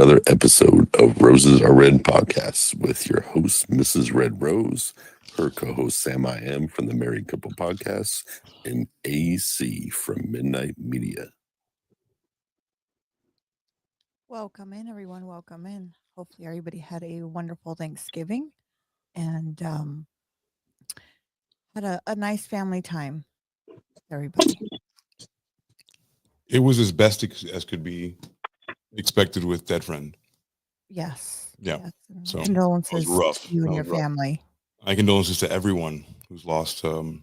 another episode of Roses Are Red podcast with your host, Mrs. Red Rose, her co-host, Sam I Am from the Married Couple Podcast, and AC from Midnight Media. Welcome in, everyone. Welcome in. Hopefully, everybody had a wonderful Thanksgiving and had a nice family time. Everybody. It was as best as could be expected with dead friend. Yes. Yeah. Yes. So condolences rough. to you and your family. My condolences to everyone who's lost a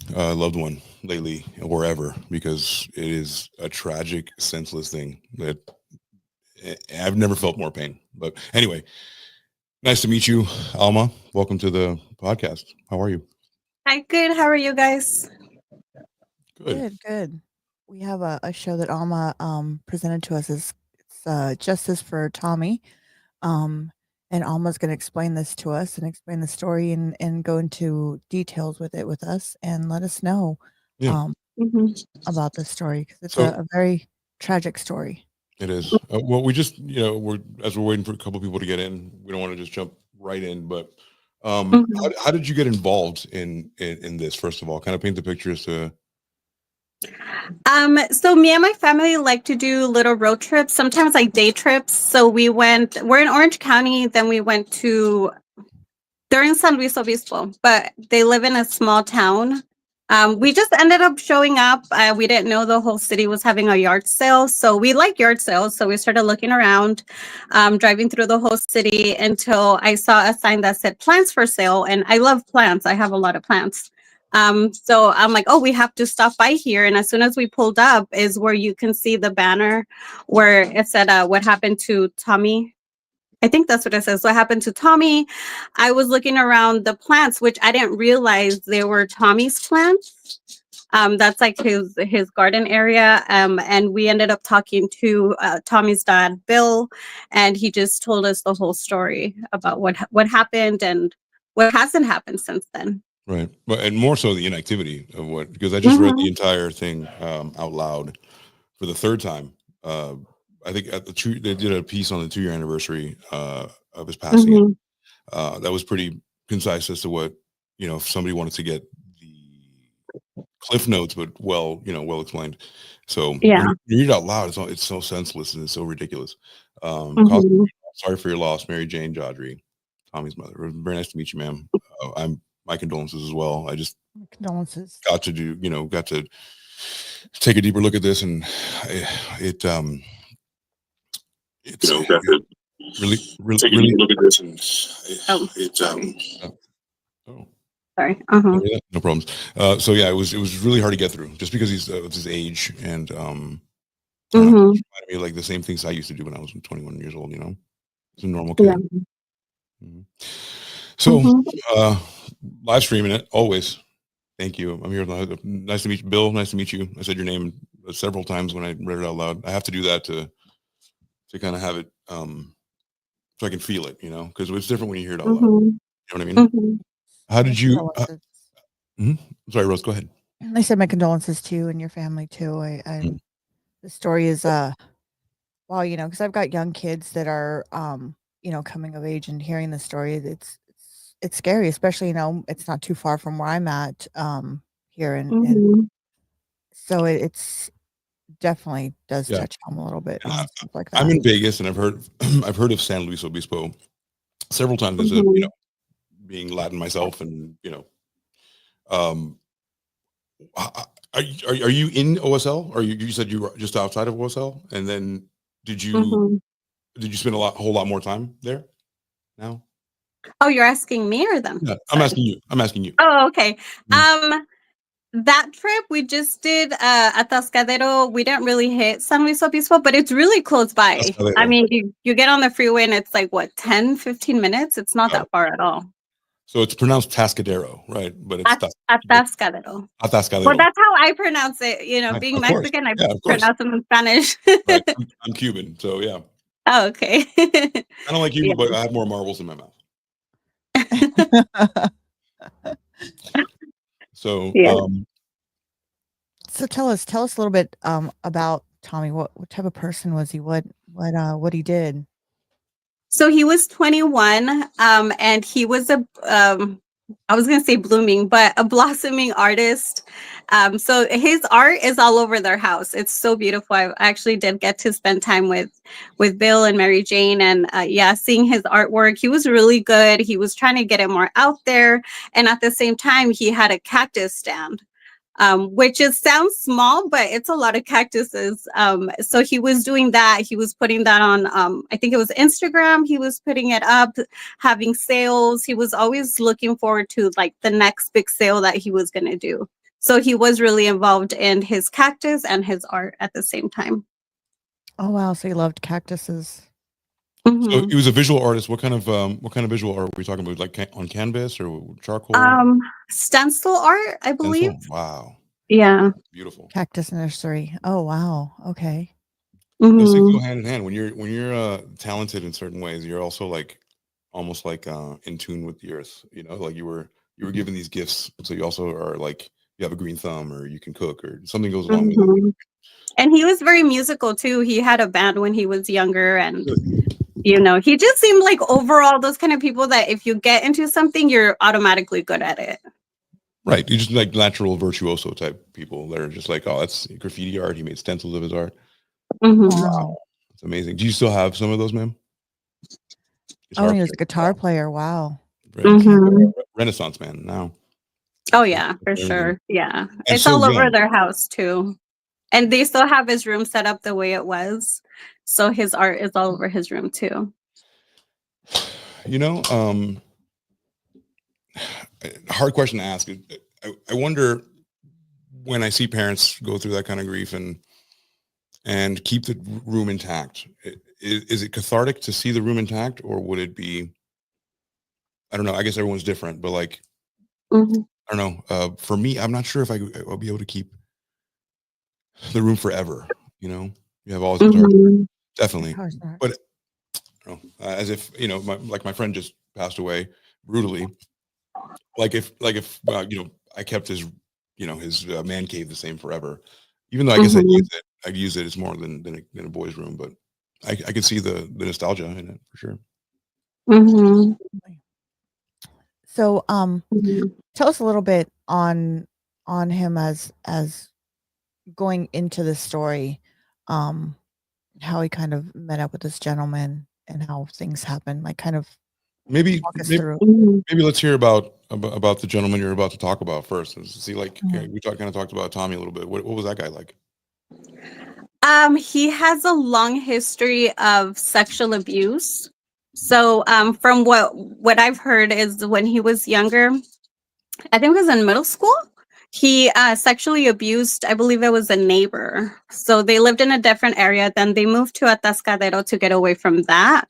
loved one lately or wherever, because it is a tragic, senseless thing that I've never felt more pain. But anyway, nice to meet you, Alma. Welcome to the podcast. How are you? Hi, good. How are you guys? Good. We have a show that Alma presented to us. It's Justice for Tommy. And Alma's going to explain this to us and explain the story and go into details with it with us and let us know about this story, because it's a very tragic story. It is. Well, we just, we're waiting for a couple of people to get in. We don't want to just jump right in, but how did you get involved in this? First of all, kind of paint the picture as to. So me and my family like to do little road trips, sometimes like day trips. So we're in Orange County, then we went they're in San Luis Obispo, but they live in a small town. We just ended up showing up. We didn't know the whole city was having a yard sale. So we like yard sales. So we started looking around, driving through the whole city until I saw a sign that said plants for sale. And I love plants. I have a lot of plants. So I'm like, oh, we have to stop by here. And as soon as we pulled up is where you can see the banner where it said, what happened to Tommy? I think that's what it says. What happened to Tommy? I was looking around the plants, which I didn't realize they were Tommy's plants. That's like his garden area. And we ended up talking to Tommy's dad, Bill, and he just told us the whole story about what happened and what hasn't happened since then. Right. And more so the inactivity of because I just read the entire thing out loud for the third time. I think they did a piece on the 2-year anniversary of his passing. That was pretty concise as to what, if somebody wanted to get the cliff notes, but well explained. So when you read it out loud, it's so senseless and it's so ridiculous. Sorry for your loss, Mary Jane Jodry, Tommy's mother. Very nice to meet you, ma'am. My condolences as well. I just got to take a deeper look at this, and it's really look at this, and sorry. No problems. So yeah, it was really hard to get through, just because he's of his age, and reminded me like the same things I used to do when I was 21 years old. It's a normal kid. So live streaming it always. Thank you. I'm here. Nice to meet you, Bill. Nice to meet you. I said your name several times when I read it out loud. I have to do that to kind of have it so I can feel it, because it's different when you hear it out loud. You know what I mean? How did you? Sorry, Rose. Go ahead. I said my condolences to you and your family too. The story is wow, because I've got young kids that are coming of age, and hearing the story, it's scary, especially it's not too far from where I'm at here, and so it's definitely does touch home a little bit. Stuff like that. I'm in Vegas, and I've heard of San Luis Obispo several times as a being Latin myself, and are you in OSL, or you said you were just outside of OSL, and then did you spend a whole lot more time there now? Oh, you're asking me or them? Yeah, I'm asking you. Oh, okay. That trip we just did Atascadero. We didn't really hit San Luis Obispo, but it's really close by. Atascadero. I mean, you get on the freeway and it's like, 10, 15 minutes? It's not that far at all. So it's pronounced Tascadero, right? But it's Atascadero. Atascadero. Well, that's how I pronounce it. Being Mexican, I pronounce them in Spanish. Right. I'm Cuban, so yeah. Oh, okay. I don't like you, but I have more marbles in my mouth. So so tell us a little bit about Tommy? What type of person was he? What he did? So he was 21, and he was I was gonna say blooming, but a blossoming artist. So his art is all over their house. It's so beautiful. I actually did get to spend time with Bill and Mary Jane, and yeah, seeing his artwork, he was really good. He was trying to get it more out there, and at the same time, he had a cactus stand. Which sounds small, but it's a lot of cactuses. So he was doing that. He was putting that on, I think it was Instagram. He was putting it up, having sales. He was always looking forward to like the next big sale that he was going to do. So he was really involved in his cactus and his art at the same time. Oh wow! So he loved cactuses. So he was a visual artist. What kind of visual art were we talking about? Like on canvas or charcoal? Stencil art, I believe. Stencil? Wow. Yeah. Beautiful. Cactus nursery. Oh wow. Okay. Those things go hand in hand. When you're talented in certain ways, you're also like almost like in tune with the earth. You know, like you were given these gifts, so you also are like you have a green thumb, or you can cook, or something goes along with it. And he was very musical too. He had a band when he was younger, and you know, he just seemed like overall those kind of people that if you get into something, you're automatically good at it. Right. You just like natural virtuoso type people that are just like, oh, that's graffiti art. He made stencils of his art. Wow. It's amazing. Do you still have some of those, ma'am? Oh, he was a guitar player. Wow. Renaissance man now. Oh yeah, for sure. Yeah. And it's so all over their house too. And they still have his room set up the way it was. So his art is all over his room too. You know, hard question to ask. I wonder when I see parents go through that kind of grief and keep the room intact. Is it cathartic to see the room intact, or would it be? I don't know. I guess everyone's different, but like, I don't know. For me, I'm not sure if I'll be able to keep the room forever. You know, you have all this guitar, definitely, but you know, as if you know, like my friend just passed away brutally. Like if you know, I kept his man cave the same forever, even though I guess I'd use it as more than a boy's room, but I could see the nostalgia in it for sure. So tell us a little bit on him as going into the story, how he kind of met up with this gentleman and how things happen, like kind of maybe let's hear about the gentleman you're about to talk about first. See, like we kind of talked about Tommy a little bit. What was that guy like? He has a long history of sexual abuse. So from what I've heard is when he was younger, I think it was in middle school, he sexually abused, I believe it was a neighbor. So they lived in a different area. Then they moved to Atascadero to get away from that.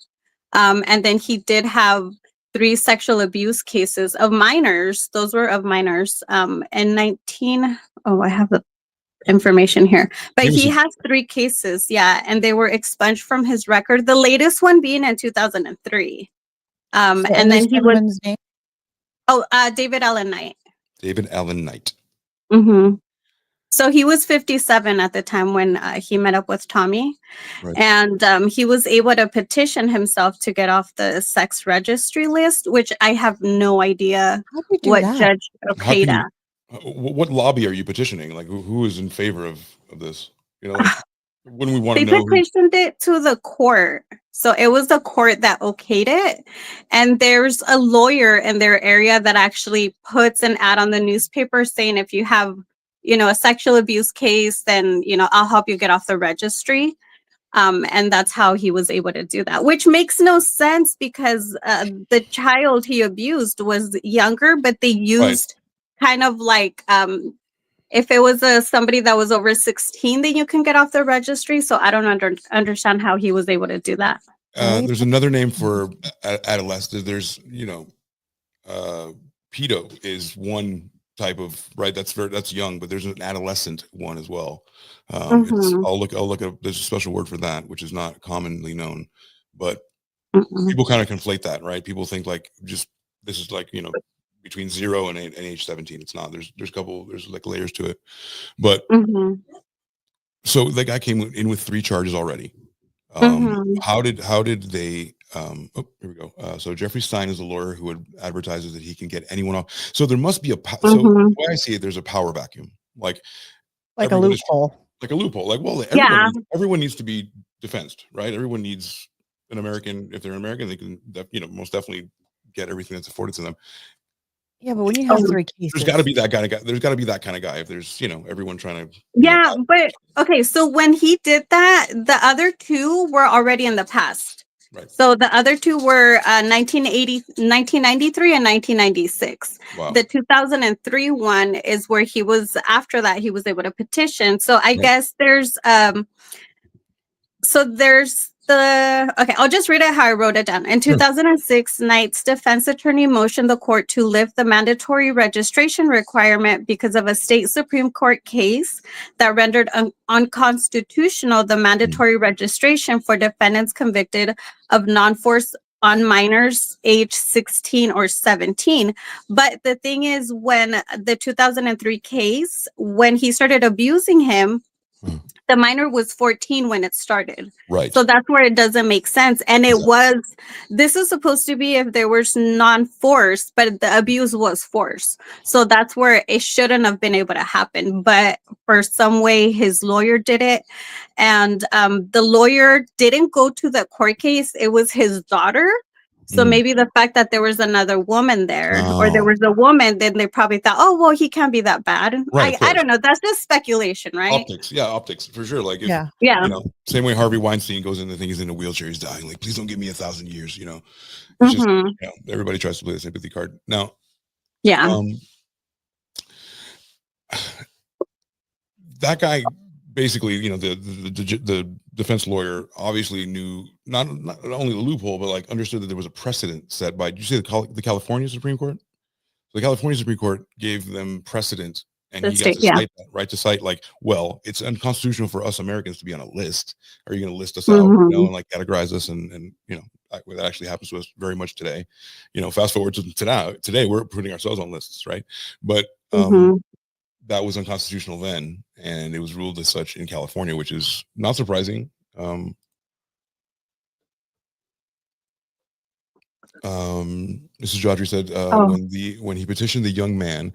And then he did have 3 sexual abuse cases of minors. Those were of minors. And I have the information here, but he has 3 cases. Yeah. And they were expunged from his record. The latest one being in 2003. And then he was, name? David Allen Knight. David Allen Knight. So he was 57 at the time when he met up with Tommy. Right. And he was able to petition himself to get off the sex registry list, which I have no idea what judge okayed that. What lobby are you petitioning? Like who is in favor of this? You know, like, when we want to know. They petitioned it to the court. So it was the court that okayed it. And there's a lawyer in their area that actually puts an ad on the newspaper saying if you have, you know, a sexual abuse case, then, you know, I'll help you get off the registry. And that's how he was able to do that, which makes no sense because the child he abused was younger, but they used kind of like, if it was somebody that was over 16, then you can get off the registry. So I don't understand how he was able to do that. There's another name for adolescents. There's, you know, pedo is one type of, right? That's young, but there's an adolescent one as well. I'll look up, there's a special word for that, which is not commonly known, but people kind of conflate that, right? People think like this is like, you know, between 0 and age 17. It's not. There's like layers to it, but So the guy came in with 3 charges already. Mhm. How did they? Oh, here we go. So Jeffrey Stein is a lawyer who advertises that he can get anyone off. So there must be so the Mhm. way I see it, there's a power vacuum. Like Like a everyone is loophole. like a loophole. Like, well, Yeah. everyone needs to be defensed, right? Everyone needs an American. If they're an American, they can, most definitely get everything that's afforded to them. Yeah, but when you have Oh, 3 There's got to cases, be that kind of guy. There's got to be that kind of guy. If there's, everyone trying to, yeah, but okay, so when he did that, the other 2 were already in the past. right. So the other 2 were 1993 and 1996. Wow. The 2003 one is where he was, after that, he was able to petition. So I guess there's okay, I'll just read it how I wrote it down. In 2006, Knight's defense attorney motioned the court to lift the mandatory registration requirement because of a state Supreme Court case that rendered unconstitutional the mandatory registration for defendants convicted of non-force on minors age 16 or 17. But the thing is, when the 2003 case, when he started abusing him, the minor was 14 when it started. Right. So that's where it doesn't make sense. And this is supposed to be if there was non-force, but the abuse was force. So that's where it shouldn't have been able to happen. But for some way, his lawyer did it. And the lawyer didn't go to the court case. It was his daughter. So maybe the fact that there was another woman there, or there was a woman, then they probably thought, oh, well, he can't be that bad. Right, I don't know. That's just speculation, right? Optics for sure. Like, if, Yeah. Same way Harvey Weinstein goes in the thing, he's in a wheelchair, he's dying. Like, please don't give me 1,000 years. It's just, everybody tries to play the sympathy card. Now, that guy basically, the defense lawyer obviously knew not only the loophole, but like understood that there was a precedent set by. Did you say the California Supreme Court? The California Supreme Court gave them precedent, and he got to cite that, right? To cite like, well, it's unconstitutional for us Americans to be on a list. Are you going to list us out, and like categorize us, and that actually happens to us very much today. Fast forward to today, we're putting ourselves on lists, right? But that was unconstitutional then, and it was ruled as such in California, which is not surprising. Mrs. Jodry said when he petitioned, the young man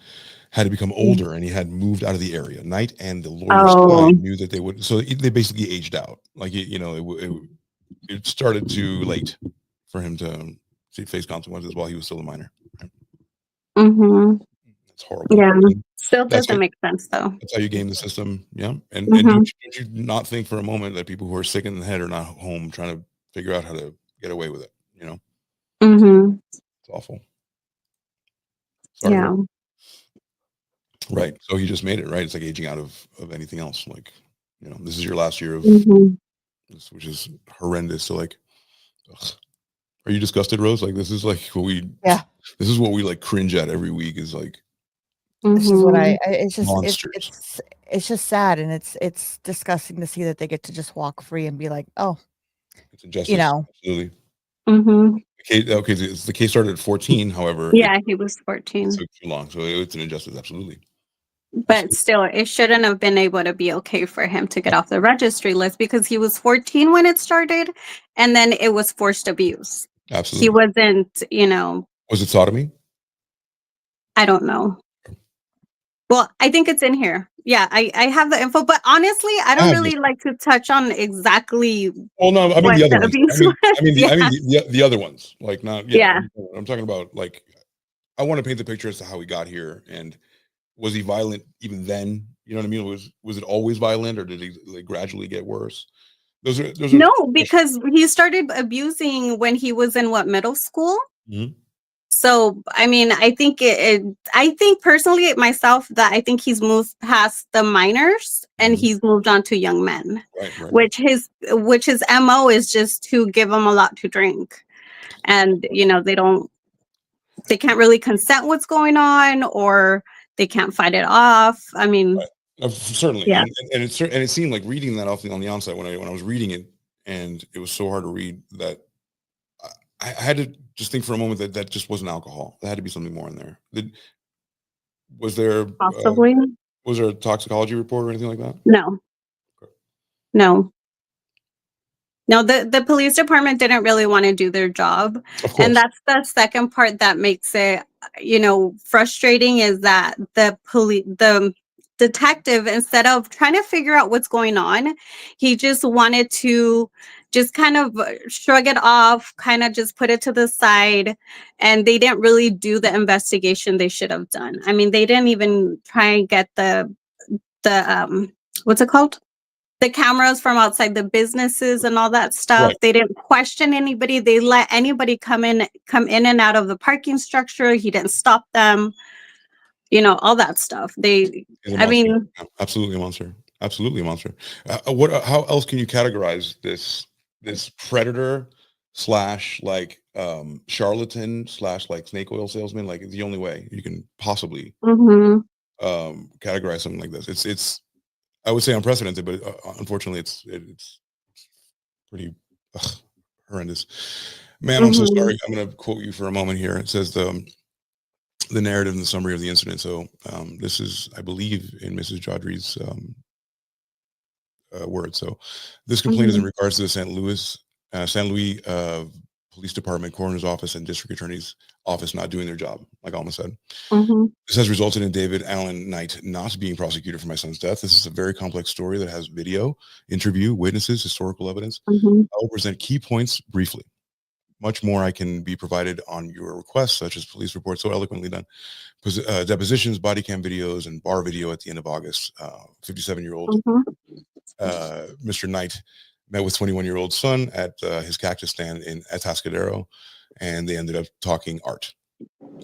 had to become older and he had moved out of the area. Knight and the lawyer's side knew that they would, so they basically aged out. Like it started too late for him to face consequences while he was still a minor. It's horrible. Yeah, still doesn't make sense though. That's how you game the system. Yeah, and don't you not think for a moment that people who are sick in the head are not home trying to figure out how to get away with it? It's awful. Sorry. Right. So he just made it, right? It's like aging out of anything else. Like, this is your last year of this, which is horrendous. So like, are you disgusted, Rose? Like, this is like what this is what we like cringe at every week, is like, this is what it's just monsters. it's just sad, and it's disgusting to see that they get to just walk free and be like, oh, it's injustice. Absolutely. Okay, the case started at 14. However, he was 14. It took too long, so it's an injustice. Absolutely. But still, it shouldn't have been able to be okay for him to get off the registry list because he was 14 when it started, and then it was forced abuse. Absolutely. He wasn't, Was it sodomy? I don't know. Well, I think it's in here. Yeah, I have the info, but honestly, I don't really like to touch on exactly. Well, no, I mean the other ones. The other ones, like not. Yeah. I'm talking about, like, I want to paint the picture as to how he got here, and was he violent even then? You know what I mean? Was it always violent, or did he like gradually get worse? Those are no, because he started abusing when he was in middle school. So, I mean, I think I think personally myself that I think he's moved past the minors and he's moved on to young men, right. which his MO is just to give them a lot to drink. And, they can't really consent what's going on, or they can't fight it off. I mean, certainly. Yeah. And it seemed like reading that on the onset when I was reading it, and it was so hard to read that I had to just think for a moment that just wasn't alcohol. There had to be something more in there. Was there possibly was there a toxicology report or anything like that? No. No. No, the police department didn't really want to do their job. Of course. And that's the second part that makes it, frustrating, is that the detective, instead of trying to figure out what's going on, he just wanted to just kind of shrug it off, kind of just put it to the side, and they didn't really do the investigation they should have done. I mean, they didn't even try and get the what's it called? The cameras from outside the businesses and all that stuff. Right. They didn't question anybody. They let anybody come in and out of the parking structure. He didn't stop them. All that stuff. He's a I monster. mean, Yeah, absolutely a monster. Absolutely a monster. What? How else can you categorize this predator slash like charlatan slash like snake oil salesman? Like, it's the only way you can possibly mhm, categorize something like this. It's I would say unprecedented, but unfortunately, it's pretty horrendous. Man, I'm so mhm, sorry. I'm going to quote you for a moment here. It says the narrative and the summary of the incident. So this is, I believe, in Mrs. Jodry's words. So this complaint is in mhm, regards to the San Luis Police Department, Coroner's Office, and District Attorney's Office not doing their job, like Alma said. mhm, This has resulted in David Allen Knight not being prosecuted for my son's death. This is a very complex story that has video, interview, witnesses, historical evidence. mhm, I will present key points briefly. Much more I can be provided on your request, such as police reports, so eloquently done, depositions, body cam videos, and bar video at the end of August. 57-year-old mhm, Mr. Knight met with 21-year-old son at his cactus stand in Atascadero, and they ended up talking art.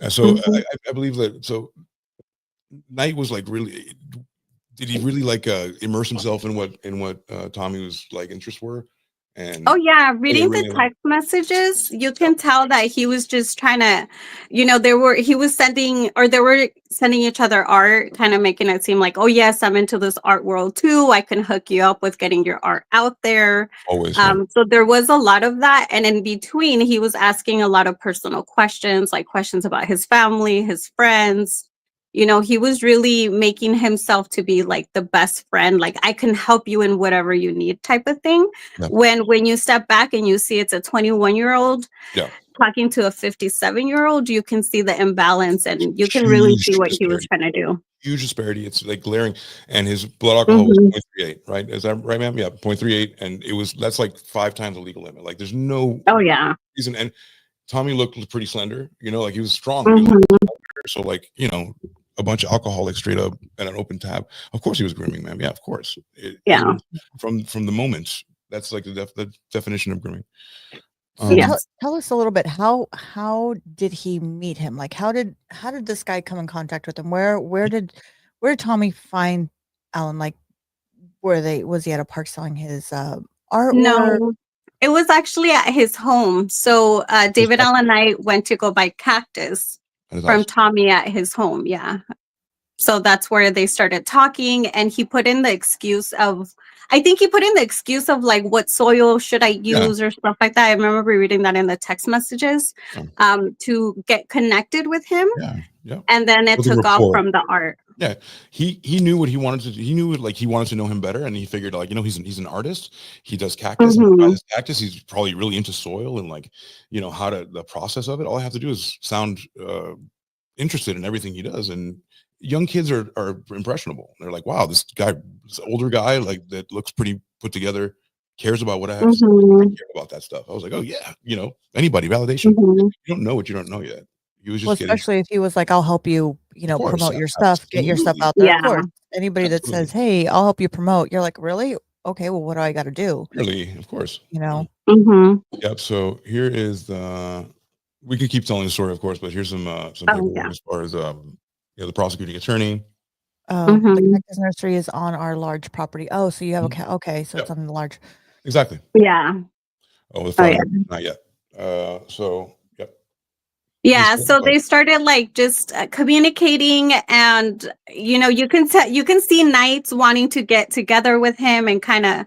So mhm. I believe that. So Knight was like really. Did he really like immerse himself in what Tommy was like interests were? Oh And yeah, they reading the really, text messages, you yeah, can tell that he was just trying to, they were sending each other art, kind of making it seem like, oh yes, I'm into this art world too. I can hook you up with getting your art out there. always, yeah. So there was a lot of that, and in between, he was asking a lot of personal questions, like questions about his family, his friends. He was really making himself to be like the best friend, like I can help you in whatever you need type of thing. Yeah. When you step back and you see it's a 21-year-old Yeah. talking to a 57-year-old, you can see the imbalance, and you can really Huge see what he was disparity. trying to do. Huge disparity. It's like glaring. And his blood alcohol was 0.38, right? Is that right, ma'am? Yeah, 0.38. And that's like 5 times the legal limit. Like there's no Oh yeah. reason. And Tommy looked pretty slender, like he was strong, but he Mhm. looked so like, a bunch of alcoholics straight up and an open tab. Of course he was grooming, ma'am. Yeah, of course. It Yeah. was from the moment. That's like the definition of grooming. So Yeah. tell us a little bit, how did he meet him? Like how did this guy come in contact with him? Where did Tommy find Alan? Like was he at a park selling his artwork? No, it was actually at his home. So David His Allen Knight went to go buy cactus house. from Tommy at his home. Yeah. So that's where they started talking, and he put in the excuse of, I think he put in the excuse of like, what soil should I Yeah. use or stuff like that. I remember reading that in the text messages Yeah. to get connected with him. Yeah. Yeah. And then it With the took off rapport. from the art. Yeah, he knew what he wanted to do. He knew like he wanted to know him better, and he figured like he's an artist. He does cactus, and by Mhm. this cactus, he's probably really into soil and like how to the process of it. All I have to do is sound interested in everything he does, and young kids are impressionable. They're like, wow, this guy, this older guy, like that looks pretty put together, cares about what I have to say. I Mhm. care about that stuff. I was like, oh yeah, anybody validation. Mhm. You don't know what you don't know yet. He was Well, just getting, especially if he was like, I'll help you, of course, promote your stuff, get your stuff absolutely, out there. Of Yeah. course. Anybody that absolutely. says, hey, I'll help you promote, you're like, really? Okay, well, what do I got to do? Really, of course. Mhm. Yep. So here is we can keep telling the story, of course, but here's some Oh paperwork yeah. as far as the prosecuting attorney. The Mhm. cactus nursery is on our large property. Oh, so you have okay, so Yep. it's on the large. Exactly. Yeah. Oh, the Oh flowers, yeah. not yet. So yep. Yeah, so they started like just communicating, and you can see Knights wanting to get together with him, and kind of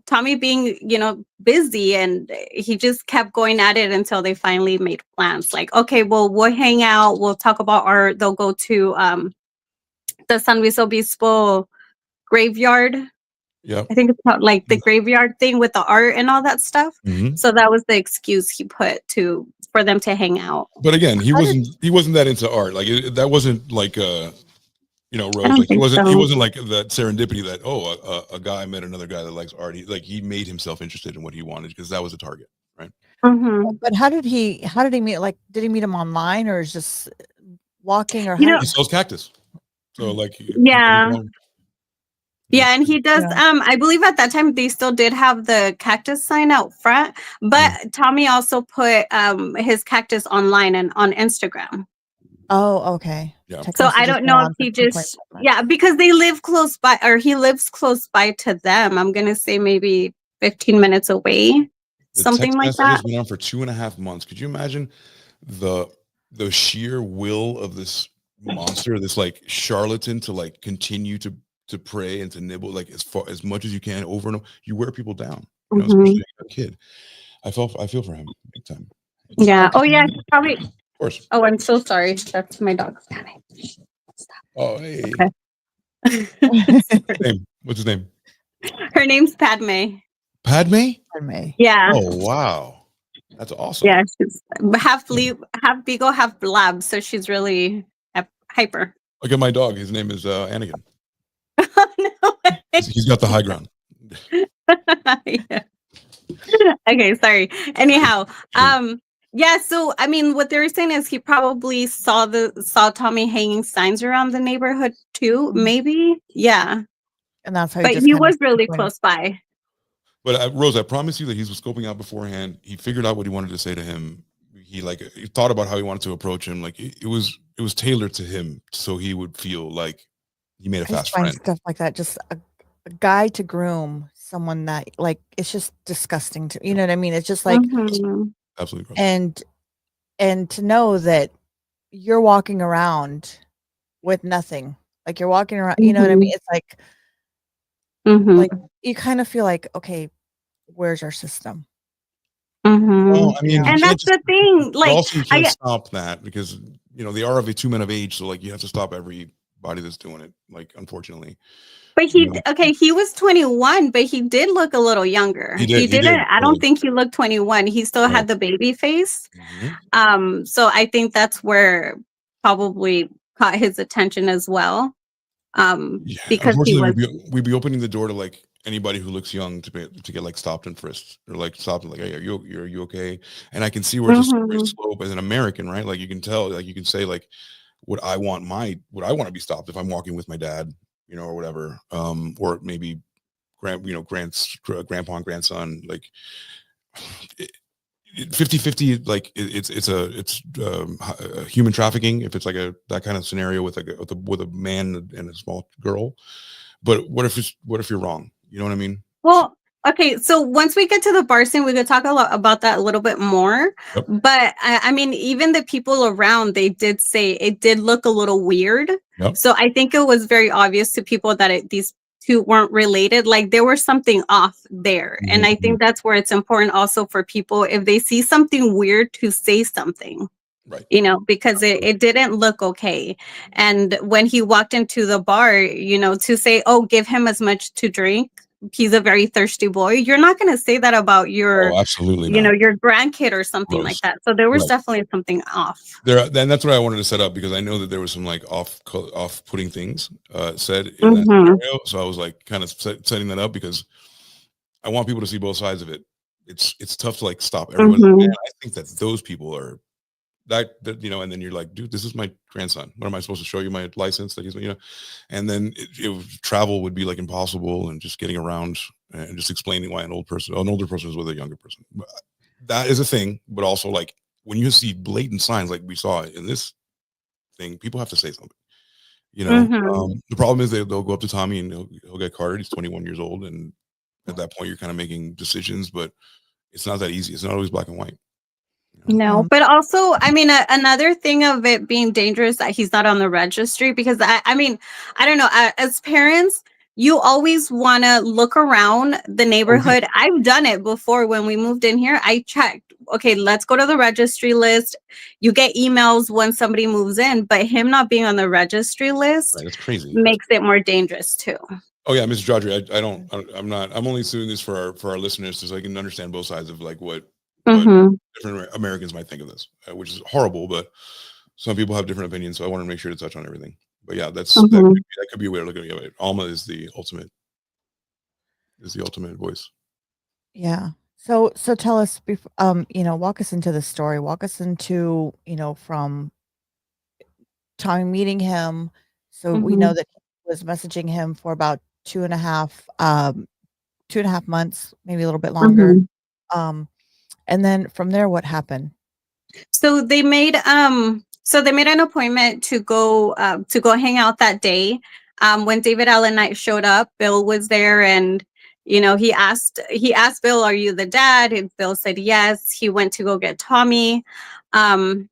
Tommy being busy, and he just kept going at it until they finally made plans, like, okay, well, we'll hang out, we'll talk about art. They'll go to the San Luis Obispo graveyard Yep. I think it's called like the graveyard thing with the art and all that stuff. Mhm. So that was the excuse he put for them to hang out. But again, he How did- wasn't that into art. Like that wasn't like I Rose. don't Like he think wasn't so. like that serendipity that a guy met another guy that likes art. He made himself interested in what he wanted because that was a target, right? Mhm. But how did he meet? Like, did he meet him online, or is just walking, or You know, He sells cactus, so like yeah. Yeah, and he does. Yeah. I believe at that time they still did have the cactus sign out front, but Tommy also put his cactus online and on Instagram. Oh, okay. Yeah. Text So I messages don't going know if on he for 2.5 just months. because they live close by, or he lives close by to them. I'm gonna say maybe 15 minutes away, The something text like messages that. went on for 2.5 months. Could you imagine the sheer will of this monster, this like charlatan, to like continue to pray and to nibble like as much as you can over and over. You wear people down, Mhm. especially a kid. I feel for him big time. Yeah. Okay. Oh yeah. Probably. Of course. Oh, I'm so sorry. That's my dog. Oh, hey. Okay. What's his name? Her name's Padme. Padme? Yeah. Oh, wow. That's awesome. Yeah. She's half beagle, half lab. So she's really hyper. Look at my dog. His name is Anakin. No way. He's got the high ground. Yeah. Okay, sorry. Anyhow, yeah, so I mean what they're saying is he probably saw Tommy hanging signs around the neighborhood too, maybe. Yeah. And that's how But just he kind of was really went- close by. But Rose, I promise you that he was scoping out beforehand. He figured out what he wanted to say to him. He thought about how he wanted to approach him. Like it was tailored to him, so he would feel like he made a I just fast find friend. stuff like that, just a guy to groom someone that, like, it's just disgusting to, you know what I mean? It's just like, Mhm. Absolutely. and to know that you're walking around with nothing, like you're walking around, you know what I mean? It's like, Mhm. like you kind of feel like, okay, where's our system? Mhm. Well, I mean, Yeah. you And can't that's the thing. but Like also you can't stop that because they are of 2 men of age, so like you have to stop everybody that's doing it. Like, unfortunately, but he was 21, but he did look a little younger. He did, didn't. I don't totally. think he looked 21. He still had the baby face. Mhm. So I think that's where probably caught his attention as well. Yeah, Because he was unfortunately, we'd be opening the door to like anybody who looks young to get like stopped and frisked or like stopped and like, hey, are you okay? And I can see where it's a slippery Mhm. slope as an American, right? Like you can tell, like you can say like, would I want to be stopped if I'm walking with my dad, or whatever, or maybe grandpa and grandson, like 50-50, like it's human trafficking if it's like that kind of scenario with like with a man and a small girl. But what if you're wrong? You know what I mean? Well, okay. So once we get to the bar scene, we could talk a lot about that a little bit more. Yep. But I mean, even the people around, they did say it did look a little weird. Yep. So I think it was very obvious to people that these two weren't related. Like there was something off there. And I think that's where it's important also for people, if they see something weird, to say something. Right. Because it didn't look okay. And when he walked into the bar, to say, oh, give him as much to drink, he's a very thirsty boy. You're not going to say that about your, absolutely not. your grandkid or something like that. So there was definitely something off. Then that's what I wanted to set up, because I know that there was some like off-putting things said in that scenario. So I was like kind of setting that up because I want people to see both sides of it. It's tough to like stop everyone. And I think that those people are that and then you're like, dude, this is my grandson. What am I supposed to show you my license that he's, and then travel would be like impossible, and just getting around and just explaining why an older person is with a younger person. That is a thing. But also, like, when you see blatant signs like we saw in this thing, people have to say something. The problem is they'll go up to Tommy and he'll get carded. He's 21 years old, and at that point you're kind of making decisions, but it's not that easy. It's not always black and white. No, but also, I mean, another thing of it being dangerous that he's not on the registry, because I mean, I don't know, as parents, you always want to look around the neighborhood. I've done it before. When we moved in here, I checked, okay, let's go to the registry list. You get emails when somebody moves in, but him not being on the registry list Right, that's crazy. makes it more dangerous too. Oh yeah, Mr. Jodry, I'm only doing this for our listeners so I can understand both sides of like what different Americans might think of this, which is horrible, but some people have different opinions, so I want to make sure to touch on everything. But yeah, that could be a way of looking at it. Alma is the ultimate voice. Yeah. So tell us, walk us into the story. Walk us into, from Tommy meeting him. So we know that he was messaging him for about 2.5 months, maybe a little bit longer. And then from there, what happened? So they made an appointment to go hang out that day. When David Allen Knight showed up, Bill was there, and he asked Bill, "Are you the dad?" And Bill said yes. He went to go get Tommy. And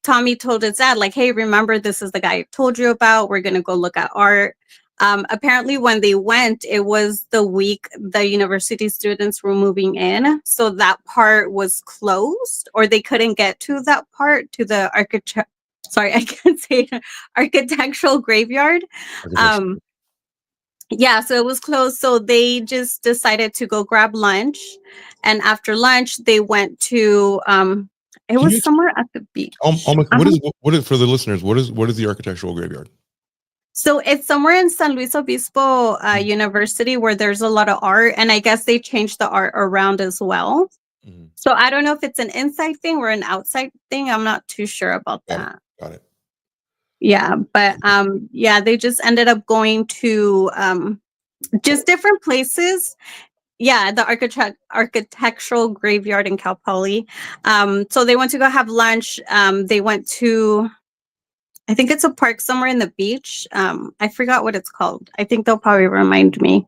Tommy told his dad, like, "Hey, remember, this is the guy I told you about. We're gonna go look at art." Apparently when they went, it was the week the university students were moving in. So that part was closed, or they couldn't get to that part, to the I can't say it, architectural graveyard. Yeah, so it was closed. So they just decided to go grab lunch. And after lunch, they went to, it was somewhere at the beach. What is for the listeners? What is the architectural graveyard? So it's somewhere in San Luis Obispo University where there's a lot of art, and I guess they changed the art around as well. So I don't know if it's an inside thing or an outside thing. I'm not too sure about that. Got it. Yeah, but they just ended up going to just different places. Yeah, the architectural graveyard in Cal Poly. So they went to go have lunch. They went to, I think it's a park somewhere in the beach. I forgot what it's called. I think they'll probably remind me.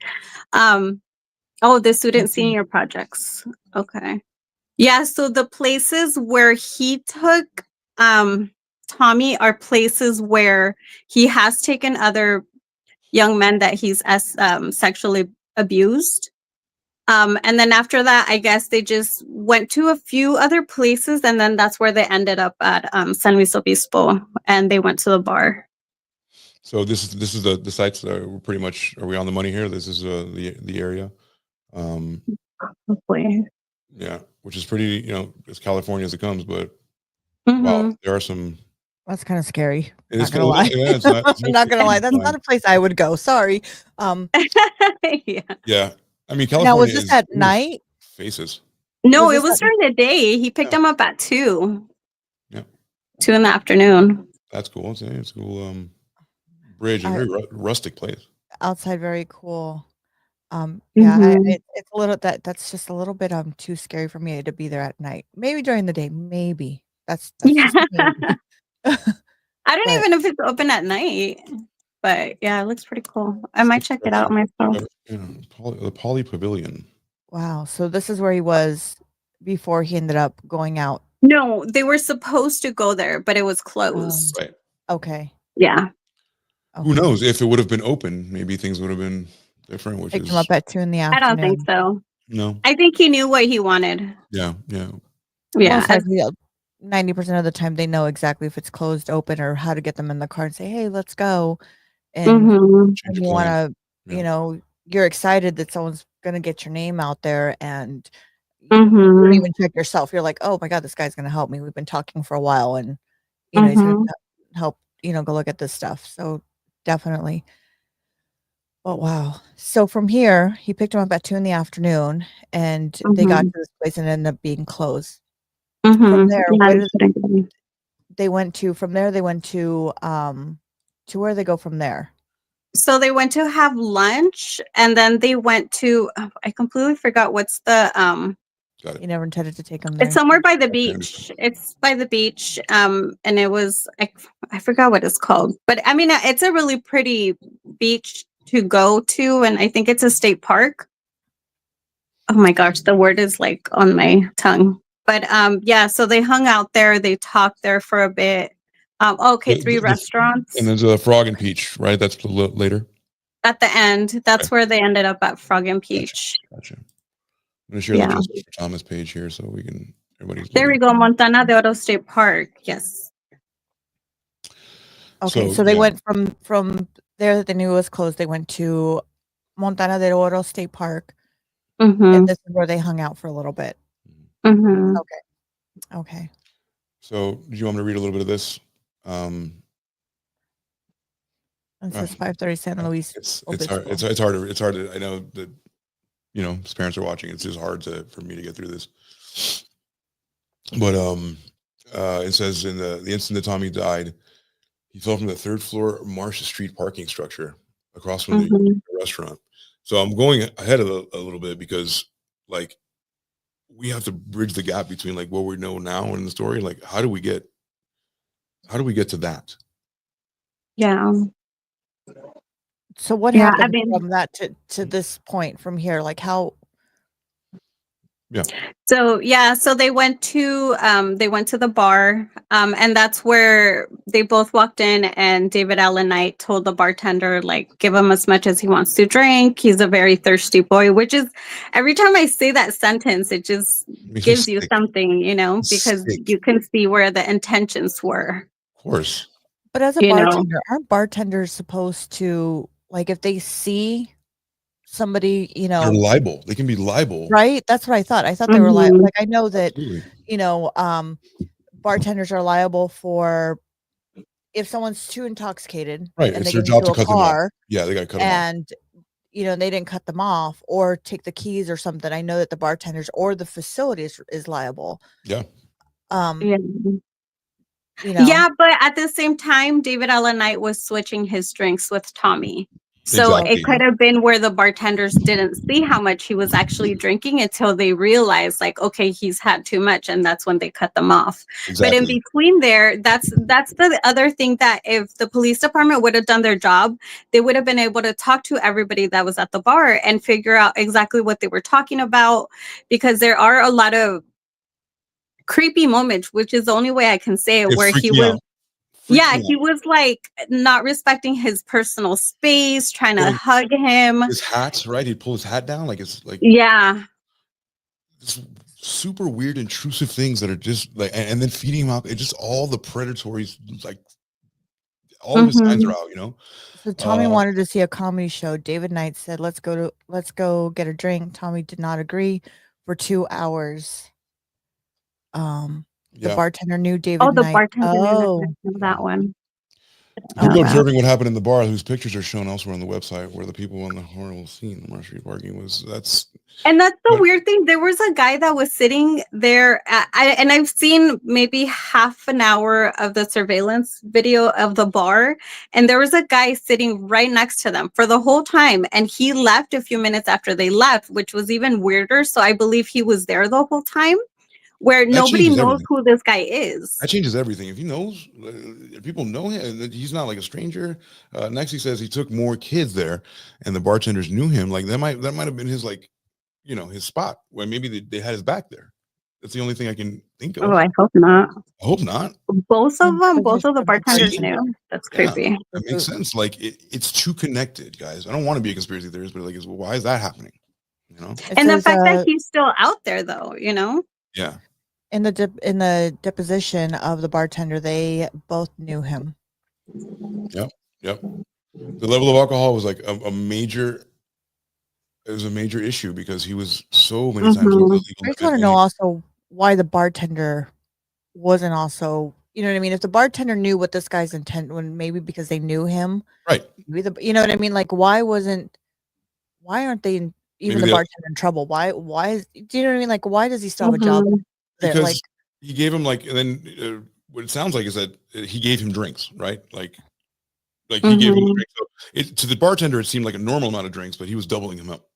The student senior projects. Okay. Yeah, so the places where he took Tommy are places where he has taken other young men that he's sexually abused. And then after that, I guess they just went to a few other places, and then that's where they ended up at San Luis Obispo, and they went to the bar. So this is the sites that are pretty much, are we on the money here? This is the area. Hopefully. Yeah, which is pretty, as California as it comes, but wow, there are some. That's kind of scary. It's not gonna lie. It's not, I'm not gonna lie. That's not a place I would go. Sorry. Yeah. I mean, California. Now, was this at night? Faces. No, it was during the day. He picked him up at 2. Yeah. 2 in the afternoon. That's cool. It's a cool bridge, a very rustic place. Outside, very cool. It's a little that's just a little bit too scary for me to be there at night. Maybe during the day, maybe. That's just maybe. I don't even know if it's open at night, but yeah, it looks pretty cool. I might check it out myself. The Poly Pavilion. Wow. So this is where he was before he ended up going out. No, they were supposed to go there, but it was closed. Right. Okay. Yeah. Okay. Who knows? If it would have been open, maybe things would have been different. Picked him up at 2 p.m. I don't think so. No. I think he knew what he wanted. Yeah. Yeah. 90% of the time they know exactly if it's closed, open, or how to get them in the car and say, "Hey, let's go." And you want to, you're excited that someone's going to get your name out there, and you don't even check yourself. You're like, "Oh my God, this guy's going to help me. We've been talking for a while, and he's going to help, go look at this stuff." So definitely. Oh, wow. So from here, he picked him up at 2 p.m, and they got to this place and ended up being closed. From there, they went to where they go from there. So they went to have lunch, and then they went to, I completely forgot what's the, you never intended to take them there. It's somewhere by the beach. It's by the beach. And it was, I forgot what it's called, but I mean, it's a really pretty beach to go to. And I think it's a state park. Oh my gosh, the word is like on my tongue. But so they hung out there. They talked there for a bit. 3 restaurants. And there's a Frog and Peach, right? That's later. At the end, that's where they ended up at Frog and Peach. Gotcha. I'm going to share the Joseph Thomas page here so we can. There we go, Montana de Oro State Park. Yes. Okay, so they went from there that they knew was closed, they went to Montana del Oro State Park, Mm-hmm. and this is where they hung out for a little bit. Mm-hmm. Okay. So, do you want me to read a little bit of this? It says 5:30 San Luis. It's Obispo. hard. It's hard to. I know that his parents are watching. It's just hard for me to get through this. But it says in the instant that Tommy died, he fell from the third floor Marsh Street parking structure across from the restaurant. So I'm going ahead of a little bit because like we have to bridge the gap between like what we know now in the story. Like how do we get to that? Yeah. So what Yeah, I happened mean, from that to this point from here? Like how? Yeah. So they went to the bar, and that's where they both walked in, and David Allen Knight told the bartender, like, give him as much as he wants to drink. He's a very thirsty boy, which is every time I say that sentence, it just gives you something, because you can see where the intentions were. Of course. But as a bartender, aren't bartenders supposed to, like, if they see somebody, they're liable. They can be liable. Right? That's what I thought. I thought they were liable. Like, I know that, bartenders are liable for if someone's too intoxicated. Right. And it's they their get job into to a cut them off. car. Yeah, they got to cut them off. And, they didn't cut them off or take the keys or something. I know that the bartenders or the facility is liable. Yeah. Yeah, but at the same time, David Allen Knight was switching his drinks with Tommy. So it could have been where the bartenders didn't see how much he was actually drinking until they realized, like, okay, he's had too much, and that's when they cut them off. But in between there, that's the other thing, that if the police department would have done their job, they would have been able to talk to everybody that was at the bar and figure out exactly what they were talking about, because there are a lot of creepy moments, which is the only way I can say it, where he was he was like not respecting his personal space, trying to hug him. His hat, right? He'd pull his hat down, like it's like it's super weird, intrusive things that are just like, and then feeding him out. It's just all the predatory, like all of his signs are out, So Tommy wanted to see a comedy show. David Knight said, let's go get a drink. Tommy did not agree for 2 hours. The bartender knew David Knight. The bartender knew that one. People observing what happened in the bar, whose pictures are shown elsewhere on the website, where the people on the horrible scene, Marsh Street parking that's the weird thing. There was a guy that was sitting there, and I've seen maybe half an hour of the surveillance video of the bar, and there was a guy sitting right next to them for the whole time, and he left a few minutes after they left, which was even weirder. So I believe he was there the whole time, where nobody knows who this guy is. That changes everything. If he knows, if people know him, he's not like a stranger. Next, he says he took more kids there, and the bartenders knew him. Like that might have been his, like, his spot, where maybe they had his back there. That's the only thing I can think of. Oh, I hope not. I hope not. Both of the bartenders knew. That's creepy. Yeah, that makes sense. Like it's too connected, guys. I don't want to be a conspiracy theorist, but like, why is that happening? And the fact that he's still out there, though, Yeah. In the deposition of the bartender, they both knew him. Yep. The level of alcohol was like a major. It was a major issue because he was so many times illegal. I just want to know also why the bartender wasn't also, you know what I mean? If the bartender knew what this guy's intent, when maybe because they knew him, right? You know what I mean? Like, why aren't they even the bartender in trouble? Why is, do you know what I mean? Like, why does he still have a job? Because like, he gave him and then what it sounds like is that he gave him drinks, right? Like he gave him drinks. So to the bartender, it seemed like a normal amount of drinks, but he was doubling him up.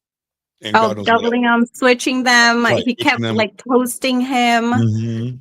And doubling them, switching them. Right, he kept like toasting him.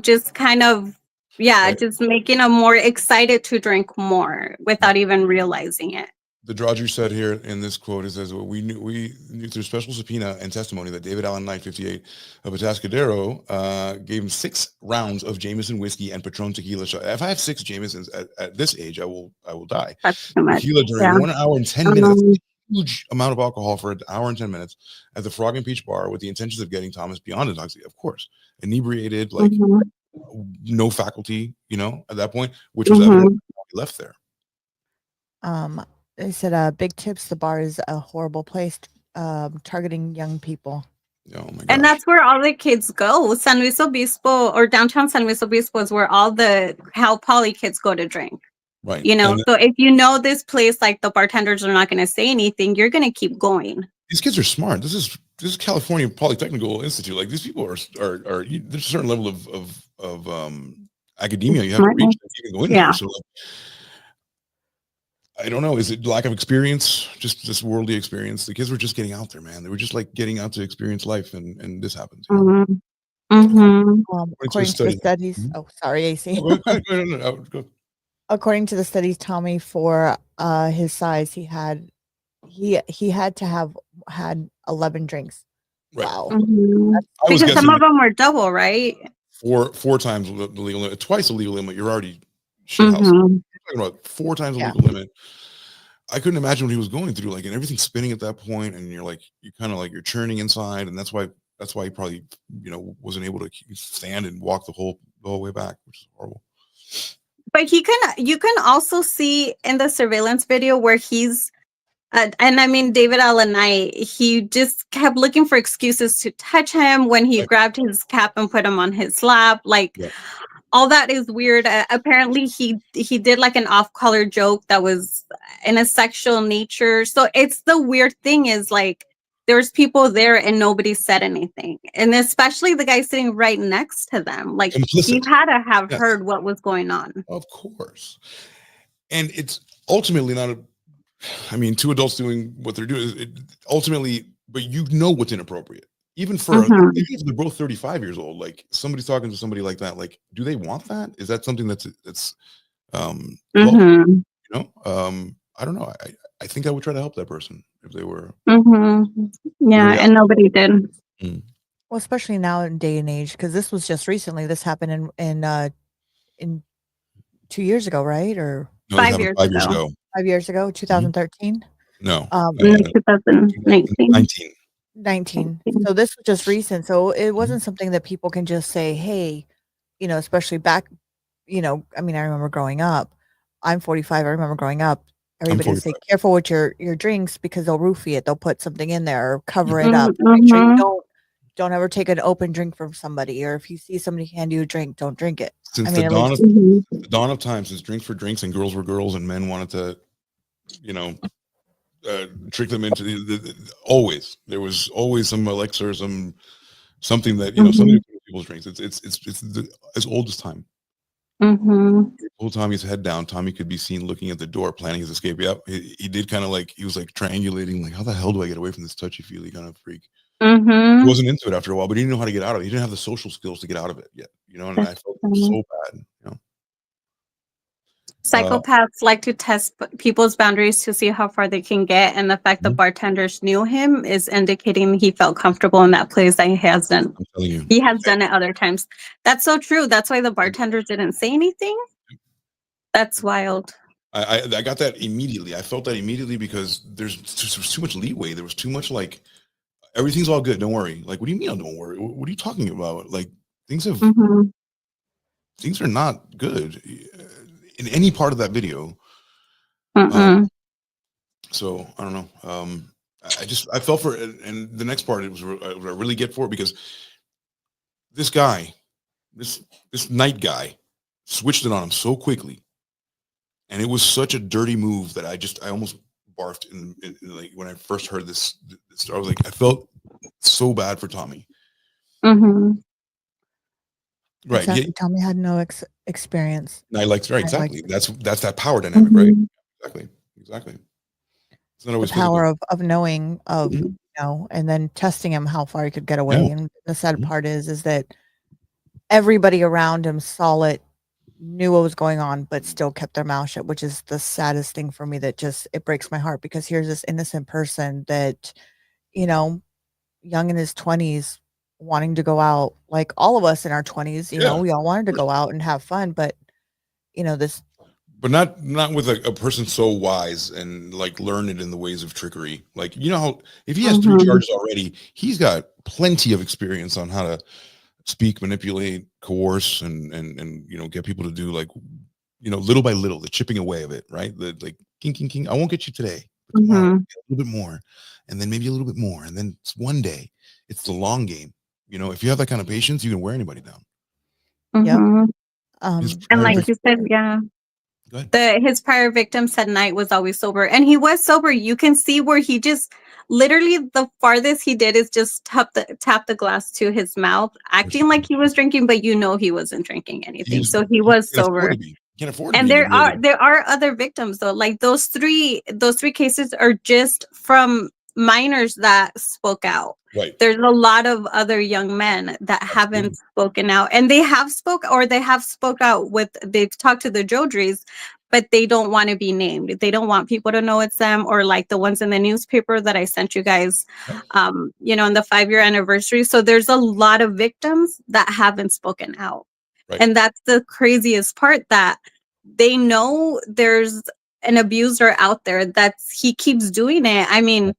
Just kind of just making him more excited to drink more without even realizing it. The Jodry said here in this quote, it says, we knew through special subpoena and testimony that David Allen Knight, 58, of Atascadero, gave him 6 rounds of Jameson whiskey and Patron tequila. If I have 6 Jamesons at this age, I will die. That's too much. Tequila during 1 hour and 10 minutes. That's a huge amount of alcohol for an hour and 10 minutes at the Frog and Peach Bar with the intentions of getting Thomas beyond intoxicated, of course, inebriated, like no faculty, at that point, which was evident when he left there. They said, big tips. The bar is a horrible place, targeting young people. Oh my gosh. And that's where all the kids go. San Luis Obispo or downtown San Luis Obispo is where all the Cal Poly kids go to drink. Right. You know, And so if you know this place, like the bartenders are not going to say anything, you're going to keep going. these kids are smart. This is California Polytechnical Institute. Like these people are there's a certain level of academia you have to reach to even go in there. So like, I don't know. Is it lack of experience? Just this worldly experience? The kids were just getting out there, man. They were just like getting out to experience life, and this happens. You know? According to the studies, oh, sorry, AC. According to the studies, Tommy, for his size, he had to have had 11 drinks. Right. Wow. Because some of them were double, right? Four times the legal limit, twice the legal limit. You're already shit house. You're talking about 4 times the legal limit. I couldn't imagine what he was going through, like, and everything's spinning at that point, and you're like, you kind of like you're churning inside, and that's why he probably, you know, wasn't able to stand and walk the whole way back, which is horrible. But you can also see in the surveillance video where he's and I mean David Allen Knight, he just kept looking for excuses to touch him when he grabbed his cap and put him on his lap, like. All that is weird. Apparently, he did like an off-color joke that was in a sexual nature. So it's the weird thing is like there's people there and nobody said anything, and especially the guy sitting right next to them. Like he had to have heard what was going on. Of course, and it's ultimately not I mean, 2 adults doing what they're doing. Ultimately, but you know what's inappropriate. Even for if they're both 35 years old, like somebody's talking to somebody like that, like, do they want that? Is that something that's well, you know? I don't know. I think I would try to help that person if they were. Yeah, and nobody did. Well, especially now in day and age, because this was just recently. This happened in 2 years ago, right? Or no, 5 years ago. 5 years ago, 2013. No, 2019. 19. So this was just recent. So it wasn't something that people can just say, hey, you know, especially back, you know, I mean, I remember growing up. I'm 45. I remember growing up. Everybody would say, careful with your drinks because they'll roofie it. They'll put something in there or cover it up. Make sure you don't ever take an open drink from somebody. Or if you see somebody hand you a drink, don't drink it. Since the dawn of time, since drinks were drinks and girls were girls and men wanted to, you know, trick them into always there was always some elixir, something that you know something people's drinks. It's as old as time. The whole time he's head down, Tommy could be seen looking at the door, planning his escape. Yep, he did kind of like he was like triangulating, like how the hell do I get away from this touchy feely kind of freak. He wasn't into it after a while, but he didn't know how to get out of it. He didn't have the social skills to get out of it yet, you know. And I felt so bad, you know. Psychopaths like to test people's boundaries to see how far they can get, and the fact the bartenders knew him is indicating he felt comfortable in that place that he has done. I'm telling you. He has done it other times. That's so true. That's why the bartenders didn't say anything. That's wild. I got that immediately. I felt that immediately because there was too much leeway. There was too much like everything's all good. Don't worry. Like, what do you mean? Don't worry. What are you talking about? Like things are not good in any part of that video. So I don't know. I felt for it, and the next part it was I really get for it because this guy, this night guy, switched it on him so quickly, and it was such a dirty move that I almost barfed in like when I first heard this. I was like, I felt so bad for Tommy. Right. Exactly. Tommy had no experience. I liked right. Exactly. That's that power dynamic, right? Exactly. It's not always the power of knowing you know, and then testing him how far he could get away. And the sad part is that everybody around him saw it, knew what was going on, but still kept their mouth shut, which is the saddest thing for me. That just it breaks my heart because here's this innocent person that, you know, young in his 20s, wanting to go out like all of us in our 20s, you know, we all wanted to go out and have fun, but you know, but not with a person so wise and like learned in the ways of trickery. Like, you know how if he has 3 charges already, he's got plenty of experience on how to speak, manipulate, coerce, and you know, get people to do like little by little, the chipping away of it, right? The like, king, king, king. I won't get you today, but tomorrow, a little bit more, and then maybe a little bit more, and then it's one day. It's the long game. If you have that kind of patience, you can wear anybody down. Yeah. And like you said, yeah. His prior victim said Knight was always sober, and he was sober. You can see where he just literally the farthest he did is just tap the glass to his mouth, acting like he was drinking, but he wasn't drinking anything. So he was sober. Can't afford to and be there are other victims though. Like those three cases are just from minors that spoke out. Right. There's a lot of other young men that haven't spoken out, and they have spoke out they've talked to the Jodrys, but they don't want to be named. They don't want people to know it's them, or like the ones in the newspaper that I sent you guys, in the 5-year anniversary. So there's a lot of victims that haven't spoken out. Right. And that's the craziest part, that they know there's an abuser out there, he keeps doing it. I mean,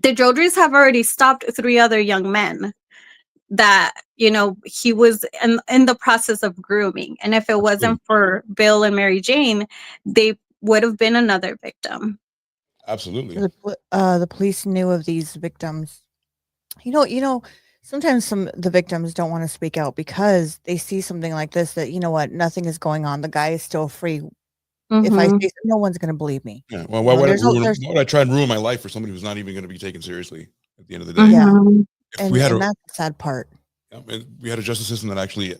the Jodrys have already stopped 3 other young men that, he was in the process of grooming. And if it wasn't for Bill and Mary Jane, they would have been another victim. Absolutely. The police knew of these victims. Sometimes the victims don't want to speak out because they see something like this, that, nothing is going on. The guy is still free. If I say so, no one's going to believe me. Yeah. Well, why would I try and ruin my life for somebody who's not even going to be taken seriously at the end of the day? Yeah. And that's the sad part. We had a justice system that actually,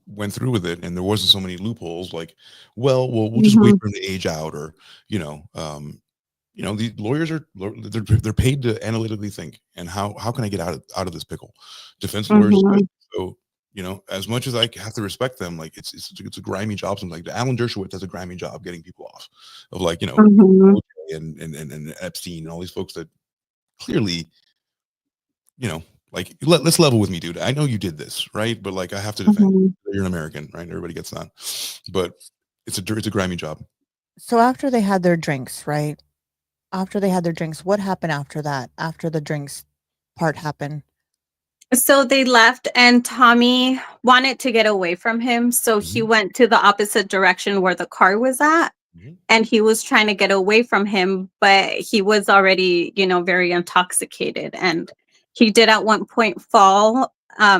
went through with it, and there wasn't so many loopholes. Like, we'll just wait for him to age out, or the lawyers they're paid to analytically think, and how can I get out of this pickle? Defense lawyers. So as much as I have to respect them, like it's a grimy job. Something like Alan Dershowitz does a grimy job getting people off of, like, and Epstein and all these folks that clearly, like, let's level with me, dude. I know you did this, right? But like, I have to defend you. You're an American, right? Everybody gets that, but it's a grimy job. So after they had their drinks, right? After they had their drinks, what happened after that? After the drinks part happened? So they left, and Tommy wanted to get away from him. So he went to the opposite direction where the car was at. And he was trying to get away from him, but he was already, very intoxicated. And he did at one point fall.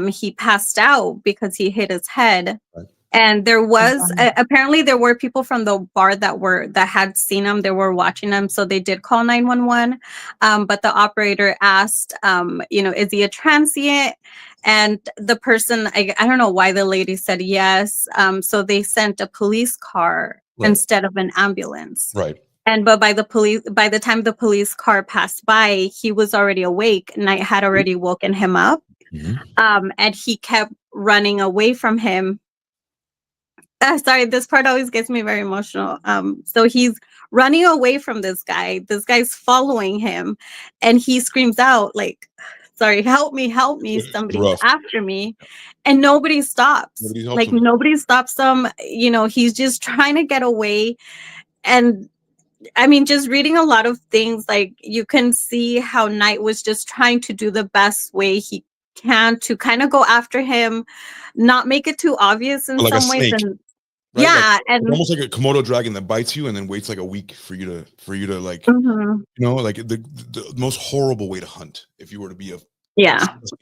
He passed out because he hit his head. Right. And there was apparently there were people from the bar that had seen him. They were watching him, so they did call 911. But the operator asked, is he a transient? And the person, I don't know why the lady said yes. So they sent a police car instead of an ambulance. Right. But by the time the police car passed by, he was already awake. Knight had already woken him up. And he kept running away from him. Sorry, this part always gets me very emotional. So he's running away from this guy. This guy's following him, and he screams out like, "Sorry, help me, somebody's after me." And nobody stops. Nobody stops him. He's just trying to get away. And I mean, just reading a lot of things, like, you can see how Knight was just trying to do the best way he can to kind of go after him, not make it too obvious in some ways. And right? Yeah, and almost like a Komodo dragon that bites you and then waits like a week for you to like, like the most horrible way to hunt if you were to be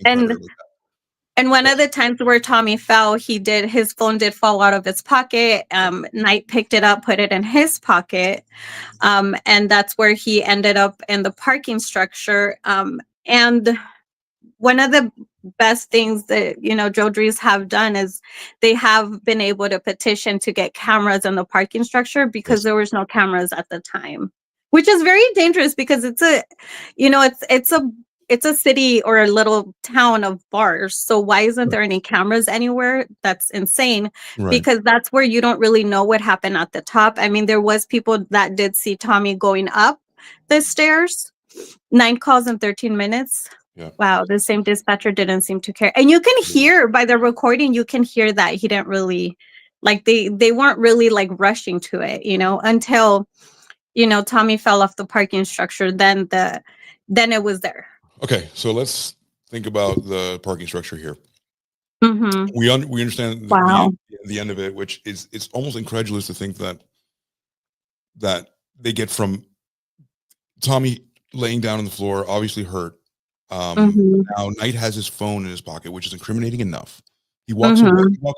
And one of the times where Tommy fell, his phone did fall out of his pocket. Knight picked it up, put it in his pocket, and that's where he ended up in the parking structure. And one of the best things that, Jodrys have done is they have been able to petition to get cameras in the parking structure, because there was no cameras at the time, which is very dangerous, because it's a city or a little town of bars. So why isn't there any cameras anywhere? That's insane, because that's where you don't really know what happened at the top. I mean, there was people that did see Tommy going up the stairs. 9 calls in 13 minutes. Yeah. Wow, the same dispatcher didn't seem to care. And you can hear by the recording, you can hear that he didn't really, like, they weren't really like rushing to it, until, Tommy fell off the parking structure, then it was there. Okay, so let's think about the parking structure here. We understand the at the end of it, which is it's almost incredulous to think that they get from Tommy laying down on the floor, obviously hurt. Now Knight has his phone in his pocket, which is incriminating enough. He walks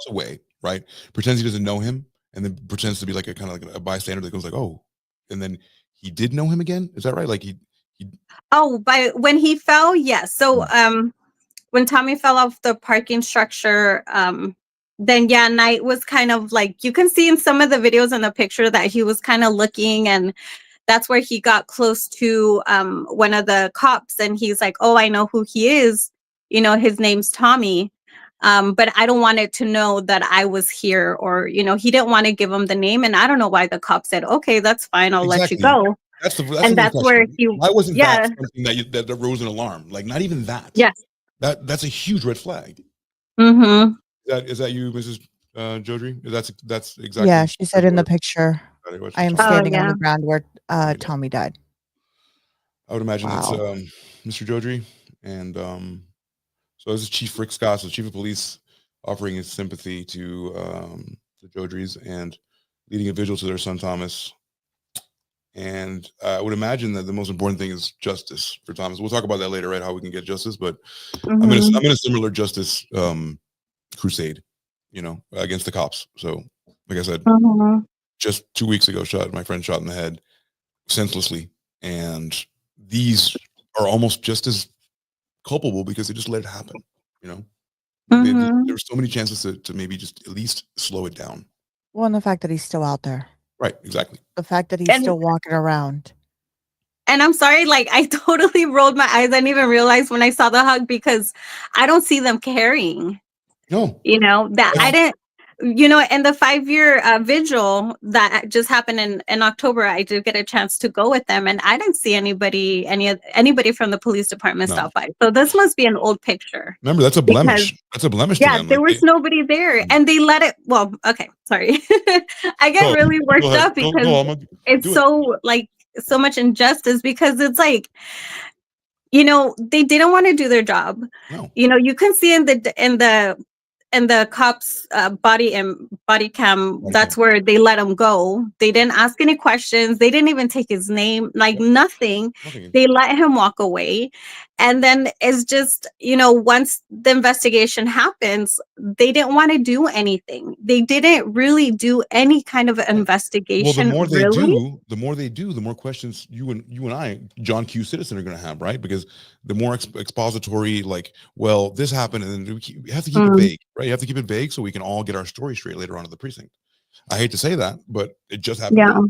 away, right? Pretends he doesn't know him, and then pretends to be like a kind of like a bystander that goes like, "Oh," and then he did know him again. Is that right? Like he by when he fell, yes. So when Tommy fell off the parking structure, then yeah, Knight was kind of like, you can see in some of the videos in the picture that he was kind of looking, and that's where he got close to one of the cops, and he's like, "Oh, I know who he is. You know, his name's Tommy. But I don't want it to know that I was here," or, you know, he didn't want to give him the name. And I don't know why the cop said, "Okay, that's fine. I'll let you go." That's And that's where he, why wasn't that something that rose an alarm? Like, not even that. Yes. That's a huge red flag. Is that you, Mrs. Jodry? That's exactly. Yeah, she said in the picture, I am standing on the ground where Tommy died. I would imagine it's Mr. Jodry, and so this is Chief Rick Scott, so Chief of Police, offering his sympathy to the Jodrys and leading a vigil to their son Thomas. And I would imagine that the most important thing is justice for Thomas. We'll talk about that later, right? How we can get justice, but I'm in a similar justice crusade, you know, against the cops. So, like I said, just 2 weeks ago, my friend shot in the head senselessly, and these are almost just as culpable because they just let it happen. You know, there were so many chances to maybe just at least slow it down. Well, and the fact that he's still out there. Right, exactly. The fact that he's still walking around. And I'm sorry, like, I totally rolled my eyes. I didn't even realize when I saw the hug, because I don't see them carrying. No. You know, that I didn't, you know, and the 5-year vigil that just happened in October, I did get a chance to go with them, and I didn't see anybody from the police department stop by. So this must be an old picture. Remember, that's a blemish. That's a blemish. Yeah, there was nobody there, and they let it. Well, okay, sorry. I get really worked up because it's so like so much injustice, because it's like, you know, they didn't want to do their job. No. You know, you can see in the cops body cam, that's where they let him go. They didn't ask any questions. They didn't even take his name, like nothing. They let him walk away. And then it's just, you know, once the investigation happens, they didn't want to do anything. They didn't really do any kind of investigation. Well, the more they do, the more questions you and I, John Q. Citizen, are going to have, right? Because the more expository, like, well, this happened, and then you have to keep it vague, right? You have to keep it vague so we can all get our story straight later on at the precinct. I hate to say that, but it just happened. Yeah.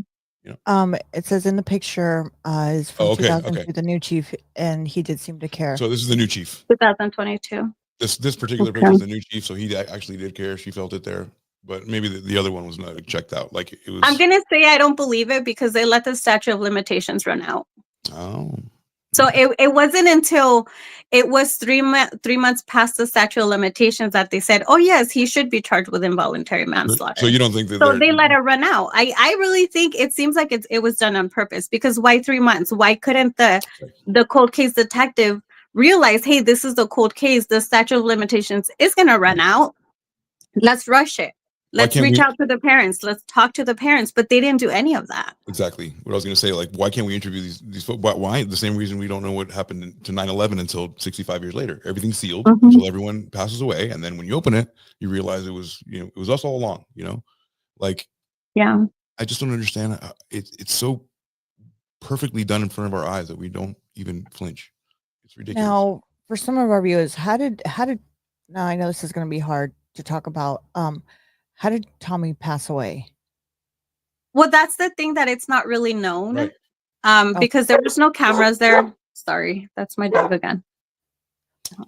You know? It says in the picture is from 2002, the new chief, and he did seem to care. So this is the new chief. 2022. This particular picture is the new chief, so he actually did care. She felt it there, but maybe the other one was not checked out. Like it was. I'm gonna say I don't believe it, because they let the statute of limitations run out. Oh. So it wasn't until it was 3 months past the statute of limitations that they said, "Oh yes, he should be charged with involuntary manslaughter." So you don't think that? So they let it run out. I really think it seems like it was done on purpose, because why 3 months? Why couldn't the cold case detective realize, hey, this is the cold case, the statute of limitations is gonna run out. Let's rush it. Let's reach out to the parents. Let's talk to the parents. But they didn't do any of that. Exactly what I was going to say. Like, why can't we interview these folks? Why? The same reason we don't know what happened to 9/11 until 65 years later. Everything's sealed until everyone passes away, and then when you open it, you realize it was us all along. You know, like, yeah. I just don't understand. It's so perfectly done in front of our eyes that we don't even flinch. It's ridiculous. Now, for some of our viewers, how did now I know this is going to be hard to talk about. How did Tommy pass away? Well, that's the thing, that it's not really known, because there was no cameras there. Sorry, that's my dog again.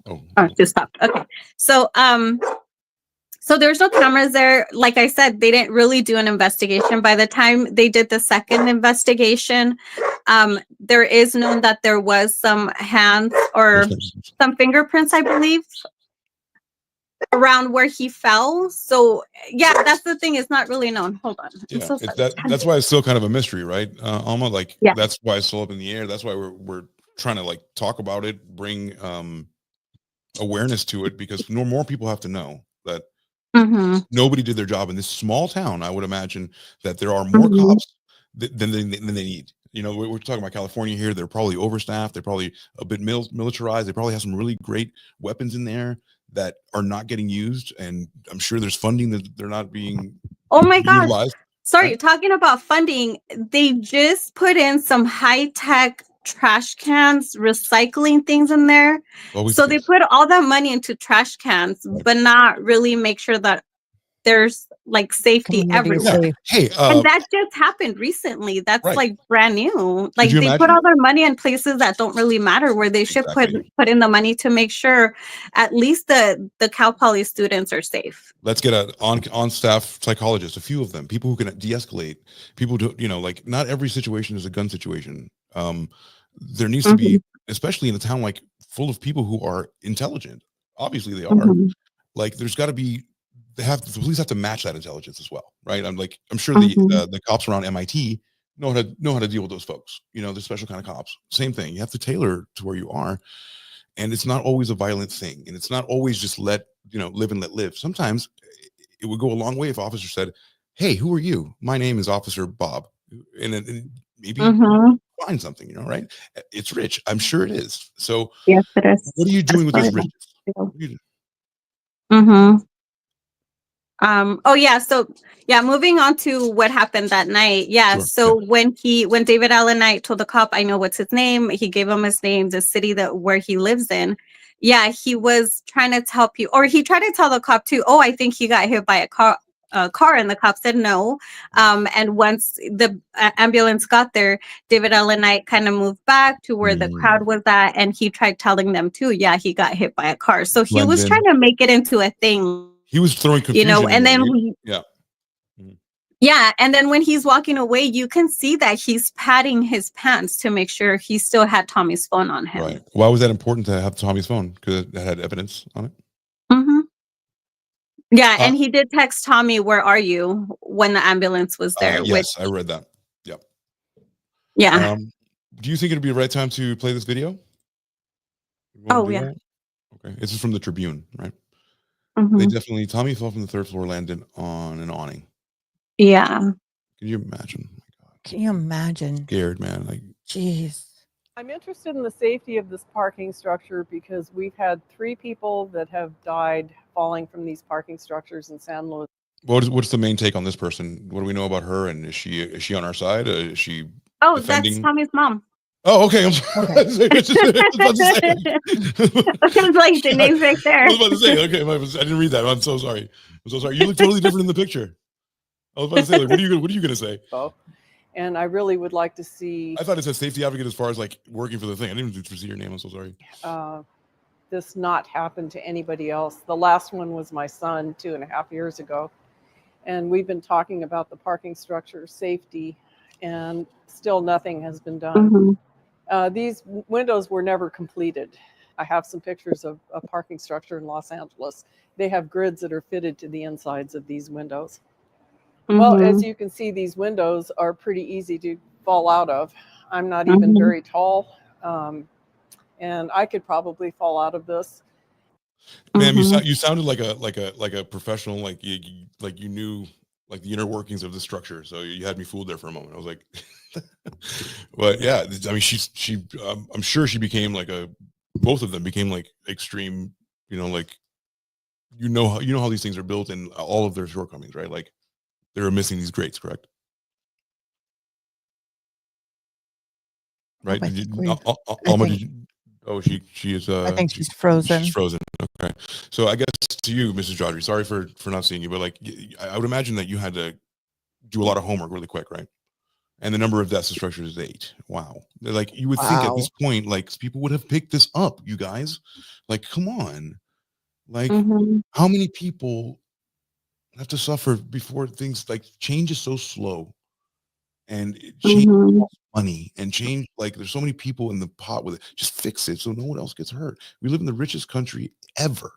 Oh, just stopped. Okay, so there's no cameras there. Like I said, they didn't really do an investigation. By the time they did the second investigation, there is known that there was some hands or some fingerprints, I believe, around where he fell. So yeah, that's the thing, it's not really known. Hold on. Yeah, that's why it's still kind of a mystery, right? Almost like that's why it's still up in the air. That's why we're trying to like talk about it, bring awareness to it, because more people have to know that Nobody did their job in this small town. I would imagine that there are more cops than they need. You know, we're talking about California here. They're probably overstaffed. They're probably a bit militarized. They probably have some really great weapons in there that are not getting used. And I'm sure there's funding that they're not being Oh my gosh. utilized. Sorry, Right? talking about funding, they just put in some high-tech trash cans, recycling things in there. Always So the they case. put all that money into trash cans, but not really make sure that there's like safety Community is everywhere. safe. Hey, And that just happened recently. That's Right. like brand new. Could Like you they put imagine? all their money in places that don't really matter, where they should Exactly. put in the money to make sure at least the Cal Poly students are safe. Let's get a on staff psychologist, a few of them, people who can de-escalate. People do, you know, like not every situation is a gun situation. There needs to be, especially in a town like full of people who are intelligent. Obviously they are. Like there's got to be, the police have to match that intelligence as well, right? I'm sure the cops around MIT know how to deal with those folks. You know, the special kind of cops. Same thing. You have to tailor to where you are, and it's not always a violent thing, and it's not always just live and let live. Sometimes it would go a long way if officer said, "Hey, who are you? My name is Officer Bob," and maybe find something, right? It's rich. I'm sure it is. So yes, it is. What are you doing with this riches? Oh yeah, so yeah, moving on to what happened that night. Yeah, Sure. so when David Allen Knight told the cop, I know what's his name, he gave him his name, the city where he lives in. Yeah, he was trying to tell people, or he tried to tell the cop too, oh, I think he got hit by a car, and the cop said no. And once the ambulance got there, David Allen Knight kind of moved back to where the crowd was at, and he tried telling them too, yeah, he got hit by a car. So he was trying to make it into a thing. He was throwing confusion, and then yeah, and then when he's walking away, you can see that he's patting his pants to make sure he still had Tommy's phone on him. Right. Why was that important to have Tommy's phone? Because it had evidence on it. Yeah, and he did text Tommy, "Where are you?" when the ambulance was there. Yes, I read that. Yep. Yeah. Do you think it'd be the right time to play this video? Oh yeah. That? Okay. This is from the Tribune, right? Mm-hmm. They definitely, Tommy fell from the third floor, landed on an awning. Yeah. Can you imagine? Oh my God. Can you imagine? Scared, man. Like, jeez. I'm interested in the safety of this parking structure because we've had 3 people that have died falling from these parking structures in San Luis. What's the main take on this person? What do we know about her? And is she on our side? Is she defending? That's Tommy's mom. Oh, okay. I'm sorry. Okay. I was about to say. It's like the name's right there. I was about to say, okay, I didn't read that. I'm so sorry. I'm so sorry. You look totally different in the picture. I was about to say, like, what are you gonna say? Oh, and I really would like to see. I thought it said safety advocate as far as like working for the thing. I didn't even see your name. I'm so sorry. This not happen to anybody else. The last one was my son 2.5 years ago, and we've been talking about the parking structure safety, and still nothing has been done. These windows were never completed. I have some pictures of a parking structure in Los Angeles. They have grids that are fitted to the insides of these windows. Well, as you can see, these windows are pretty easy to fall out of. I'm not even very tall, and I could probably fall out of this. Ma'am, you sounded like a professional, like you knew like the inner workings of the structure. So you had me fooled there for a moment. I was like, but yeah, I mean, I'm sure she became like both of them became like extreme, like you know how these things are built and all of their shortcomings, right? Like they were missing these grates, correct? Right? Oh, she is. I think she's frozen. She's frozen. Okay. So I guess to you, Mrs. Jodry, sorry for not seeing you, but like I would imagine that you had to do a lot of homework really quick, right? And the number of deaths and structures is 8. Wow. Like you would think at this point, like people would have picked this up, you guys. Like, come on. Like how many people have to suffer before things like change is so slow, and it change money and change, like there's so many people in the pot with it. Just fix it so no one else gets hurt. We live in the richest country ever,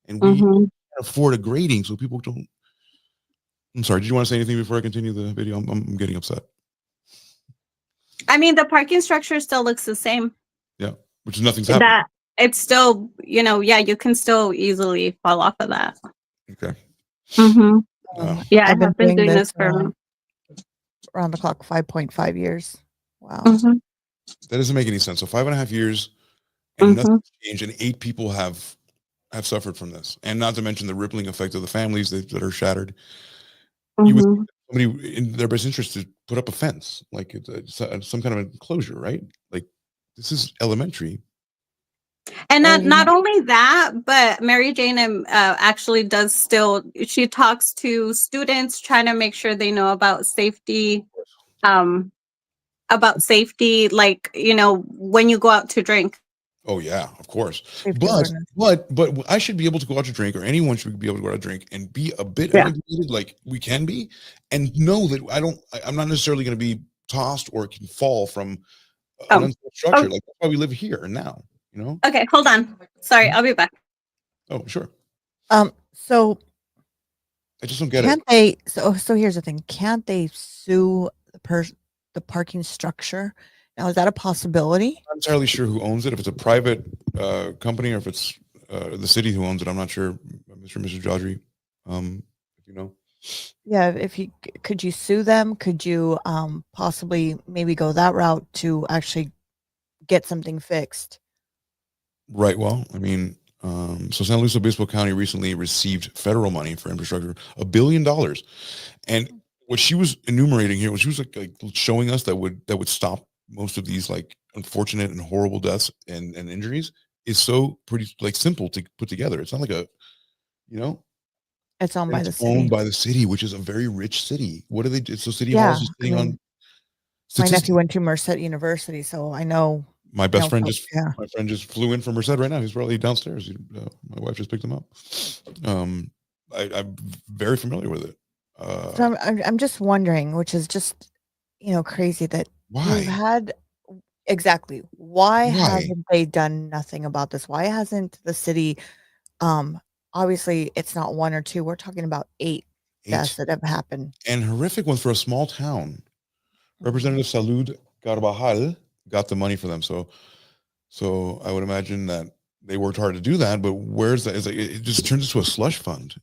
and we can't afford a grading so people don't. I'm sorry, did you want to say anything before I continue the video? I'm getting upset. I mean, the parking structure still looks the same. Yeah, which is nothing's happening. It's still, yeah, you can still easily fall off of that. Okay. Mm-hmm. Oh, Yeah, I I've been have been doing doing this this for. around the clock 5.5 years. Wow. Mm-hmm. that doesn't make any sense. So 5.5 years and Mm-hmm. nothing's changed, and 8 people have suffered from this, and not to mention the rippling effect of the families that are shattered. You would Mm-hmm. think that somebody in their best interest to put up a fence, like some kind of enclosure, right? Like this is elementary. And Well, not only that, but Mary Jane actually does still. She talks to students, trying to make sure they know about safety. About safety, like when you go out to drink. Oh yeah, of course. safety But awareness. but I should be able to go out to drink, or anyone should be able to go out to drink and be a bit Yeah. inebriated, like we can be, and know that I'm not necessarily going to be tossed or can fall from an Oh, unsafe structure. Like that's why we live here and now. You know. okay. Hold on. Sorry, I'll be back. Oh sure. So I just don't get it. can't they? So here's the thing: can't they sue the parking structure? Now, is that a possibility? I'm not entirely sure who owns it. If it's a private company or if it's the city who owns it, I'm not sure. Mr. and Mrs. Jodry, if you know. Yeah. If you could you sue them? Could you possibly maybe go that route to actually get something fixed? Right. Well, I mean, so San Luis Obispo County recently received federal money for infrastructure, $1 billion, and what she was enumerating here, what she was like showing us that would stop most of these like unfortunate and horrible deaths and injuries is so pretty like simple to put together. It's not like you know, It's owned by it's the city. owned by the city, which is a very rich city. What do they do? So City Hall Yeah, is just I sitting on mean, my statistics. nephew went to Merced University, so I know. My best friend Yeah. my friend just flew in from Merced right now. He's probably downstairs. My wife just picked him up. I'm very familiar with it. So I'm just wondering, which is just crazy that you've Why? had exactly why Why? haven't they done nothing about this? Why hasn't the city? Obviously, it's not one or two. We're talking about 8 deaths that have happened. And horrific ones for a small town. Representative Salud Carvajal got the money for them. So I would imagine that they worked hard to do that. But where's that? It's like it just turns into a slush fund.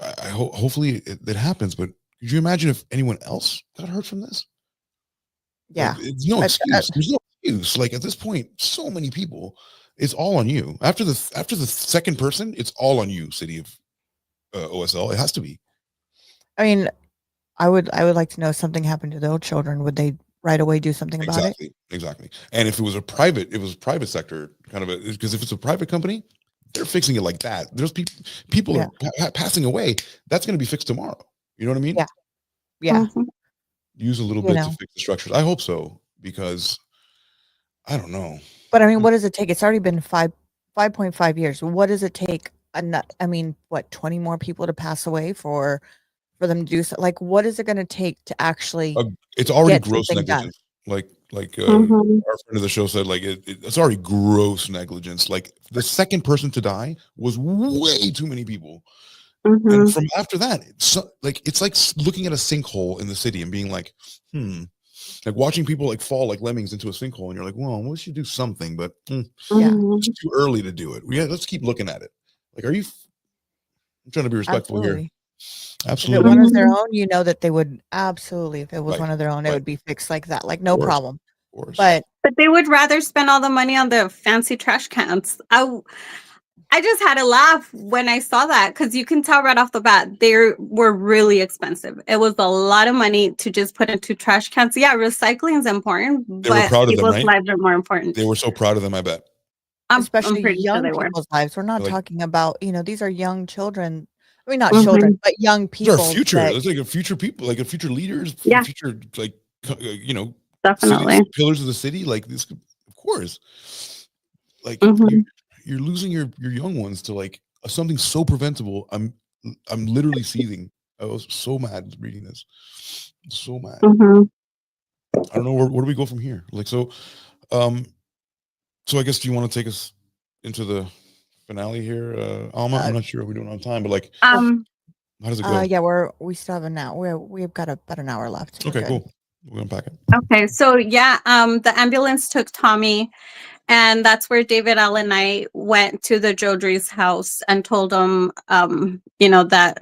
Hopefully it happens. But could you imagine if anyone else got hurt from this? Yeah, Like, it's no but, excuse. There's no excuse. Like at this point, so many people. It's all on you. After the second person, it's all on you. City of OSL. It has to be. I mean, I would like to know if something happened to those children. Would they right away do something about it? Exactly. And if it was private sector kind of because if it's a private company, they're fixing it like that. There's people are passing away. That's going to be fixed tomorrow. You know what I mean? Yeah. Yeah. Mhm. Use a little bit to fix the structures. I hope so, because I don't know. But I mean, what does it take? It's already been 5.5 years. What does it take? I mean, what 20 more people to pass away for them to do so? Like, what is it going to take to actually? It's already get gross something negligence. done? Like Mhm. our friend of the show said, like it's already gross negligence. Like the second person to die was way too many people. Mhm. And from after that, it's like looking at a sinkhole in the city and being like, like watching people like fall like lemmings into a sinkhole, and you're like, well, we should do something, but Mhm. it's too early to do it. Let's keep looking at it. Like, I'm trying to be respectful here. If Absolutely. it was their own, that they would absolutely. If it was one of their own, it right. would be fixed like that, like no course. problem. Of course. But they would rather spend all the money on the fancy trash cans. I just had to laugh when I saw that, because you can tell right off the bat they were really expensive. It was a lot of money to just put into trash cans. Yeah, recycling is important, They were but proud of them, people's right? lives are more important. They were so proud of them, I bet. I'm especially pretty sure young they were. people's lives. We're not Like- talking about, these are young children. I mean, not Mhm. children, but young These are people. our future. that- It's like a future people, like a future leaders, Yeah. future like Definitely. cities, pillars of the city. Like this, of course. Like Mhm. you're losing your young ones to like something so preventable. I'm literally seething. I was so mad reading this. So mad. Mhm. I don't know where do we go from here. Like so I guess, do you want to take us into the finale here, Alma? I'm not sure if we don't have time, but like how does it go? Yeah, we still have an hour. We've got about an hour left. Okay, cool. We'll unpack it. Okay, so yeah, the ambulance took Tommy And that's where David Allen Knight went to the Jodry's house and told them, that,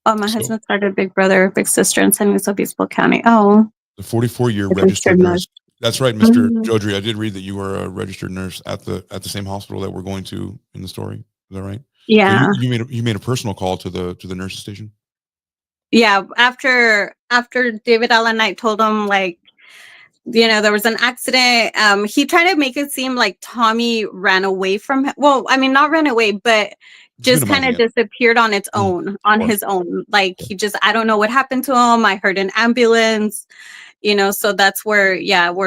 my So husband started Big Brother, Big Sister in San Luis Obispo County. Oh, the 44-year registered registered nurse. That's right, Mr. Mhm. Jodry. I did read that you were a registered nurse at the same hospital that we're going to in the story. Is that right? So Yeah. you made a personal call to the nurse's station. Yeah. After David Allen Knight told him, like, there was an accident. He tried to make it seem like Tommy ran away from him. Well, I mean, not ran away, but just kind of disappeared on its own, on his own. Like, I don't know what happened to him. I heard an ambulance, so that's where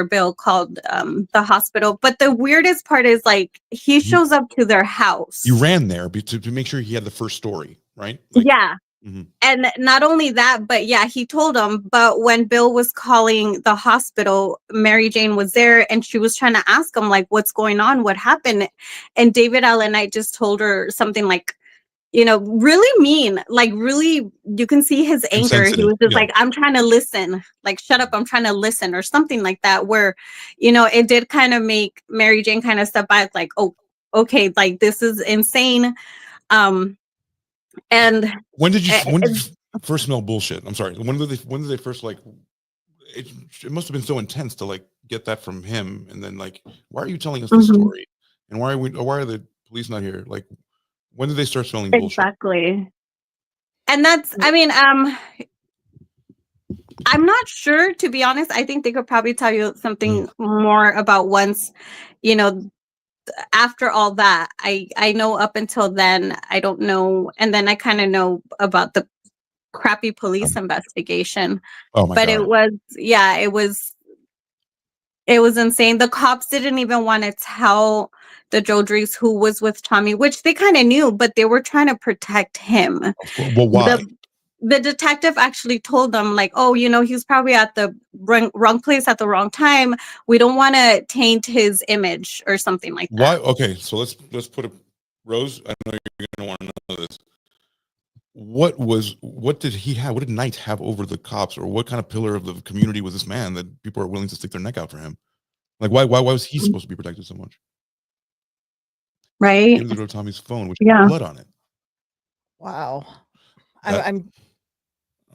Bill called the hospital. But the weirdest part is, like, he shows up to their house. You ran there to make sure he had the first story, right? Like, yeah. Mm-hmm. And not only that, but he told him. But when Bill was calling the hospital, Mary Jane was there and she was trying to ask him, like, what's going on? What happened? And David Allen Knight just told her something like, really mean, like, really, you can see his anger. He was just like, I'm trying to listen, like, shut up, I'm trying to listen, or something like that, where, it did kind of make Mary Jane kind of step back, like, oh, okay, like, this is insane. And when did you first smell bullshit? I'm sorry. When did they first, like, it must have been so intense to, like, get that from him, and then, like, why are you telling us this story? And why are the police not here? Like, when did they start smelling bullshit? Exactly. And that's, I mean, I'm not sure, to be honest. I think they could probably tell you something more about once, after all that. I know up until then, I don't know. And then I kind of know about the crappy police investigation. Oh my God. It was insane. The cops didn't even want to tell the Jodrys who was with Tommy, which they kind of knew, but they were trying to protect him. Well, why? The detective actually told them, like, oh, he's probably at the wrong place at the wrong time. We don't want to taint his image or something like that. Why? Okay, so let's put a Rose. I know you're gonna want to know this. What did he have? What did Knight have over the cops, or what kind of pillar of the community was this man that people are willing to stick their neck out for him? Like, why was he supposed to be protected so much? Right. He was Tommy's phone, which had blood on it. Wow. I'm.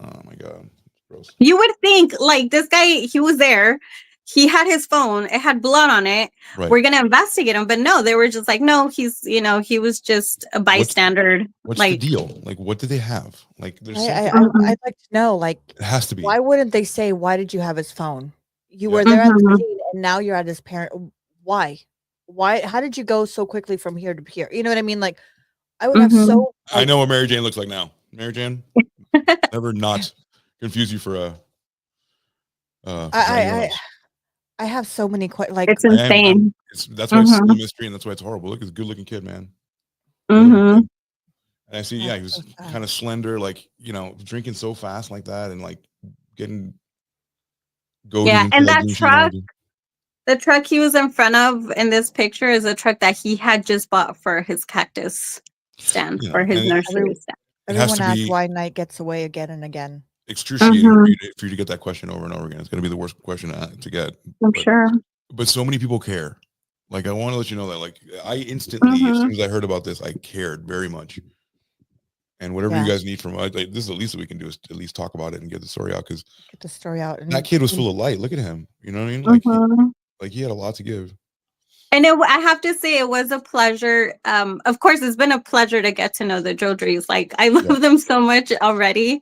Oh my God. Gross. You would think, like, this guy, he was there. He had his phone. It had blood on it. Right. We're going to investigate him. But no, they were just like, no, he's, he was just a bystander. What's the deal? Like, what do they have? Like, there's I'd like to know, like, it has to be. Why wouldn't they say, why did you have his phone? You were there at the scene and now you're at his parent. Why? How did you go so quickly from here to here? You know what I mean? Like, I would have so. I know what Mary Jane looks like now. Mary Jane, never not confuse you for I have so many questions. Like, it's insane. That's why it's still a mystery, and that's why it's horrible. Look, he's a good-looking kid, man. And I see, he was kind of slender, like, drinking so fast like that, and like getting goaded. Yeah, and that truck, the truck he was in front of in this picture is a truck that he had just bought for his cactus stand, for his nursery stand. Everyone asks why Knight gets away again and again. Excruciating for you to get that question over and over again. It's going to be the worst question to get. I'm sure. But so many people care. Like, I want to let you know that, like, I instantly, as soon as I heard about this, I cared very much. And whatever you guys need from us, like, this is the least that we can do, is at least talk about it and get the story out. Because get the story out. And that kid was full of light. Look at him. You know what I mean? Like, he had a lot to give. And I have to say, it was a pleasure. Of course, it's been a pleasure to get to know the Jodrys. Like, I love them so much already.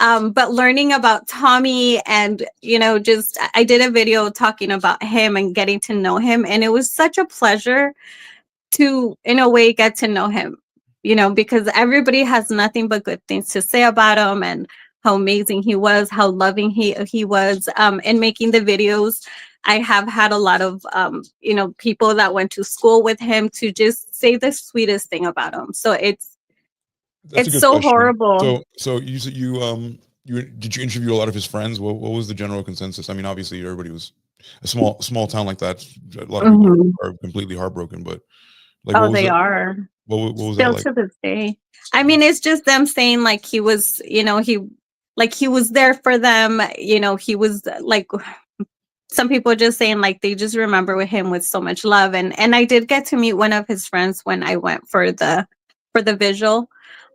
But learning about Tommy and, I did a video talking about him and getting to know him. And it was such a pleasure to, in a way, get to know him, because everybody has nothing but good things to say about him and how amazing he was, how loving he was. In making the videos, I have had a lot of, people that went to school with him to just say the sweetest thing about him. So it's so question. Horrible. So you did you interview a lot of his friends? What was the general consensus? I mean, obviously everybody was a small town like that. A lot of people are completely heartbroken, but like, they are. What was still that like? To this day? I mean, it's just them saying, like, he was, he was there for them. He was like, some people just saying like they just remember him with so much love. And I did get to meet one of his friends when I went for the visual.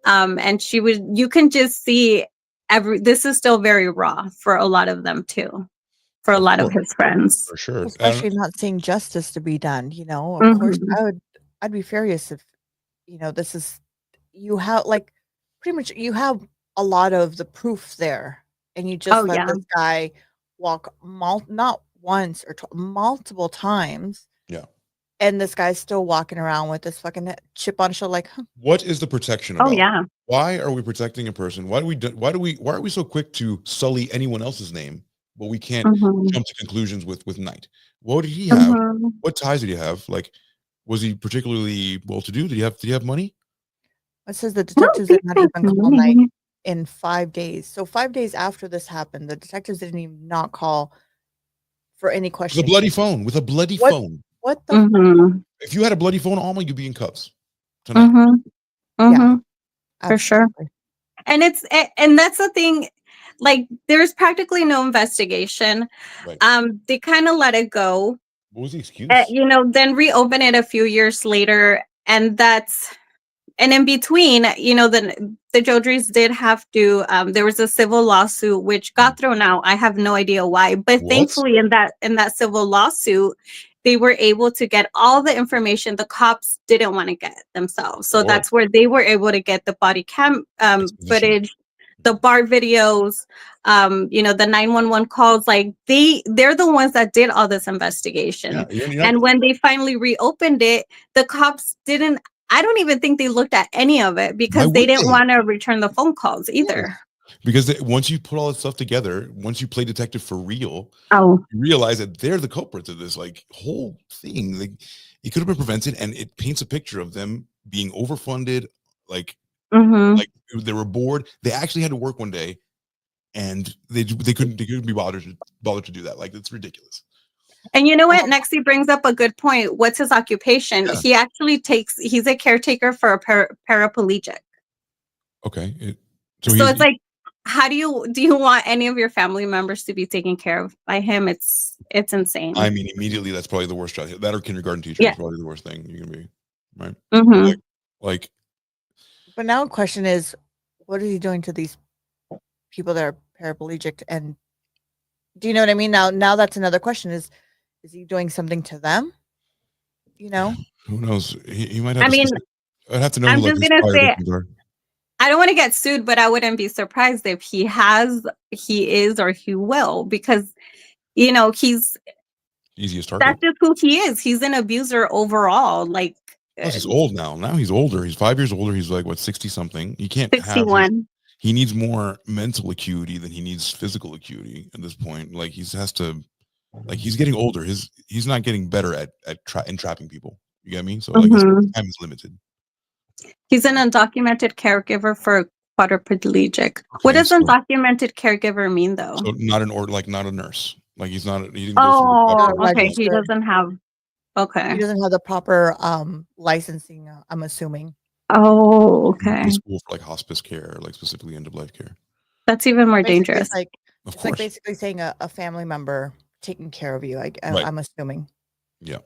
And you can just see this is still very raw for a lot of them too, for a Of lot of course, his friends. for sure. Especially not seeing justice to be done, of course Mhm. I'd be furious if, this is, you have like, pretty much you have a lot of the proof there and you just Oh let yeah. this guy walk not once or multiple times. Yeah. And this guy's still walking around with this fucking chip on his shoulder, like, huh. What is the protection Oh about? yeah. Why are we protecting a person? Why are we so quick to sully anyone else's name, but we can't Mhm. jump to conclusions with Knight? What did he have? Mhm. What ties did he have? Like, was he particularly well to do? Did he have money? It says the No, detectives they did not have even call Knight money. in 5 days. So 5 days after this happened, the detectives didn't even not call for any With a questioning. bloody phone. With a bloody What? phone. What the? Mhm. If you had a bloody phone, Alma, you'd be in cuffs tonight. Mhm. Yeah, Mhm. For sure. absolutely. And that's the thing, like there's practically no investigation. Right. They kind of let it go. What was the excuse? Then reopen it a few years later, and in between, the Jodrys did have to. There was a civil lawsuit which got thrown out. I have no idea why, but What? thankfully, in that civil lawsuit, they were able to get all the information the cops didn't want to get themselves. So Lord. that's where they were able to get the body cam Exposition. footage, the bar videos, the 911 calls. Like they're the ones that did all this investigation. Yeah, And when they finally reopened it, the cops didn't. I don't even think they looked at any of it because they didn't want to return the phone calls either. because once you put all that stuff together, once you play detective for real, Oh, you realize that they're the culprits of this like whole thing. Like it could have been prevented, and it paints a picture of them being overfunded, like like they were bored. They actually had to work one day, and they couldn't be bothered to do that. Like it's ridiculous. And you know what? Next, he brings up a good point. What's his occupation? Yeah. He actually he's a caretaker for a paraplegic. Okay. So it's like, how do you want any of your family members to be taken care of by him? It's insane. I mean, immediately that's probably the worst job. That or kindergarten teacher is probably the worst thing you can be, right? Like. But now the question is, what is he doing to these people that are paraplegic? And do you know what I mean? Now that's another question: is he doing something to them? Who knows? He might have. I mean, I'd have to know. I'm Like, just gonna say, I don't want to get sued, but I wouldn't be surprised if he is, or he will, because he's easiest target. That's just who he is. He's an abuser overall. Like, plus he's old now. Now he's older. He's 5 years older. He's like what, 60 something. He can't 61. He needs more mental acuity than he needs physical acuity at this point. Like he's getting older. He's not getting better at entrapping people. You get me? So like his time is limited. He's an undocumented caregiver for quadriplegic. What does undocumented caregiver mean, though? So not a nurse. Like he didn't go through okay. He doesn't have. Okay. He doesn't have the proper licensing. I'm assuming. Oh, okay. School for like hospice care, like specifically end of life care. That's even more dangerous. It's like basically saying a family member taking care of you. I'm assuming. Yeah.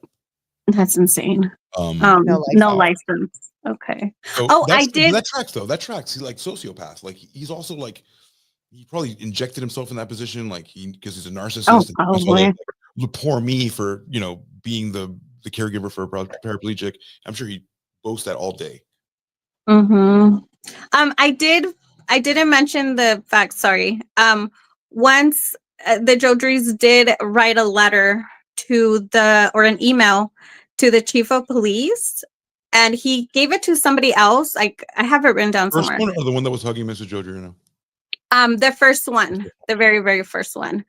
That's insane. No license. Okay. So I did. That tracks though. That tracks. He's like sociopath. Like he's also like he probably injected himself in that position, like because he's a narcissist. Poor me for being the caregiver for a paraplegic. I'm sure he boasts that all day. I didn't mention the fact. Sorry. Once the Jodrys did write a letter or an email to the chief of police, and he gave it to somebody else. I have it written down somewhere. First one or the one that was hugging Mr. Jodry? The first one, the very, very first one.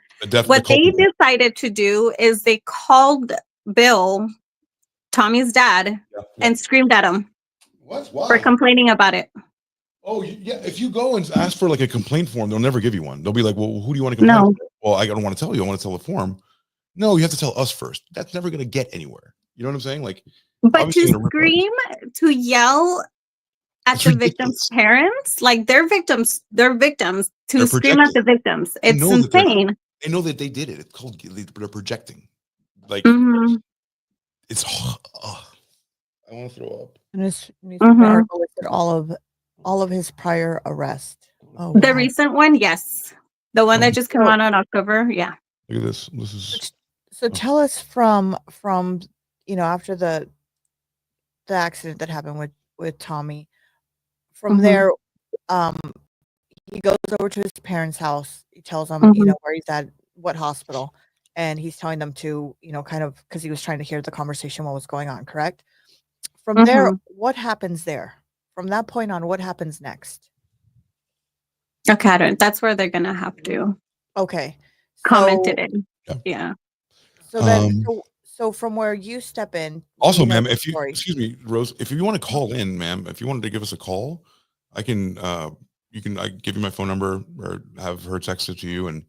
What they decided to do is they called Bill, Tommy's dad, and screamed at him. What? Why? For complaining about it. Oh, yeah. If you go and ask for like a complaint form, they'll never give you one. They'll be like, well, who do you want to complain about? Well, I don't want to tell you. I want to tell the form. No, you have to tell us first. That's never going to get anywhere. You know what I'm saying? Like, but to scream, to yell at the victims' parents, like they're victims. To scream at the victims, it's insane. They know that they did it. It's called they're projecting. Like Mhm. it's. I want to throw up. And his Mhm. article listed all of his prior arrests. Oh The wow. recent one, yes. The one that just came So- out in October, yeah. Look at this. This is So tell us from after the accident that happened with Tommy. From Mhm. there, he goes over to his parents' house. He tells them, Mhm. where he's at, what hospital, and he's telling them to, kind of because he was trying to hear the conversation, what was going on. Correct. From there, Mhm. what happens there? From that point on, what happens next? Okay, that's where they're gonna have to Okay. comment So it in. Yeah. Yeah. so then so from where you step in, also, we know ma'am. the If you story. excuse me, Rose, if you want to call in, ma'am, if you wanted to give us a call, I can. I give you my phone number or have her text it to you, and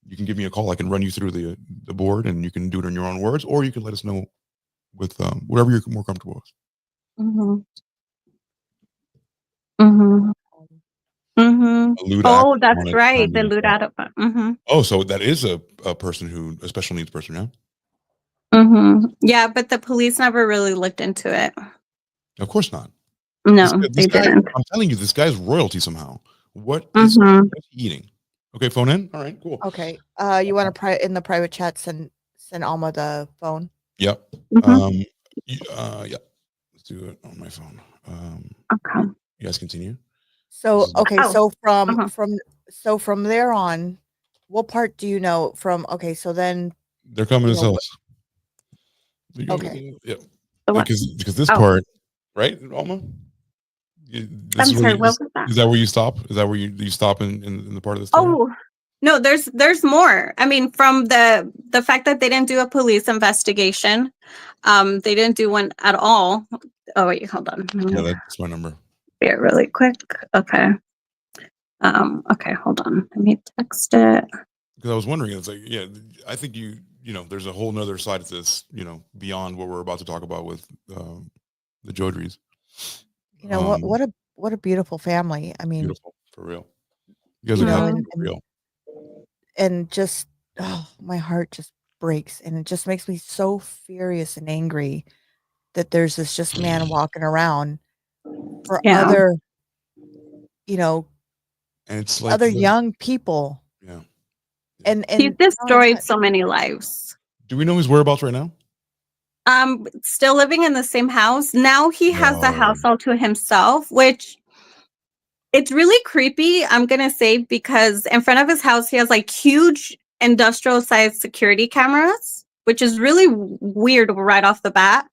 you can give me a call. I can run you through the board, and you can do it in your own words, or you can let us know with whatever you're more comfortable with. Mhm. Mhm. Mhm. A lewd act Oh, that's wanted right. found The in lewd front. out of. Mhm. Oh, so that is a person a special needs person, yeah? Mhm. Yeah, but the police never really looked into it. Of course not. No, This they guy, didn't. I'm telling you, this guy's royalty somehow. What Mhm. is he eating? Okay, phone in. All right, cool. Okay. You want to in the private chat send Alma the phone? Yep. Mhm. Yeah. Let's do it on my phone. Okay. You guys continue. So okay, Oh. so Uh-huh. from there on, what part do you know from? Okay, so then They're coming to know, sell us. Okay. Yep. The what? Because this Oh. part, right, Alma? This I'm is where sorry, you, what was that? is that where you stop? Is that where you stop in the part of the story? Oh, no, there's more. I mean, from the fact that they didn't do a police investigation, they didn't do one at all. Oh wait, hold on. Let Yeah, me that's my number. see it really quick. Okay. Okay, hold on. Let me text it. Because I was wondering, it's like, yeah, I think there's a whole nother side to this, beyond what we're about to talk about with the Jodrys. what a beautiful family. I mean, Beautiful, for real. You guys are happy for real. and just my heart just breaks, and it just makes me so furious and angry that there's this just man walking around for Yeah. other, And it's like other young people. Yeah. And He's not only destroyed that, so many lives. Do we know his whereabouts right now? Still living in the same house. Now he has the house all to himself, which it's really creepy, I'm gonna say, because in front of his house he has like huge industrial sized security cameras, which is really weird right off the bat.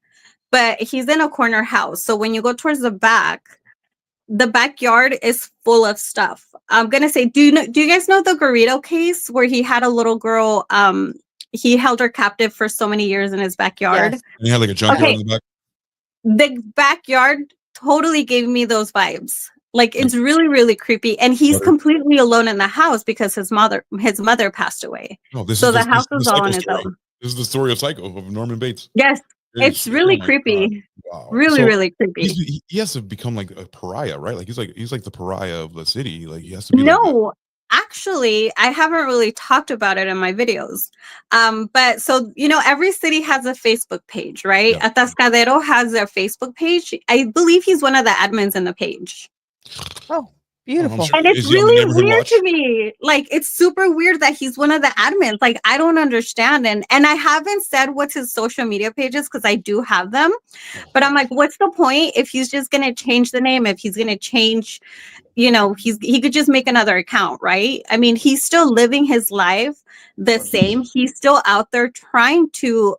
But he's in a corner house. So when you go towards the backyard is full of stuff. I'm gonna say, do you guys know the Garrido case where he had a little girl, he held her captive for so many years in his backyard? Yes. And he had like a junkyard in the back. The backyard totally gave me those vibes. Like, it's really, really creepy. And he's completely alone in the house because his mother passed away. No, so the house is all on its story. own. This is the story of Psycho, of Norman Bates. Yes. It's really creepy. Wow. Really, really creepy. He has to become like a pariah, right? Like he's like the pariah of the city. Like he has to be. No, actually, I haven't really talked about it in my videos. But so every city has a Facebook page, right? Yeah. Atascadero has a Facebook page. I believe he's one of the admins in the page. Oh, beautiful. And it's really weird to me. Like, it's super weird that he's one of the admins. Like, I don't understand. And I haven't said what's his social media pages because I do have them. But I'm like, what's the point if he's just going to change the name? If he's going to change, he could just make another account, right? I mean, he's still living his life the same. He's still out there trying to,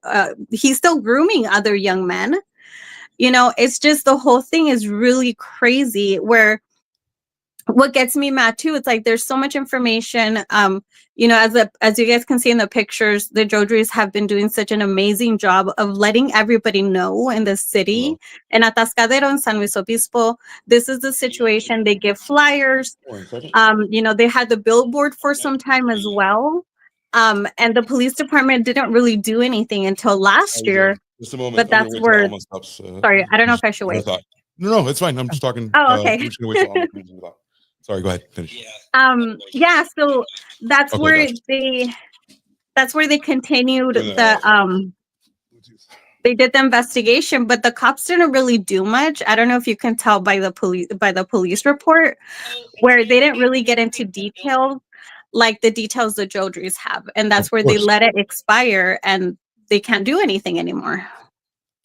he's still grooming other young men. It's just the whole thing is really crazy where what gets me mad too, it's like there's so much information. As you guys can see in the pictures, the Jodrys have been doing such an amazing job of letting everybody know in the city. In Atascadero and San Luis Obispo, this is the situation. They give flyers. They had the billboard for some time as well. And the police department didn't really do anything until last year. Just a moment. But that's where. Sorry, I don't know if I should wait. No, it's fine. I'm just talking. Oh, okay. I'm just gonna wait till Alma comes. Sorry, go ahead. Finish. Yeah, so that's where they That's where they continued Yeah. they did the investigation, but the cops didn't really do much. I don't know if you can tell by the police report, where they didn't really get into details like the details the Jodrys have, and that's Of where they course. let it expire and they can't do anything anymore.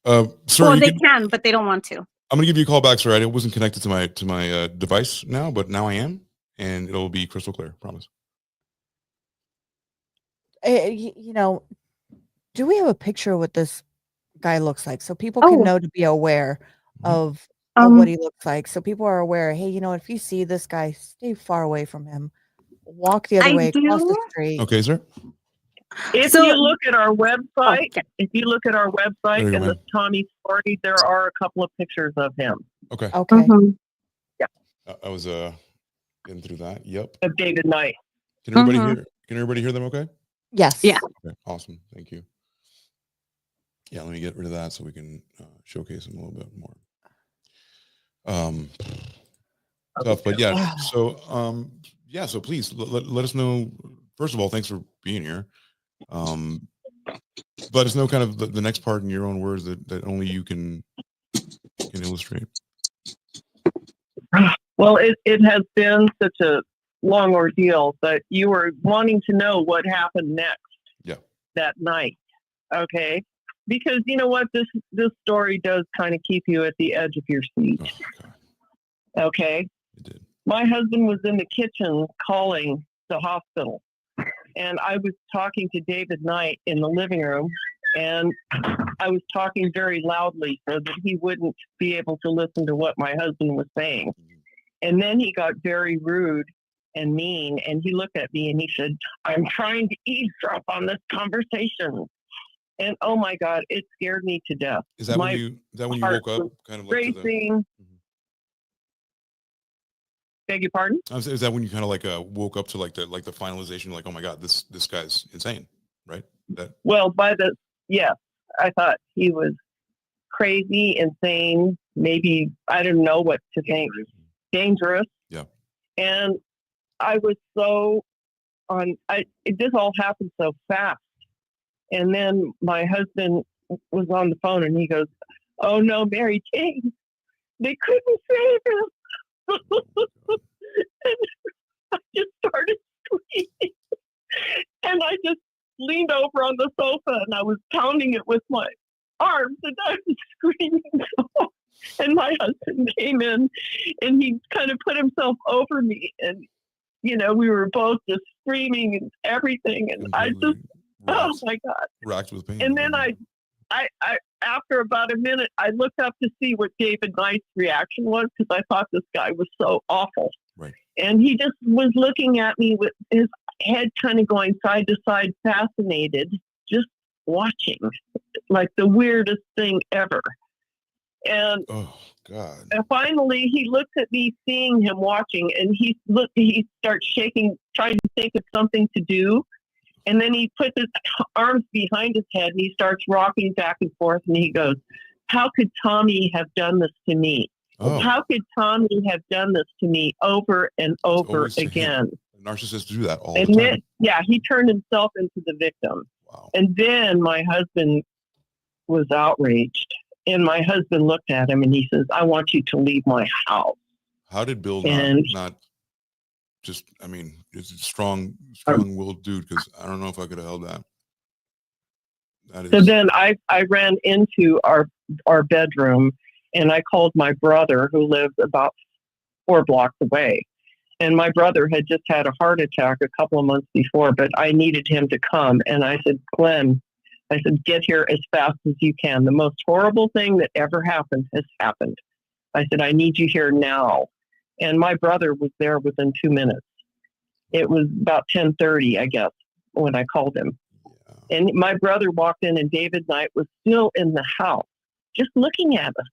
Sir, Well, they can, but they don't want to. I'm gonna give you a call back, sir. I wasn't connected to my device now, but now I am, and it'll be crystal clear. Promise. You know, do we have a picture of what this guy looks like so people can know to be aware of what he looks like? So people are aware, hey, you know, if you see this guy, stay far away from him. Walk the other way across the street. Okay, sir. If you look at our website, There you go, and the Tommy story, there are a couple of pictures of him. Okay. Okay. Yeah. I was getting through that. Yep. Of David Knight. Can everybody hear? Can everybody hear them? Okay. Yes. Yeah. Okay, awesome. Thank you. Yeah, let me get rid of that so we can showcase them a little bit more. Tough, but yeah. So so please let us know. First of all, thanks for being here. Let us know kind of the next part in your own words that only you can illustrate. Well, it has been such a long ordeal, but you were wanting to know what happened next. Yeah. That night. Okay. Because you know what, this story does kind of keep you at the edge of your seat. Oh, okay. It did. My husband was in the kitchen calling the hospital, and I was talking to David Knight in the living room, and I was talking very loudly so that he wouldn't be able to listen to what my husband was saying. And then he got very rude and mean, and he looked at me and he said, "I'm trying to eavesdrop on this conversation." And oh my God, it scared me to death. Is that when you woke up kind of like racing? Beg your pardon? Is that when you kind of like woke up to like the finalization, like, oh my God, this guy's insane, right? Well, yes, I thought he was crazy, insane, maybe I don't know what to think. Dangerous. Yeah. And I was so this all happened so fast. And then my husband was on the phone and he goes, "Oh no, Mary Jane, they couldn't save him." And I just started screaming. And I just leaned over on the sofa and I was pounding it with my arms and I was screaming. And my husband came in and he kind of put himself over me. And, you know, we were both just screaming and everything. And I just, oh my God. Racked with pain. And then I after about a minute, I looked up to see what David Knight's reaction was because I thought this guy was so awful. Right. And he just was looking at me with his head kind of going side to side, fascinated, just watching, like the weirdest thing ever. And oh God! And finally, he looks at me, seeing him watching, and he starts shaking, trying to think of something to do. And then he puts his arms behind his head and he starts rocking back and forth. And he goes, "How could Tommy have done this to me? Oh. How could Tommy have done this to me over and over again?" Narcissists do that all the time. Then, yeah, he turned himself into the victim. Wow. And then my husband was outraged. And my husband looked at him and he says, "I want you to leave my house." How did Bill not just, I mean, it's a strong-willed dude, because I don't know if I could have held that. So then I ran into our bedroom and I called my brother, who lived about 4 blocks away. And my brother had just had a heart attack a couple of months before, but I needed him to come. And I said, "Glenn," I said, "get here as fast as you can. The most horrible thing that ever happened has happened." I said, "I need you here now." And my brother was there within 2 minutes. It was about 10:30, I guess, when I called him. Yeah. And my brother walked in and David Knight was still in the house, just looking at us.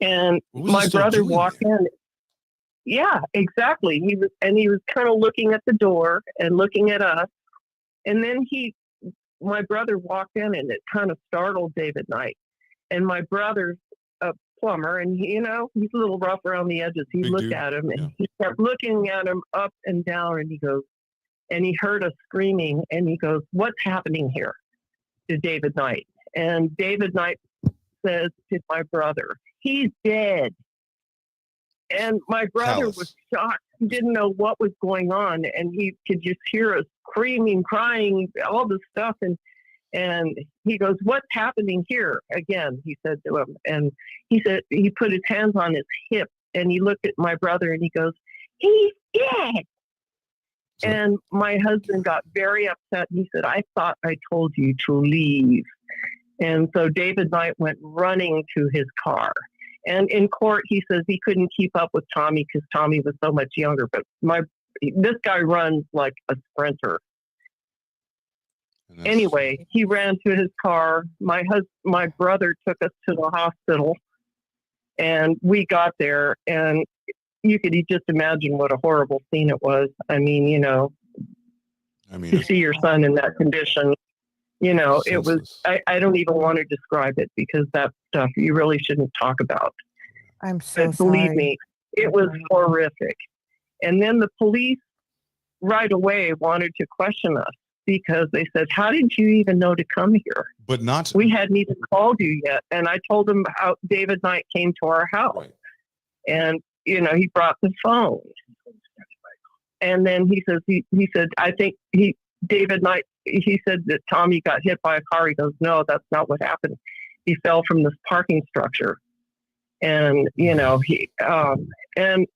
And my brother walked in. Yeah, exactly. He was kind of looking at the door and looking at us. And then my brother walked in and it kind of startled David Knight. And my brother's a plumber and he's a little rough around the edges. He looked at him and he kept looking at him up and down and he goes, and he heard us screaming, and he goes, "What's happening here?" to David Knight. And David Knight says to my brother, "He's dead." And my brother was shocked. He didn't know what was going on, and he could just hear us screaming, crying, all this stuff. And he goes, "What's happening here?" Again, he said to him. And he said, he put his hands on his hip, and he looked at my brother, and he goes, "He's dead." And my husband got very upset. He said, "I thought I told you to leave." And so David Knight went running to his car. And in court, he says he couldn't keep up with Tommy because Tommy was so much younger. But this guy runs like a sprinter. Anyway, he ran to his car. My brother took us to the hospital, and we got there, and you could just imagine what a horrible scene it was. I mean, to see your son in that condition, it was, I don't even want to describe it because that stuff you really shouldn't talk about. I'm so but sorry. Believe me, it was horrific. And then the police right away wanted to question us because they said, "How did you even know to come here?" But not. We hadn't even called you yet. And I told them how David Knight came to our house. Right. And, he brought the phone. And then he says, he said, I think David Knight, he said that Tommy got hit by a car. He goes, "No, that's not what happened. He fell from this parking structure." And, and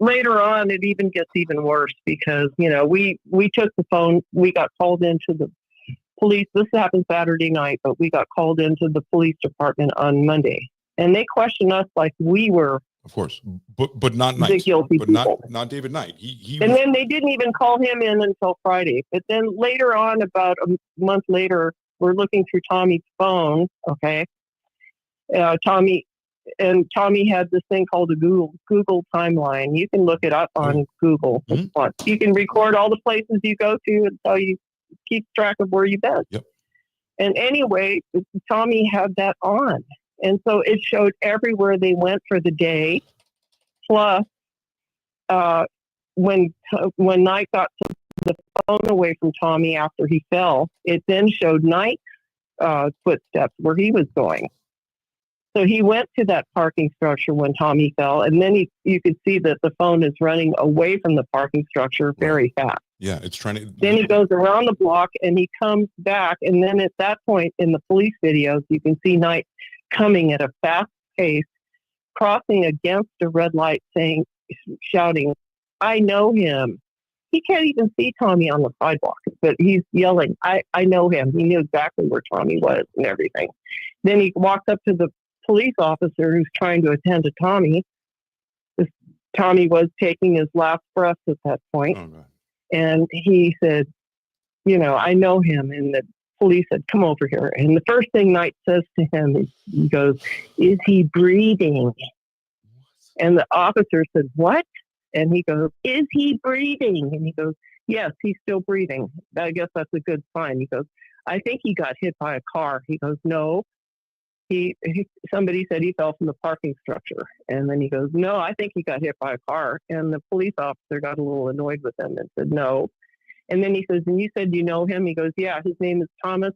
later on, it even gets even worse because, we took the phone, we got called into the police. This happened Saturday night, but we got called into the police department on Monday. And they questioned us like we were, of course, but not Knight, the guilty but people. not David Knight. He and was... then they didn't even call him in until Friday. But then later on, about a month later, we're looking through Tommy's phone. Okay, Tommy had this thing called a Google timeline. You can look it up on Google. Mm-hmm. You can record all the places you go to and so you keep track of where you've been. Yep. And anyway, Tommy had that on. And so it showed everywhere they went for the day. Plus, when Knight got the phone away from Tommy after he fell, it then showed Knight's footsteps where he was going. So he went to that parking structure when Tommy fell, and then you could see that the phone is running away from the parking structure very fast. Yeah, it's trying to... Then he goes around the block, and he comes back, and then at that point in the police videos, you can see Knight coming at a fast pace, crossing against a red light, shouting, "I know him." He can't even see Tommy on the sidewalk, but he's yelling, I know him. He knew exactly where Tommy was and everything. Then he walked up to the police officer who's trying to attend to Tommy. Tommy was taking his last breath at that point. Oh, and he said, "I know him." And the police said, "Come over here." And the first thing Knight says to him is, he goes, "Is he breathing?" And the officer said, "What?" And he goes, "Is he breathing?" And he goes, "Yes, he's still breathing. I guess that's a good sign." He goes, "I think he got hit by a car." He goes, "No. Somebody said he fell from the parking structure." And then he goes, "No, I think he got hit by a car." And the police officer got a little annoyed with him and said, "No." And then he says, "And you said you know him?" He goes, "Yeah, his name is Thomas,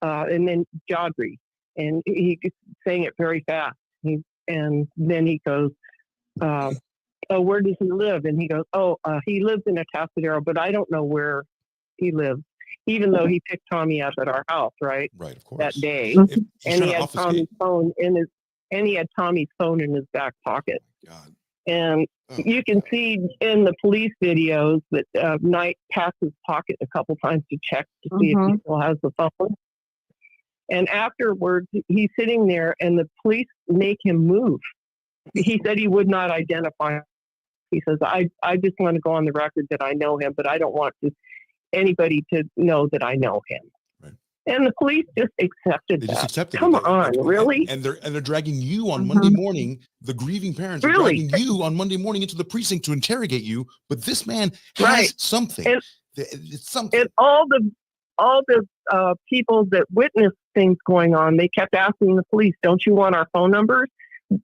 and then Jodry." And he's saying it very fast. And then he goes, "Oh, where does he live?" And he goes, he lives in Atascadero, but I don't know where he lives, even though he picked Tommy up at our house, right? Right, of course. That day. And he had Tommy's phone in his back pocket. God. And you can see in the police videos that Knight passed his pocket a couple times to check to see if he still has the phone. And afterwards, he's sitting there, and the police make him move. He said he would not identify him. He says, I just want to go on the record that I know him, but I don't want anybody to know that I know him." Right. And the police just accepted that. Just accepted Come it. on, really? And they're dragging you on Monday morning. The grieving parents are dragging you on Monday morning into the precinct to interrogate you. But this man has something. It's something. And all the people that witnessed things going on, they kept asking the police, "Don't you want our phone numbers?"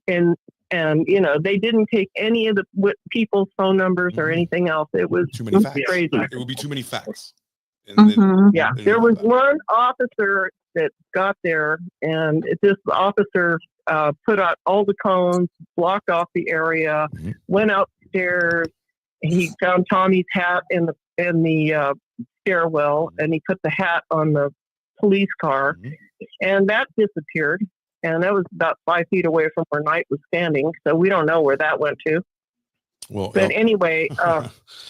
And And, you know, they didn't take any of the people's phone numbers or anything else. It was too many facts. crazy. It would be too many facts. And Yeah, there was one officer that got there, and this officer put out all the cones, blocked off the area, went upstairs. He found Tommy's hat in the stairwell, and he put the hat on the police car, and that disappeared. And that was about 5 feet away from where Knight was standing, so we don't know where that went to. Well, but anyway,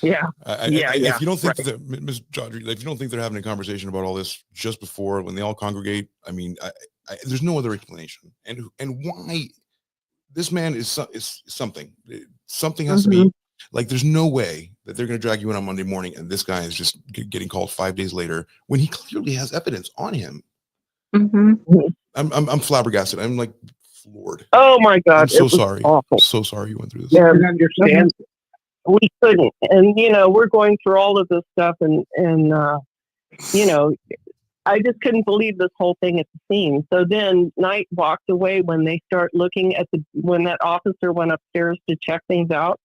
yeah. If you don't think that, Ms. Jodry, if you don't think they're having a conversation about all this just before when they all congregate, I mean, there's no other explanation. And why this man is something. Something has to be like. There's no way that they're going to drag you in on Monday morning, and this guy is just getting called 5 days later when he clearly has evidence on him. I'm flabbergasted. I'm like floored. Oh my God! I'm so sorry. Awful. So sorry you went through this. Yeah, I understand. We couldn't, and you know, we're going through all of this stuff, and you know, I just couldn't believe this whole thing at the scene. So then Knight walked away when they start looking at when that officer went upstairs to check things out.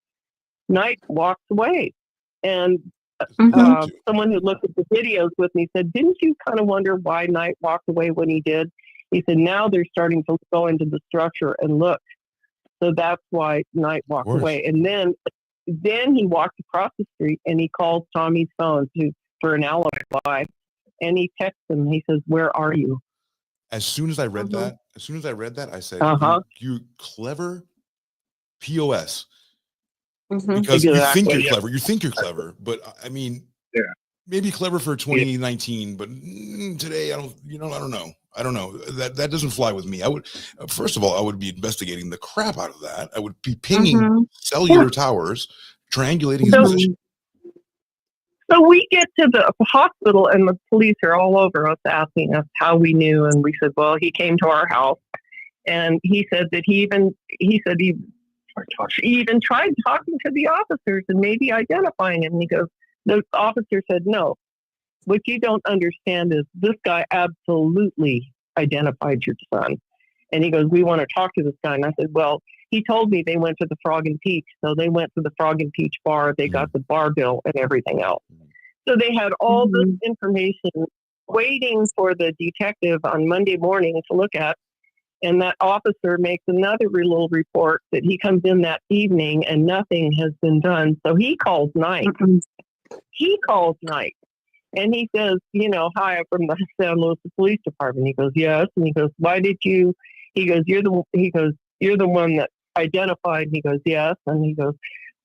Knight walked away, and someone who looked at the videos with me said, "Didn't you kind of wonder why Knight walked away when he did?" He said, "Now they're starting to go into the structure and look, so that's why Knight walked away." And then he walked across the street and he called Tommy's phone for an alibi, and he texted him. He says, "Where are you?" As soon as I read that, I said, "You clever POS." Because you think you're clever. You think you're clever, but I mean, maybe clever for 2019, but today I don't know. I don't know. That doesn't fly with me. I would, first of all, I would be investigating the crap out of that. I would be pinging cellular towers, triangulating his position. So we get to the hospital and the police are all over us asking us how we knew, and we said, well, he came to our house, and he said that he even tried talking to the officers and maybe identifying him. And he goes, the officer said, "No, what you don't understand is this guy absolutely identified your son." And he goes, "We want to talk to this guy." And I said, "Well, he told me they went to the Frog and Peach." So they went to the Frog and Peach bar. They got the bar bill and everything else. So they had all this information waiting for the detective on Monday morning to look at. And that officer makes another little report that he comes in that evening and nothing has been done. So he calls Knight. And he says, "Hi, I'm from the San Luis Police Department." He goes, "Yes." And he goes, "Why did you?" He goes, "You're the one that identified." And he goes, "Yes." And he goes,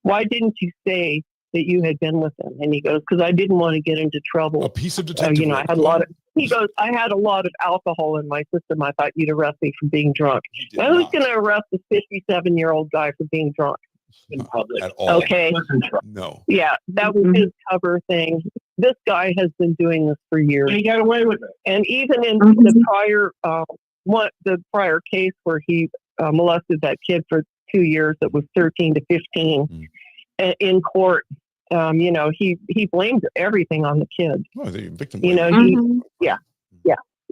"Why didn't you say that you had been with him?" And he goes, "Because I didn't want to get into trouble." A piece of detective work. I had a lot of. He goes, "I had a lot of alcohol in my system. I thought you'd arrest me for being drunk." I was going to arrest a 57-year-old guy for being drunk in public. At all. Okay. No. Yeah, that was his cover thing. This guy has been doing this for years. And he got away with it. And even in the prior case where he molested that kid for 2 years, that was 13 to 15, in court, he blamed everything on the kid. Oh, the victim. Yeah.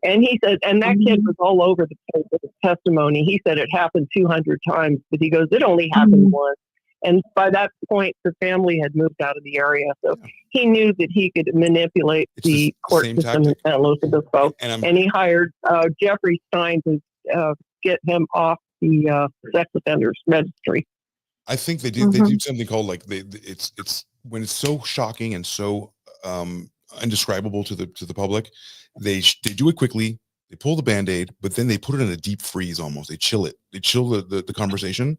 And he said, and that kid was all over the place with his testimony. He said it happened 200 times, but he goes, it only happened once. And by that point, the family had moved out of the area. So he knew that he could manipulate the court system in San Luis Obispo. And he hired Jeffrey Stein to get him off the sex offenders registry. I think they do something called it's when it's so shocking and so indescribable to the public, they do it quickly, they pull the Band-Aid, but then they put it in a deep freeze almost. They chill the conversation.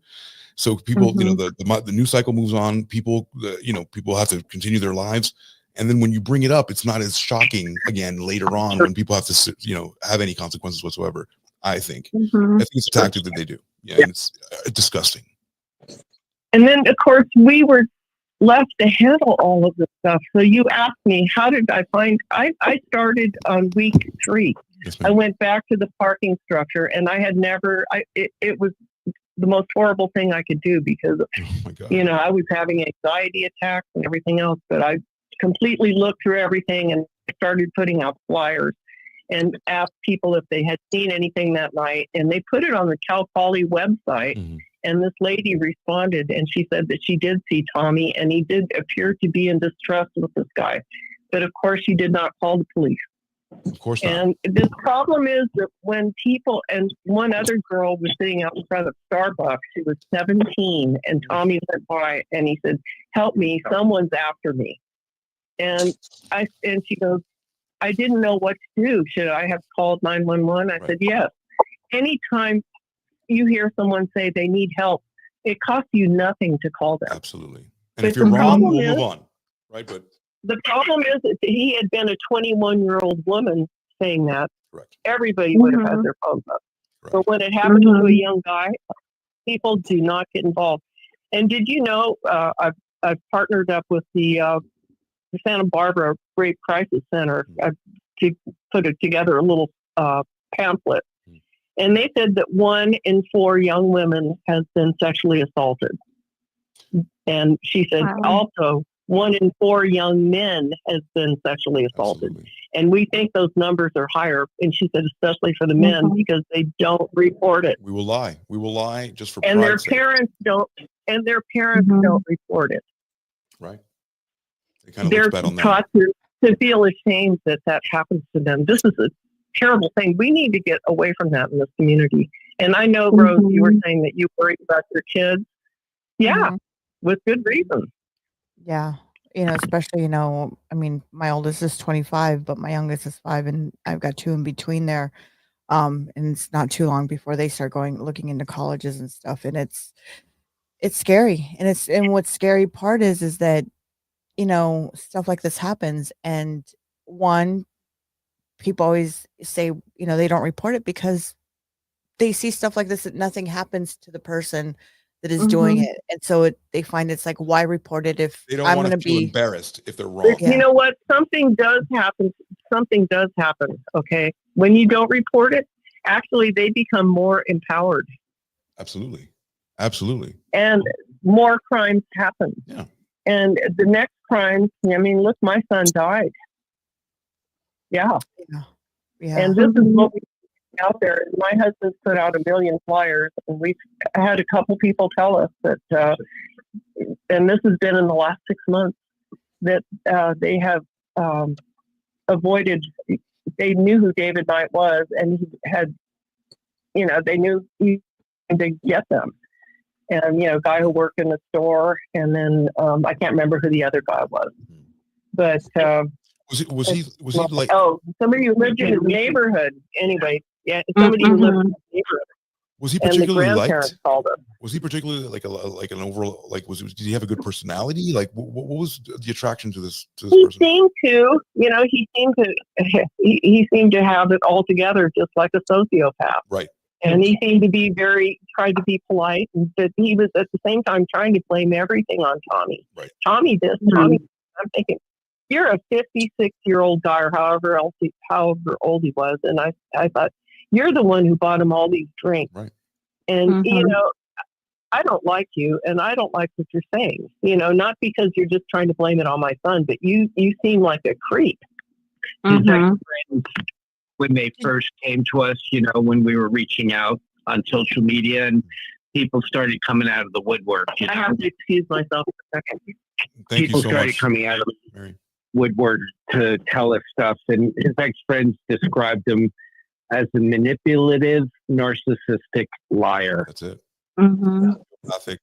So people, the news cycle moves on, people have to continue their lives. And then when you bring it up, it's not as shocking again later on when people have to, have any consequences whatsoever. I think it's a tactic that they do. Yeah. And it's disgusting. And then, of course, we were left to handle all of this stuff. So you asked me, how did I find? I started on week 3. Yes, I went back to the parking structure, and I had never. It was the most horrible thing I could do because, I was having anxiety attacks and everything else. But I completely looked through everything and started putting out flyers and asked people if they had seen anything that night. And they put it on the Cal Poly website. And this lady responded, and she said that she did see Tommy, and he did appear to be in distress with this guy. But of course, she did not call the police. Of course not. And this problem is that when people, and one other girl was sitting out in front of Starbucks, she was 17, and Tommy went by and he said, "Help me, someone's after me." And she goes, "I didn't know what to do. Should I have called 911?" I said, "Yes." Anytime you hear someone say they need help, it costs you nothing to call them. Absolutely. And But if you're the wrong, problem we'll is- move on. Right. But The problem is that he had been a 21-year-old woman saying that. correct. Everybody would have had their phones up. Right. But when it happened to a young guy, people do not get involved. And did you know, I've partnered up with the Santa Barbara Rape Crisis Center to put together a little pamphlet. And they said that 1 in 4 young women has been sexually assaulted. And she said also 1 in 4 young men has been sexually assaulted. Absolutely. And we think those numbers are higher. And she said, especially for the men, because they don't report it. We will lie. We will lie just for And their pride's sake. parents don't, don't report it. Right. It kind of They're looks bad on them. taught to feel ashamed that happens to them. This is a terrible thing. We need to get away from that in this community. And I know, Rose, you were saying that you worried about your kids. Yeah, with good reason. Yeah. Especially, I mean, my oldest is 25, but my youngest is 5, and I've got 2 in between there. And it's not too long before they start looking into colleges and stuff. And it's scary. And what's scary part is that, stuff like this happens. And people always say, they don't report it because they see stuff like this, that nothing happens to the person that is doing it. And so they find it's like, why report it if They don't I'm want going to to feel be embarrassed if they're wrong. Yeah. You know what? Something does happen. Something does happen. Okay. When you don't report it, actually they become more empowered. Absolutely. Absolutely. And more crimes happen. Yeah. And the next crime, I mean, look, my son died. Yeah. Yeah. And this is what we out there. My husband's put out 1 million flyers, and we've had a couple people tell us that, and this has been in the last 6 months, that they have avoided. They knew who David Knight was, and he had, they knew he to get them. And guy who worked in the store, and then I can't remember who the other guy was, but. Was he like? Oh, somebody who lived in his neighborhood. Anyway, yeah, somebody who lived in his neighborhood. Was he And the particularly grandparents liked? called him. Was he particularly like an overall did he have a good personality? Like what was the attraction to this He person? seemed to, he seemed to have it all together, just like a sociopath. Right. And he seemed to be tried to be polite, but he was at the same time trying to blame everything on Tommy. Right. Tommy this, Tommy. I'm thinking, you're a 56-year-old guy, or however old he was, and I thought, you're the one who bought him all these drinks. Right. And I don't like you, and I don't like what you're saying. Not because you're just trying to blame it on my son, but you seem like a creep. His ex-friends, when they first came to us, when we were reaching out on social media, and people started coming out of the woodwork. I have to excuse myself for a second. Thank People you so started much, coming out of the Mary. woodwork to tell us stuff, and his ex-friends described him as a manipulative, narcissistic liar. That's it. Mm-hmm. I think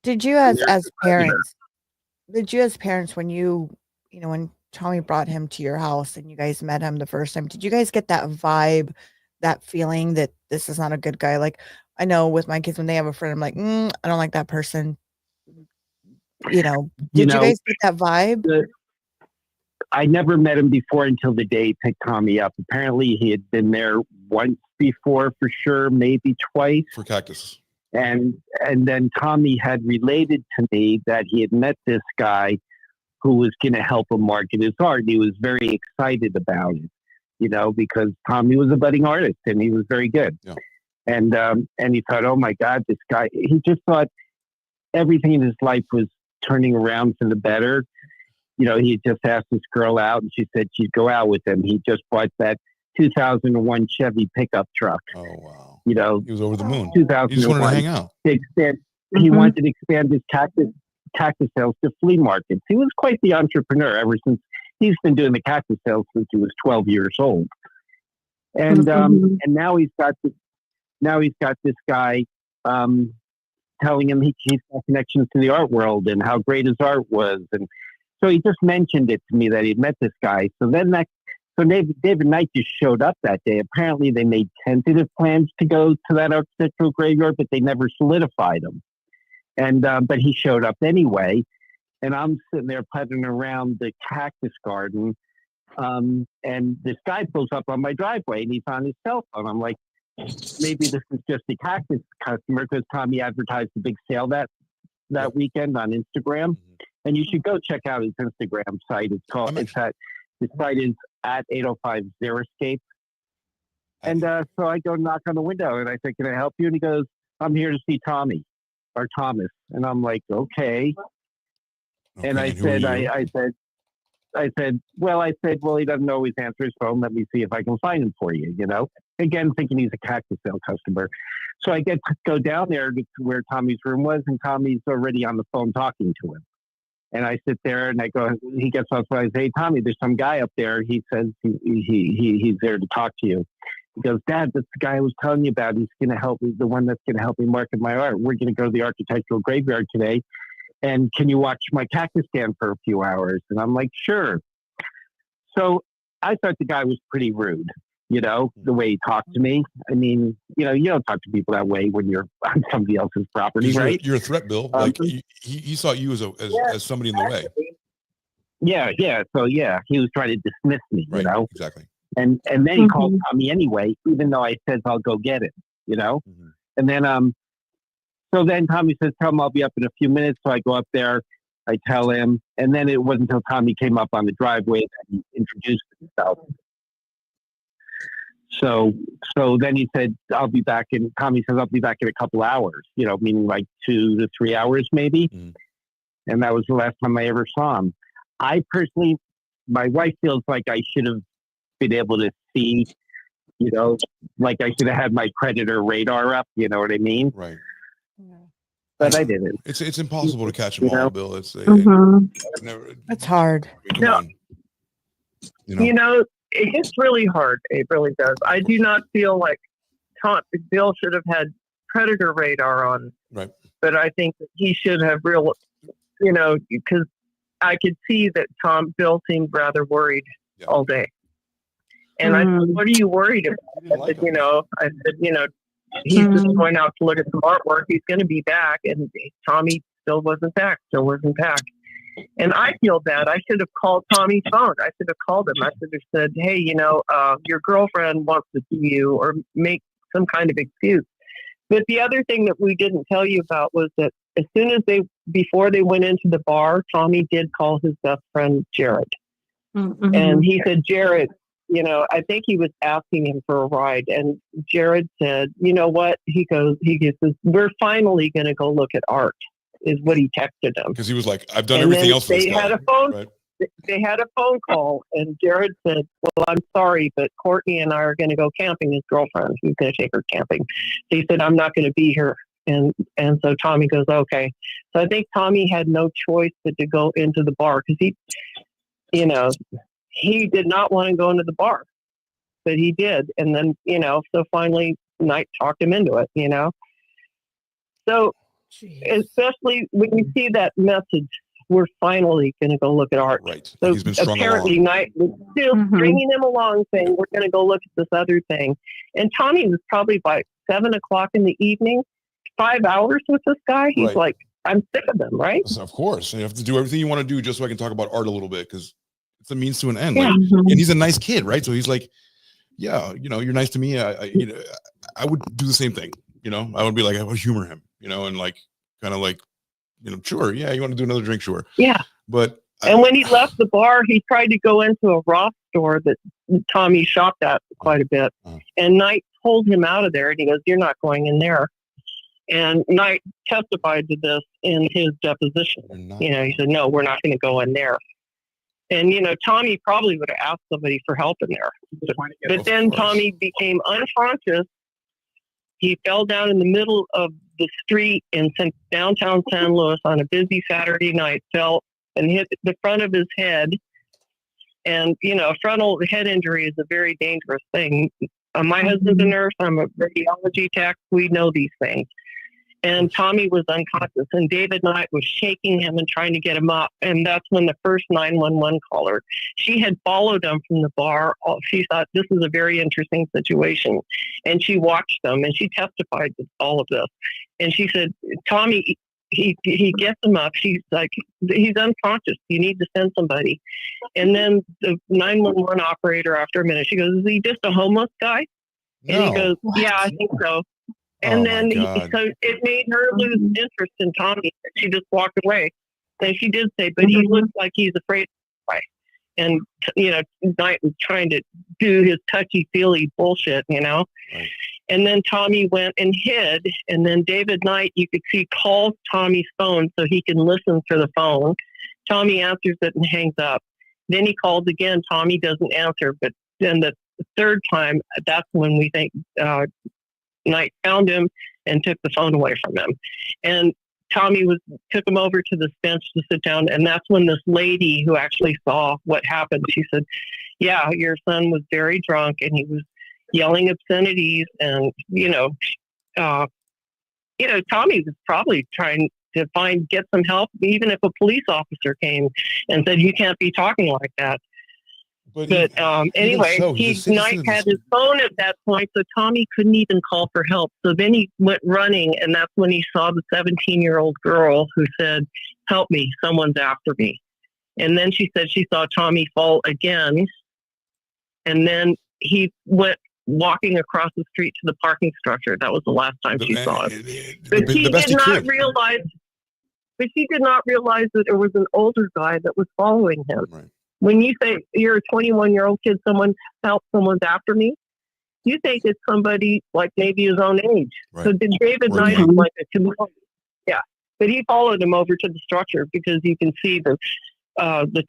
Did you as parents, when when Tommy brought him to your house and you guys met him the first time, did you guys get that vibe, that feeling that this is not a good guy? Like, I know with my kids, when they have a friend, I'm like, I don't like that person. Did you guys get that vibe? I never met him before until the day he picked Tommy up. Apparently he had been there once before for sure, maybe twice. for Cactus. And then Tommy had related to me that he had met this guy who was going to help him market his art. And he was very excited about it, because Tommy was a budding artist and he was very good. Yeah. And he thought, oh my God, this guy, he just thought everything in his life was turning around for the better. He just asked this girl out and she said she'd go out with him. He just bought that 2001 Chevy pickup truck. Oh wow. you know, He was over the moon. 2001. He just wanted to hang out. To expand, he wanted to expand his cactus sales to flea markets. He was quite the entrepreneur ever since he's been doing the cactus sales since he was 12 years old. And and now he's got this guy telling him he's got connections to the art world and how great his art was. And so he just mentioned it to me that he'd met this guy. So then David Knight just showed up that day. Apparently they made tentative plans to go to that architectural graveyard, but they never solidified them. And but he showed up anyway. And I'm sitting there putting around the cactus garden. And this guy pulls up on my driveway and he's on his cell phone. I'm like, maybe this is just a cactus customer because Tommy advertised a big sale that weekend on Instagram. And you should go check out his Instagram site. The site is at 805 Xeriscape. And so I go knock on the window and I say, can I help you? And he goes, I'm here to see Tommy or Thomas. And I'm like, okay. And I said, well, he doesn't always answer his phone. Let me see if I can find him for you, you know, again, thinking he's a cactus sale customer. So I get to go down there to where Tommy's room was, and Tommy's already on the phone talking to him. And I sit there and I go, he gets off and I say, hey, Tommy, there's some guy up there. He says he's there to talk to you. He goes, Dad, that's the guy I was telling you about. He's going to help me, the one that's going to help me market my art. We're going to go to the architectural graveyard today. And can you watch my cactus stand for a few hours? And I'm like, sure. So I thought the guy was pretty rude, you know, the way he talked to me. I mean, you know, you don't talk to people that way when you're on somebody else's property, right? You're a threat, Bill. Like he saw you as somebody in the way. Yeah. So yeah, he was trying to dismiss me, right, you know? Exactly. And then he called Tommy anyway, even though I said I'll go get it, you know? And then so then Tommy says, tell him I'll be up in a few minutes. So I go up there, I tell him, and then it wasn't until Tommy came up on the driveway that he introduced himself. So then he said, I'll be back in, Tommy says, I'll be back in a couple hours, you know, meaning like 2 to 3 hours maybe. And that was the last time I ever saw him. I personally, my wife feels like I should have been able to see, you know, like I should have had my predator radar up, you know what I mean? Right. But I didn't. It's impossible to catch them all, Bill. It's It's hard. You know, it's really hard. It really does. I do not feel like Bill should have had predator radar on. Right. But I think that he should have you know, because I could see that Bill seemed rather worried all day. And I said, what are you worried about? I said, you know, he's just going out to look at some artwork. He's going to be back. And Tommy still wasn't back. And I feel bad. I should have called Tommy's phone. I should have called him. I should have said, hey, you know, your girlfriend wants to see you, or make some kind of excuse. But the other thing that we didn't tell you about was that as soon as before they went into the bar, Tommy did call his best friend, Jared. And he said, Jared, you know, I think he was asking him for a ride. And Jared said, you know what? He says, we're finally going to go look at art, is what he texted him. Because he was like, I've done everything else for this guy. They had a phone call, and Jared said, well, I'm sorry, but Courtney and I are going to go camping. His girlfriend, he's going to take her camping. So he said, I'm not going to be here. And so Tommy goes, okay. So I think Tommy had no choice but to go into the bar, because he, you know, he did not want to go into the bar, but he did. And then, you know, so finally Knight talked him into it, you know. So especially when you see that message, we're finally going to go look at art. Right. So he's been strung apparently along. Knight was still bringing him along, saying, we're going to go look at this other thing. And Tommy was probably by 7 o'clock in the evening, 5 hours with this guy. He's like, I'm sick of them, right? Of course. You have to do everything you want to do just so I can talk about art a little bit, because it's a means to an end. Like, and he's a nice kid, right? So he's like, yeah, you know, you're nice to me. You know, I would do the same thing. You know, I would be like, I would humor him, you know, and like, kind of like, you know, sure. Yeah. You want to do another drink? Sure. Yeah. But and when he left the bar, he tried to go into a Ross store that Tommy shopped at quite a bit. And Knight pulled him out of there, and he goes, you're not going in there. And Knight testified to this in his deposition. You know, he said, no, we're not going to go in there. And, you know, Tommy probably would have asked somebody for help in there. But then Tommy became unconscious He fell down in the middle of the street in downtown San Luis on a busy Saturday night, fell and hit the front of his head. And, you know, frontal head injury is a very dangerous thing. My husband's a nurse. I'm a radiology tech. We know these things. And Tommy was unconscious, and David Knight was shaking him and trying to get him up. And that's when the first 911 caller, she had followed him from the bar. She thought this is a very interesting situation. And she watched them, and she testified to all of this. And she said, Tommy, he gets him up. She's like, he's unconscious. You need to send somebody. And then the 911 operator, after a minute, she goes, is he just a homeless guy? No. And he goes, yeah, I think so. And then so it made her lose interest in Tommy. She just walked away. And she did say, but he looks like he's afraid to fly. And, you know, Knight was trying to do his touchy-feely bullshit, you know. Right. And then Tommy went and hid. And then David Knight, you could see, calls Tommy's phone so he can listen for the phone. Tommy answers it and hangs up. Then he calls again. Tommy doesn't answer. But then the third time, that's when we think Knight found him and took the phone away from him. And Tommy took him over to this bench to sit down. And that's when this lady who actually saw what happened, she said, yeah, your son was very drunk and he was yelling obscenities. And, Tommy was probably trying to get some help, even if a police officer came and said, you can't be talking like that. But anyway, Knight had his phone at that point, so Tommy couldn't even call for help. So then he went running, and that's when he saw the 17-year-old girl who said, help me, someone's after me. And then she said she saw Tommy fall again, and then he went walking across the street to the parking structure. That was the last time she saw him. But she did not realize that there was an older guy that was following him. Right. When you say you're a 21-year-old kid, someone's after me, you think it's somebody like maybe his own age. Right. So David Knight is like a chameleon. Yeah. But he followed him over to the structure because you can see the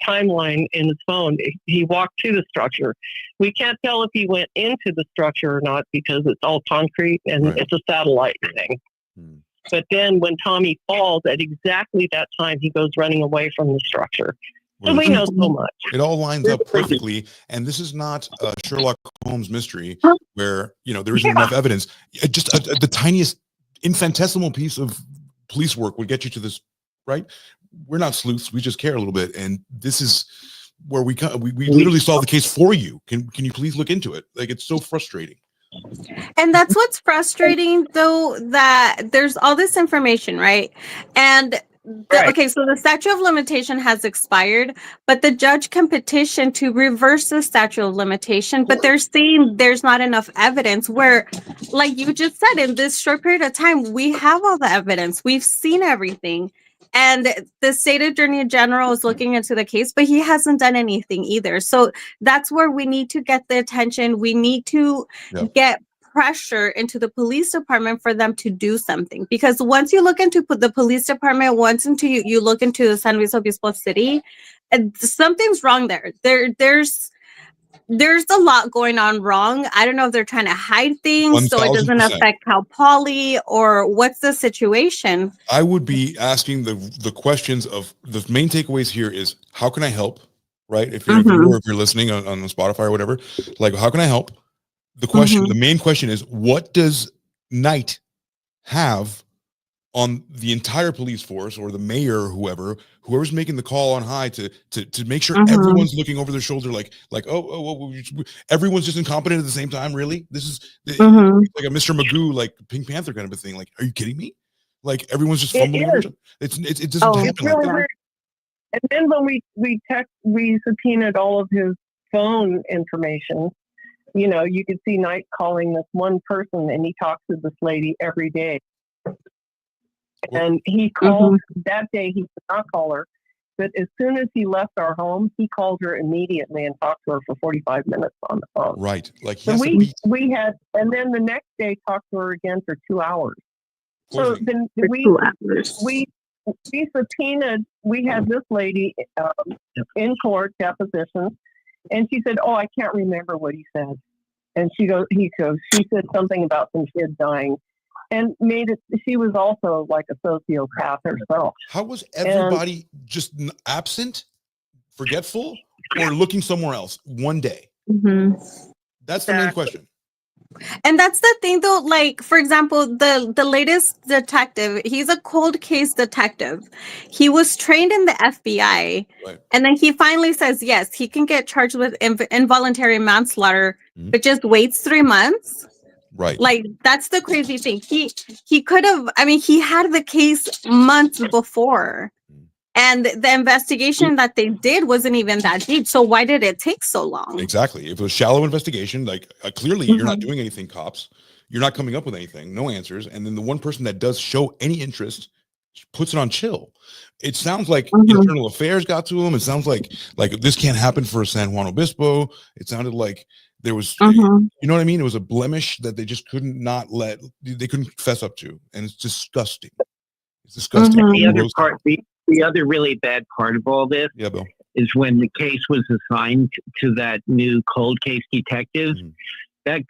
timeline in his phone. He walked to the structure. We can't tell if he went into the structure or not because it's all concrete and it's a satellite thing. But then when Tommy falls, at exactly that time, he goes running away from the structure. So we know so much. It all lines up perfectly, and this is not a Sherlock Holmes mystery where there isn't enough evidence. Just the tiniest infinitesimal piece of police work would get you to this, right? We're not sleuths; we just care a little bit, and this is where we literally solve the case for you. Can you please look into it? Like, it's so frustrating. And that's what's frustrating, though, that there's all this information, right? And okay, so the statute of limitation has expired, but the judge can petition to reverse the statute of limitation, but they're saying there's not enough evidence where, like you just said, in this short period of time, we have all the evidence. We've seen everything. And the state attorney general is looking into the case, but he hasn't done anything either. So that's where we need to get the attention. We need to get pressure into the police department for them to do something, because once you look into the police department, you look into San Luis Obispo City, and something's wrong there. There's a lot going on wrong. I don't know if they're trying to hide things 1000%. So it doesn't affect Cal Poly, or what's the situation. I would be asking the questions of the main takeaways here is, how can I help? Right? If you're listening on Spotify or whatever, like, how can I help? The question, the main question is, what does Knight have on the entire police force, or the mayor, or whoever's making the call on high to make sure everyone's looking over their shoulder, like everyone's just incompetent at the same time? Really? This is like a Mr. Magoo, like Pink Panther kind of a thing. Like, are you kidding me? Like, everyone's just fumbling over each other. It doesn't happen like that. And then when we subpoenaed all of his phone information, you could see Knight calling this one person, and he talks to this lady every day. And he called that day. He did not call her, but as soon as he left our home, he called her immediately and talked to her for 45 minutes on the phone. Right, like, so we had, and then the next day talked to her again for 2 hours. So then we subpoenaed. We had this lady in court deposition, and she said, "Oh, I can't remember what he said." And she said something about some kid dying, and made it. She was also like a sociopath herself. How was everybody just absent, forgetful, or looking somewhere else one day? Mm-hmm. That's the main question. And that's the thing, though. Like, for example, the latest detective, he's a cold case detective. He was trained in the FBI, Right. and then he finally says yes, he can get charged with involuntary manslaughter, but just waits 3 months. Right. Like, that's the crazy thing. He could have. I mean, he had the case months before. And the investigation that they did wasn't even that deep. So why did it take so long? Exactly. If it was shallow investigation, like clearly you're not doing anything, cops. You're not coming up with anything, no answers. And then the one person that does show any interest puts it on chill. It sounds like internal affairs got to him. It sounds like this can't happen for San Juan Obispo. It sounded like there was, you know what I mean? It was a blemish that they just couldn't they couldn't fess up to. And it's disgusting. It's disgusting. The other really bad part of all this is when the case was assigned to that new cold case detective. That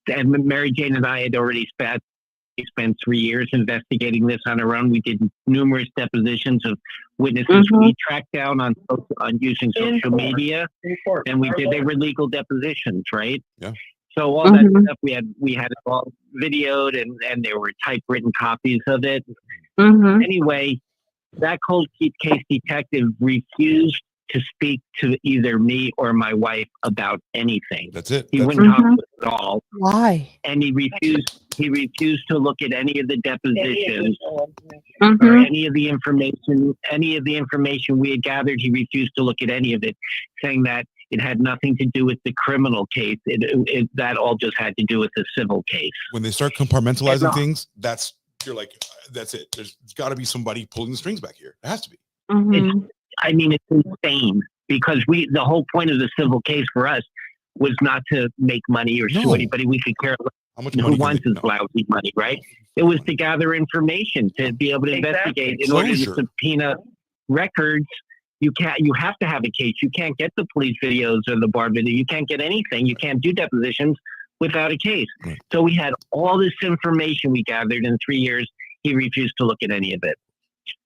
and Mary Jane and I had already spent 3 years investigating this on our own. We did numerous depositions of witnesses we tracked down on using social media, and they were legal depositions, right? Yeah. So all that stuff we had it all videoed, and there were typewritten copies of it. Anyway, that cold case detective refused to speak to either me or my wife about anything. That's it. He wouldn't talk to us at all. Why? And he refused to look at any of the depositions or any of the information we had gathered. He refused to look at any of it, saying that it had nothing to do with the criminal case. That all just had to do with the civil case. When they start compartmentalizing things, you're like, that's it. There's got to be somebody pulling the strings back here. It has to be. It's insane because the whole point of the civil case for us was not to make money or sue anybody. We could care less who wants his lousy money, right? It was to gather information, to be able to investigate. In order to subpoena records, you have to have a case. You can't get the police videos or the bar video. You can't get anything. You can't do depositions without a case. So we had all this information we gathered in 3 years. He refused to look at any of it.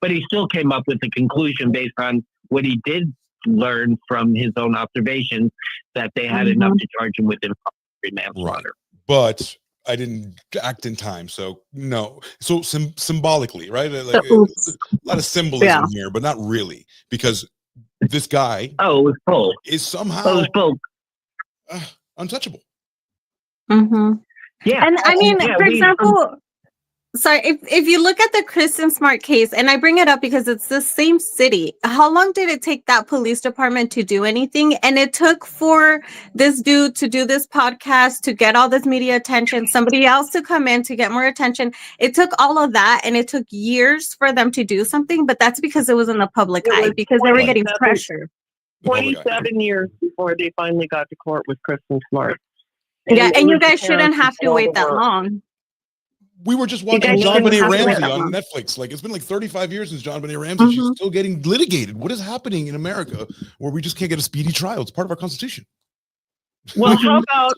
But he still came up with the conclusion based on what he did learn from his own observations that they had enough to charge him with involuntary manslaughter. But I didn't act in time, so no. So symbolically, right? Like, a lot of symbolism here, but not really, because this guy is somehow untouchable. Yeah. And I mean, for example, sorry, if you look at the Kristen Smart case, and I bring it up because it's the same city, how long did it take that police department to do anything? And it took for this dude to do this podcast, to get all this media attention, somebody else to come in to get more attention. It took all of that, and it took years for them to do something, but that's because it was in the public eye, because they were getting pressure. 27 years before they finally got to court with Kristen Smart. And you guys shouldn't have to wait that long. We were just watching John Benet Ramsey on Netflix. Like, it's been like 35 years since John Benet Ramsey. She's still getting litigated. What is happening in America where we just can't get a speedy trial? It's part of our Constitution. Well, how about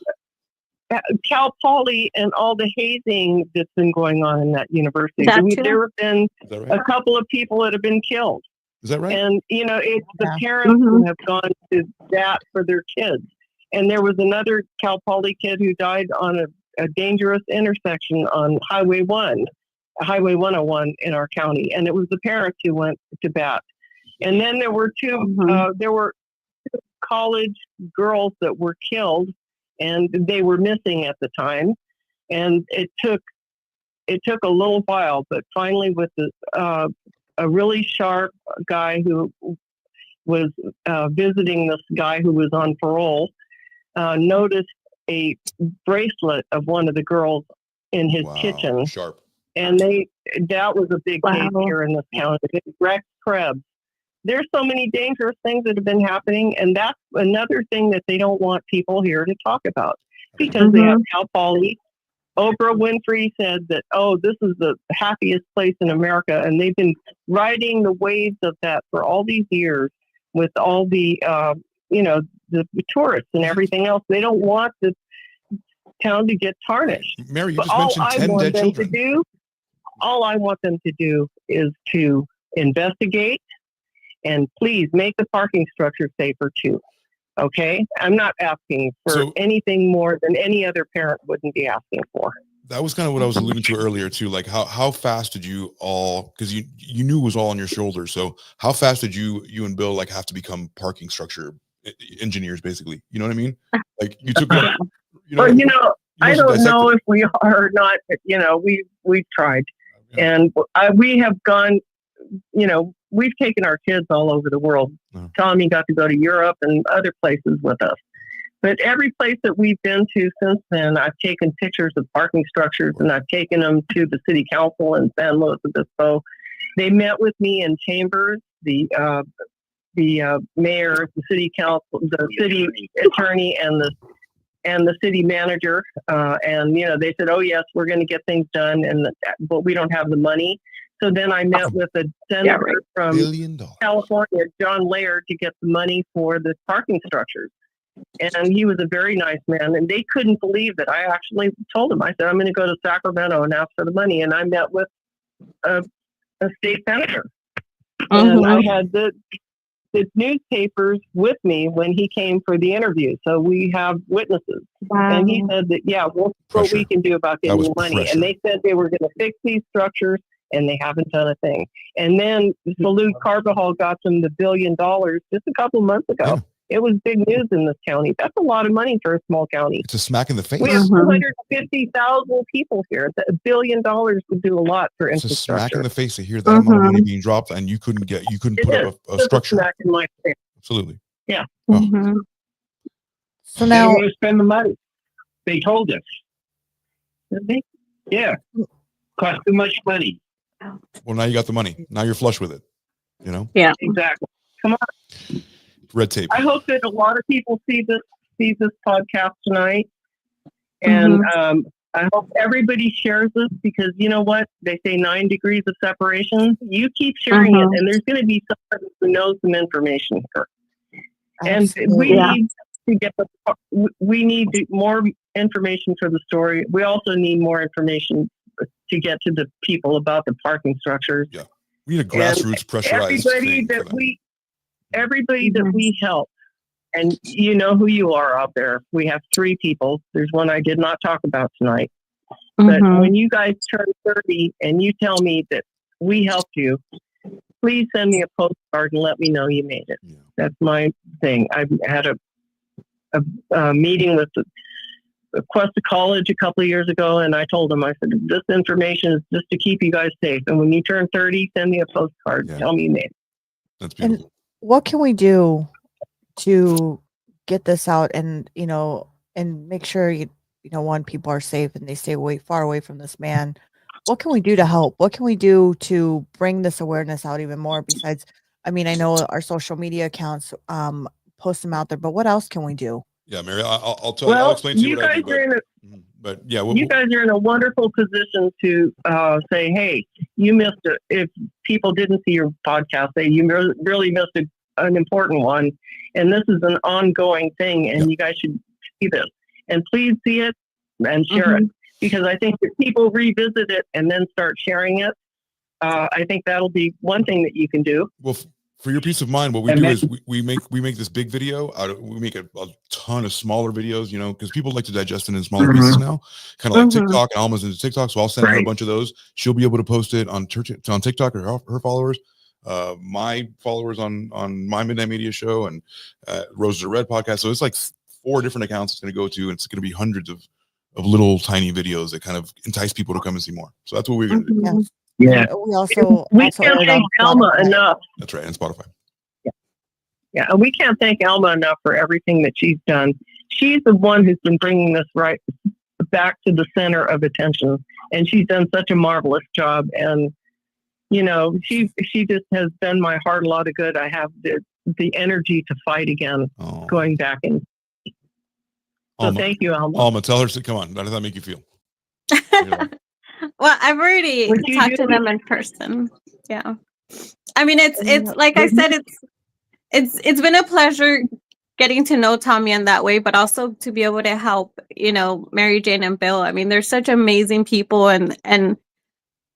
Cal Poly and all the hazing that's been going on in that university? There have been a couple of people that have been killed. Is that right? And, it's the parents who have gone to bat for their kids. And there was another Cal Poly kid who died on a dangerous intersection on Highway 101 in our county. And it was the parents who went to bat. And then there were two college girls that were killed, and they were missing at the time. And it took a little while, but finally with a really sharp guy who was visiting this guy who was on parole, noticed a bracelet of one of the girls in his kitchen. Sharp. And that was a big case here in this county. Rex Krebs. There's so many dangerous things that have been happening, and that's another thing that they don't want people here to talk about, because they have Cal Poly. Oprah Winfrey said that, this is the happiest place in America, and they've been riding the waves of that for all these years with all the, the tourists and everything else. They don't want the town to get tarnished. Mary, you But just all mentioned I 10 want dead them children. to do, all I want them to do is to investigate and please make the parking structure safer too. Okay? I'm not asking for So- anything more than any other parent wouldn't be asking for. That was kind of what I was alluding to earlier too. Like how fast did you all, because you knew it was all on your shoulders. So how fast did you and Bill like have to become parking structure engineers, basically? You know what I mean? Like you took one, Well, I must have don't know dissected if we are or not, but we've tried. Yeah. And we have gone, we've taken our kids all over the world. Oh. Tommy got to go to Europe and other places with us. But every place that we've been to since then, I've taken pictures of parking structures and I've taken them to the city council in San Luis Obispo. They met with me in chambers, the mayor, the city council, the city attorney, and the city manager. And they said, "Oh yes, we're going to get things done," but we don't have the money. So then I met with a senator from $1 billion. California, John Laird, to get the money for the parking structures. And he was a very nice man, and they couldn't believe that. I actually told him, I said, I'm going to go to Sacramento and ask for the money. And I met with a state senator. And I had the newspapers with me when he came for the interview. So we have witnesses. Wow. And he said that, we'll see what we can do about getting the money. Pressure. And they said they were going to fix these structures, and they haven't done a thing. And then Salud Carbajal got them the $1 billion just a couple months ago. Yeah. It was big news in this county. That's a lot of money for a small county. It's a smack in the face. We have 250,000 people here. $1 billion would do a lot for It's a infrastructure. smack in the face to hear that amount of money being dropped, and you couldn't put up a structure. Smack in my face. Absolutely. Yeah. Mhm. So They now, don't want to spend the money. They told us. Did they? Yeah. Cost too much money. Well, now you got the money. Now you're flush with it. Yeah. Exactly. Come on. Red tape. I hope that a lot of people see this podcast tonight. And I hope everybody shares this, because you know what? They say 9 degrees of separation. You keep sharing it, and there's going to be someone who knows some information here. And we need more information for the story. We also need more information to get to the people about the parking structures. Yeah. We need a grassroots pressurized thing. Everybody that we help, and you know who you are out there. We have 3 people. There's one I did not talk about tonight. But when you guys turn 30 and you tell me that we helped you, please send me a postcard and let me know you made it. Yeah. That's my thing. I had a meeting with the Cuesta College a couple of years ago, and I told them, I said, this information is just to keep you guys safe. And when you turn 30, send me a postcard. Yeah. Tell me you made it. That's beautiful. and what can we do to get this out and, and make sure, one, people are safe and they stay far away from this man? What can we do to help? What can we do to bring this awareness out even more besides, I know our social media accounts, post them out there, but what else can we do? Yeah, Mary, I'll tell you. I'll explain to you what I do. But yeah, you guys are in a wonderful position to say, hey, you missed it. If people didn't see your podcast, say you really missed an important one. And this is an ongoing thing, and you guys should see this. And please see it and share it. Because I think if people revisit it and then start sharing it, I think that'll be one thing that you can do. Well, for your peace of mind, what we do is we make this big video out of, we make a ton of smaller videos, because people like to digest it in smaller pieces now, kind of like TikTok, and Alma's into TikTok. So I'll send her a bunch of those. She'll be able to post it on TikTok, or her followers, my followers on my Midnight Media Show, and Roses Are Red podcast. So it's like 4 different accounts it's going to go to, and it's going to be hundreds of little tiny videos that kind of entice people to come and see more. So that's what we're going to do. Yeah. We can't thank Alma enough. That's right. And Spotify. Yeah. And we can't thank Alma enough for everything that she's done. She's the one who's been bringing this right back to the center of attention. And she's done such a marvelous job. And, she just has done my heart a lot of good. I have the energy to fight again, going back in. So Alma, thank you, Alma. Alma, tell her, come on. How does that make you feel? Well, I've already talked to them in person. Yeah. It's like I said, it's been a pleasure getting to know Tommy in that way, but also to be able to help, Mary Jane and Bill. I mean, they're such amazing people, and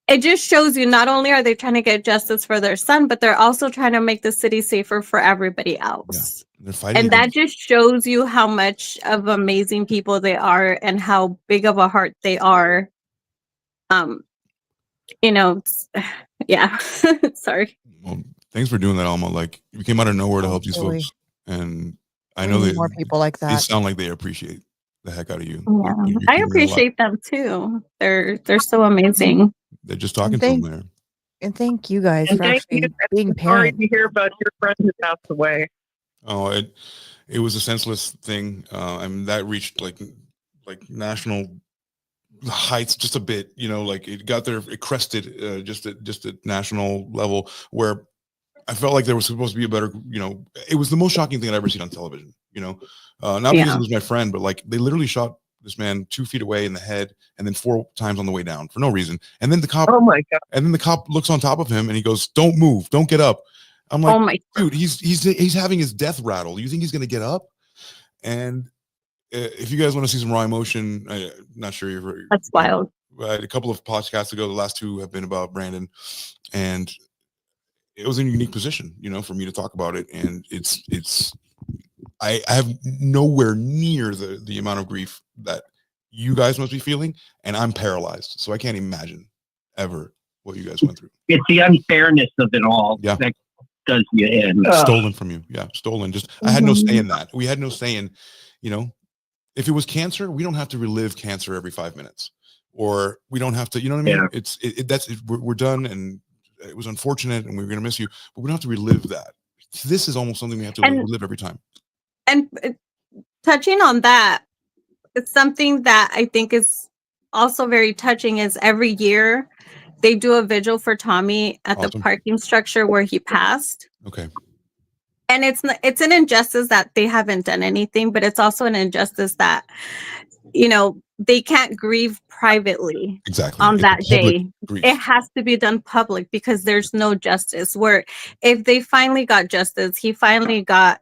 it just shows you not only are they trying to get justice for their son, but they're also trying to make the city safer for everybody else. Yeah. They're fighting, and that just shows you how much of amazing people they are and how big of a heart they are. Yeah. Sorry. Well, thanks for doing that, Alma. Like, you came out of nowhere to help these folks, and I know need more people like they that. sound like they appreciate the heck out of you. Yeah, I appreciate them too. They're so amazing. They're just talking to them there. And thank you guys And for thank actually you. being Sorry parents. to hear about your friend who passed away. Oh, it was a senseless thing. I mean, that reached like national heights just a bit, like it got there, it crested just at national level, where I felt like there was supposed to be a better, it was the most shocking thing I'd ever seen on television, not because it was my friend, but like they literally shot this man 2 feet away in the head and then 4 times on the way down for no reason. And then the cop, oh my God. And then the cop looks on top of him and he goes, "Don't move, don't get up." I'm like, oh my dude, he's having his death rattle. You think he's going to get up? And if you guys want to see some raw emotion, I'm not sure you've heard. That's wild. A couple of podcasts ago, the last 2 have been about Brandon, and it was in a unique position, for me to talk about it. And I have nowhere near the amount of grief that you guys must be feeling, and I'm paralyzed, so I can't imagine ever what you guys went through. It's the unfairness of it all that does you in. Stolen from you. Yeah, stolen. Just I had no say in that. We had no say in, if it was cancer, we don't have to relive cancer every 5 minutes, or we don't have to, you know what I mean? Yeah. We're done, and it was unfortunate, and we're going to miss you, but we don't have to relive that. This is almost something we have to relive every time. And touching on that, it's something that I think is also very touching is every year they do a vigil for Tommy at the parking structure where he passed. Okay. And it's an injustice that they haven't done anything, but it's also an injustice that, they can't grieve privately on that day. Grief. It has to be done public because there's no justice. Where if they finally got justice, he finally got,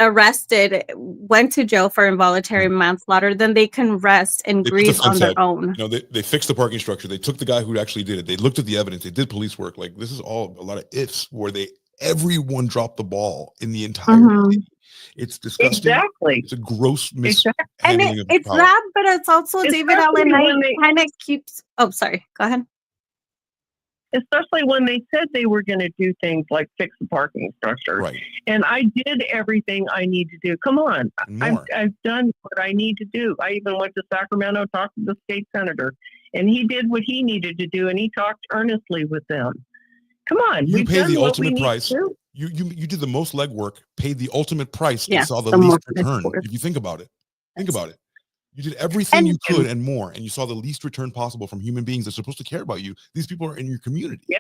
arrested, went to jail for involuntary manslaughter, then they can rest and grieve on their own. They fixed the parking structure. They took the guy who actually did it. They looked at the evidence. They did police work. Like, this is all a lot of ifs where everyone dropped the ball in the entire city. It's disgusting. Exactly. It's a gross mishandling of it's power. That, but it's also David Allen Knight kind of keeps. Oh, sorry. Go ahead. Especially when they said they were going to do things like fix the parking structure. Right. And I did everything I need to do. Come on. I've done what I need to do. I even went to Sacramento, talked to the state senator, and he did what he needed to do, and he talked earnestly with them. Come on. You paid the ultimate price. You did the most legwork, paid the ultimate price, and saw the least return. If you think about it. Think about it. You did everything you could and more, and you saw the least return possible from human beings that's supposed to care about you. These people are in your community. Yeah.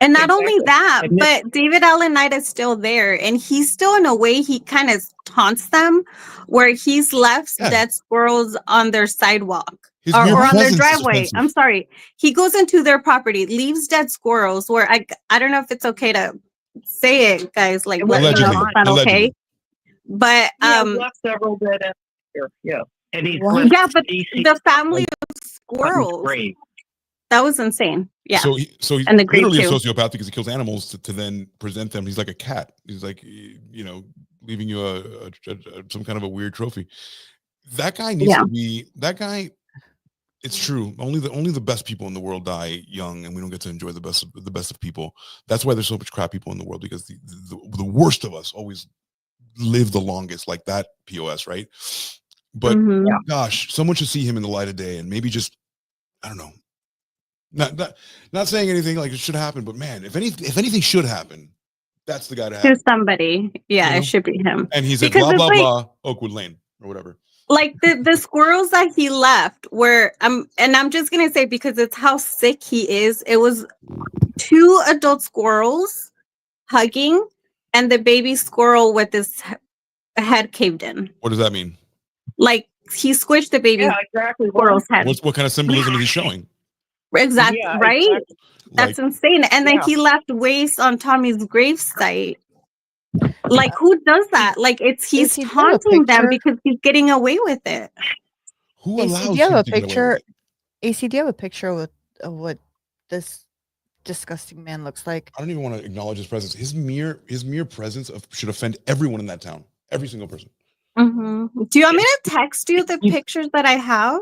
And not only that, but David Allen Knight is still there, and he's still, in a way, he kind of taunts them, where he's left dead squirrels on their sidewalk or on their driveway. I'm sorry. He goes into their property, leaves dead squirrels, where I don't know if it's okay to say it, guys. Like, let me know if it's not okay. But left several dead ends here. Yeah. And he's but the family of squirrels. That was insane. Yeah. So he's literally a sociopath because he kills animals to then present them. He's like a cat. He's like, leaving you some kind of a weird trophy. That guy needs to be. That guy. It's true. Only the best people in the world die young, and we don't get to enjoy the best of people. That's why there's so much crap people in the world, because the worst of us always live the longest, like that POS, right? But gosh, someone should see him in the light of day, and maybe just, I don't know, not saying anything like it should happen, but man, if anything should happen, that's the guy to have. To somebody, it should be him. And he's at blah blah blah Oakwood Lane or whatever. Like the squirrels that he left were, and I'm just gonna say, because it's how sick he is. It was 2 adult squirrels hugging, and the baby squirrel with his head caved in. What does that mean? Like, he squished the baby squirrel's head. What kind of symbolism is he showing? Exactly, right? Exactly. That's insane. And then he left waste on Tommy's gravesite. Like, who does that? Like, he's AC, do you have a taunting them picture? because he's getting away with it. Who AC, allows do you have him a to get away with picture? it? AC, do you have a picture of what this disgusting man looks like? I don't even want to acknowledge his presence. His mere presence should offend everyone in that town. Every single person. Mm-hmm. Do you want me to text you the pictures that I have?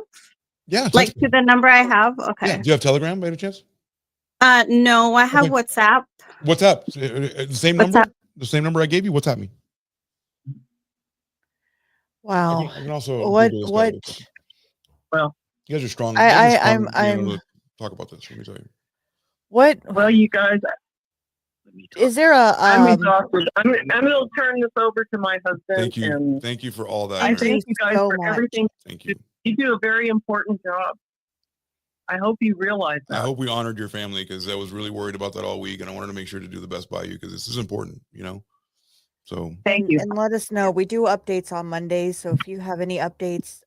Yeah. Like to the number I have? Okay. Yeah. Do you have Telegram by any chance? No, I have Okay. WhatsApp. WhatsApp. The same number? WhatsApp. The same number I gave you? WhatsApp me. Wow. I can also What? Google this guy What? really quick. Well, you guys are strong. You guys are strong I'm. being able to talk about this. Let me tell you. What? Well, you guys, Is there a? I'm exhausted. I'm going to turn this over to my husband. Thank you. And Thank you for all that. I Thank thank you you guys so for much. everything. Thank you. You do a very important job. I hope you realize I that. hope we honored your family because I was really worried about that all week, and I wanted to make sure to do the best by you because this is important, So Thank you. And let us know. We do updates on Mondays, so if you have any updates,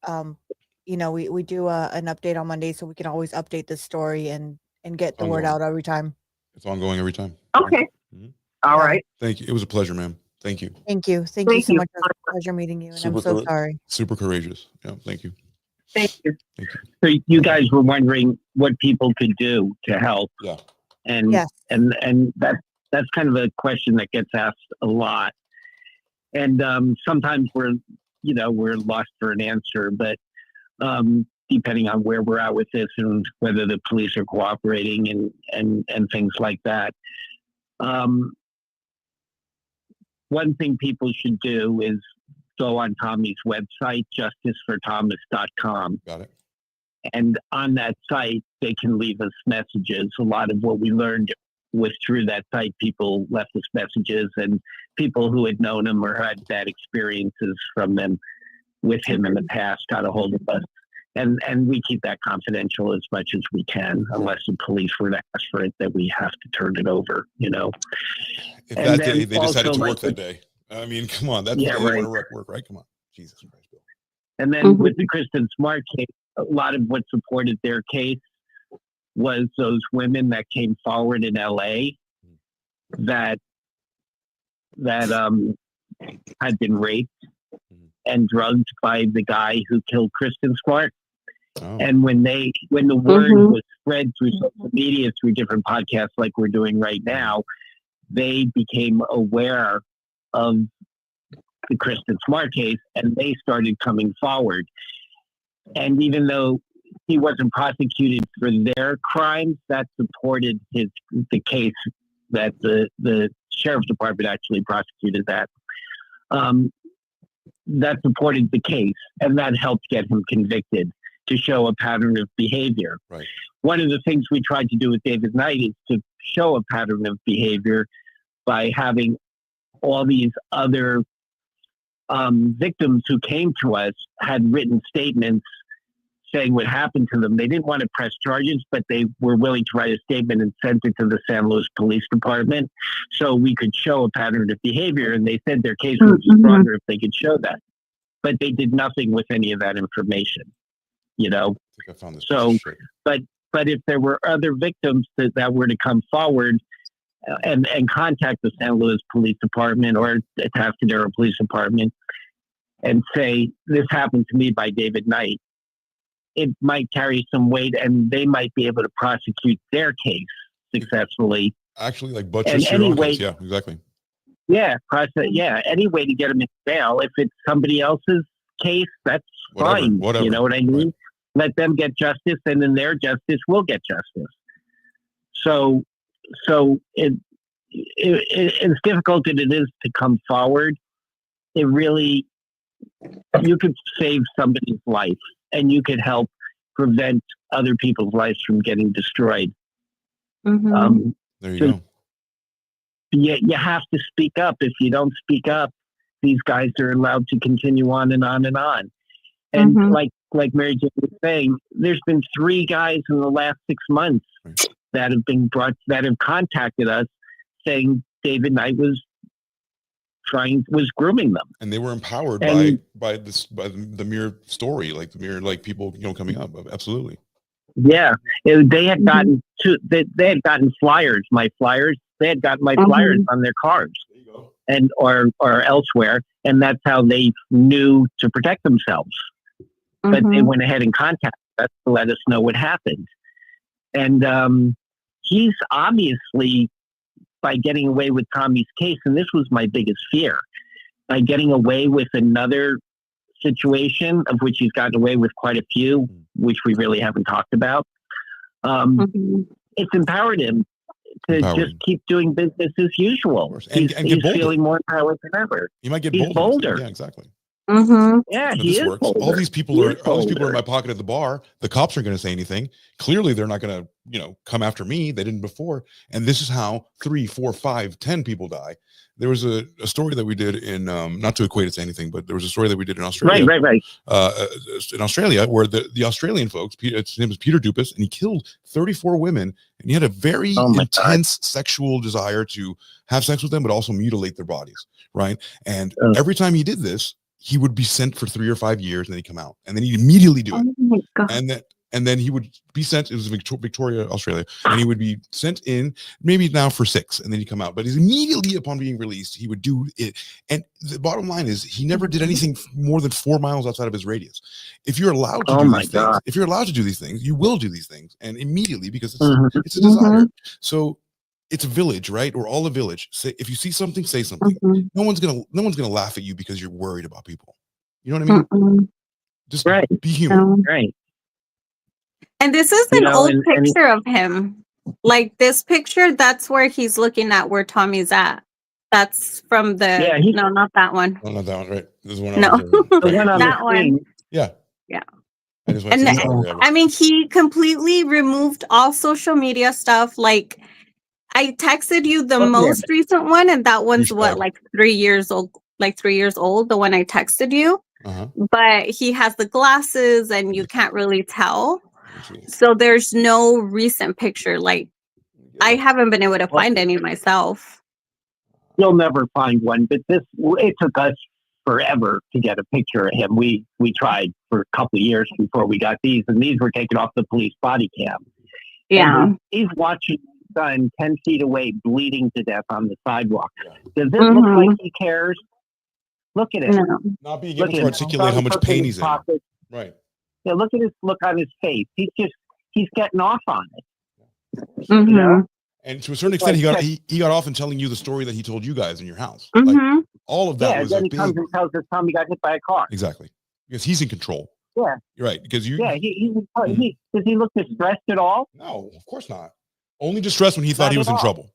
we do an update on Monday, so we can always update the story and get the word out every time. it's ongoing every time. Okay. Mhm. All Yeah. right. Thank you. It was a pleasure, ma'am. Thank you. Thank you. Thank you Thank so you. much. It was a pleasure meeting you, and I'm so sorry. Super courageous. Yeah. Thank you. Thank you. Thank you. So you guys were wondering what people could do to help, Yeah. and Yes. and that's kind of a question that gets asked a lot, and sometimes we're lost for an answer, but depending on where we're at with this and whether the police are cooperating and things like that. One thing people should do is go on Tommy's website, justiceforthomas.com. Got it. And on that site, they can leave us messages. A lot of what we learned was through that site. People left us messages, and people who had known him or had bad experiences from them with him in the past got a hold of us. And we keep that confidential as much as we can, unless the police were to ask for it, that we have to turn it over, If And that then day they decided also, to work that day. I mean, come on. That's Yeah, the day they right. want to work, right? Come on. Jesus Christ, Bill. And then with the Kristen Smart case, a lot of what supported their case was those women that came forward in LA that had been raped and drugged by the guy who killed Kristen Smart. Oh. And when the word was spread through social media, through different podcasts like we're doing right now, they became aware of the Kristen Smart case, and they started coming forward. And even though he wasn't prosecuted for their crimes, that supported the case that the sheriff's department actually prosecuted that. That supported the case, and that helped get him convicted, to show a pattern of behavior. Right. One of the things we tried to do with David Knight is to show a pattern of behavior by having all these other victims who came to us had written statements saying what happened to them. They didn't want to press charges, but they were willing to write a statement and send it to the San Luis Police Department so we could show a pattern of behavior. And they said their case was stronger if they could show that. But they did nothing with any of that information, I think I found this. So, piece of shit. but if there were other victims that were to come forward and contact the San Luis Police Department or the Atascadero Police Department and say, this happened to me by David Knight, it might carry some weight, and they might be able to prosecute their case successfully. Actually, like buttress your own case. Yeah, exactly. Yeah, any way to get them in jail. If it's somebody else's case, that's fine. Whatever. You know what I mean? Right. Let them get justice, and then their justice will get justice. So as difficult as it is to come forward, it really, you could save somebody's life, and you could help prevent other people's lives from getting destroyed. There you go. You have to speak up. If you don't speak up, these guys are allowed to continue on and on and on. And like Mary Jane was saying, there's been 3 guys in the last 6 months that have contacted us saying David Knight was grooming them. And they were empowered by the mere story, like the mere people coming up. Absolutely. Yeah, they had gotten they had gotten flyers. They had gotten my flyers on their cars. There you go. and or elsewhere, and that's how they knew to protect themselves. But they went ahead and contacted us to let us know what happened. And he's obviously, by getting away with Tommy's case, and this was my biggest fear, by getting away with another situation, of which he's gotten away with quite a few, which we really haven't talked about. It's empowered him to just keep doing business as usual. And he's feeling more empowered than ever. He might get bolder. Yeah, exactly. Yeah, So he this is works. bolder. All these people are in my pocket at the bar. The cops aren't going to say anything. Clearly, they're not going to, come after me. They didn't before. And this is how 3, 4, 5, 10 people die. There was a story that we did in, not to equate it to anything, but there was a story that we did in Australia. Right. In Australia, where the Australian folks, his name was Peter Dupas, and he killed 34 women, and he had a very intense sexual desire to have sex with them, but also mutilate their bodies, right? And every time he did this, he would be sent for 3 or 5 years, and then he'd come out, and then he'd immediately do it. And then he would be sent. It was Victoria, Australia, and he would be sent in maybe now for 6, and then he'd come out. But immediately upon being released, he would do it. And the bottom line is, he never did anything more than 4 miles outside of his radius. If you're allowed to do these things, if you're allowed to do these things, you will do these things, and immediately, because it's a desire. So it's a village, right? We're all a village. Say, if you see something, say something. No one's gonna laugh at you because you're worried about people. You know what I mean? Just be human. Right. And this is an old picture of him. Like this picture, that's where he's looking at where Tommy's at. That's from the no, not that one. No, not that one, right? This one. No, that one. Yeah. And I mean, he completely removed all social media stuff. Like, I texted you the most recent one, and that one's like 3 years old. Like 3 years old, the one I texted you. But he has the glasses, and you can't really tell. So there's no recent picture. Like, I haven't been able to find any myself. You'll never find one, but it took us forever to get a picture of him. We tried for a couple of years before we got these, and these were taken off the police body cam. Yeah. And he's watching his son 10 feet away, bleeding to death on the sidewalk. Does this look like he cares? Look at it. No. Not being able to articulate how much pain he's in. Right. Yeah, look at his look on his face. He's getting off on it. You know? And to a certain extent, he got off in telling you the story that he told you guys in your house. Like, all of that was then he comes and tells us Tommy got hit by a car. Exactly. Because he's in control. Yeah. You're right. Because you. Yeah. Does he look distressed at all? No, of course not. Only distressed when he thought he was in trouble.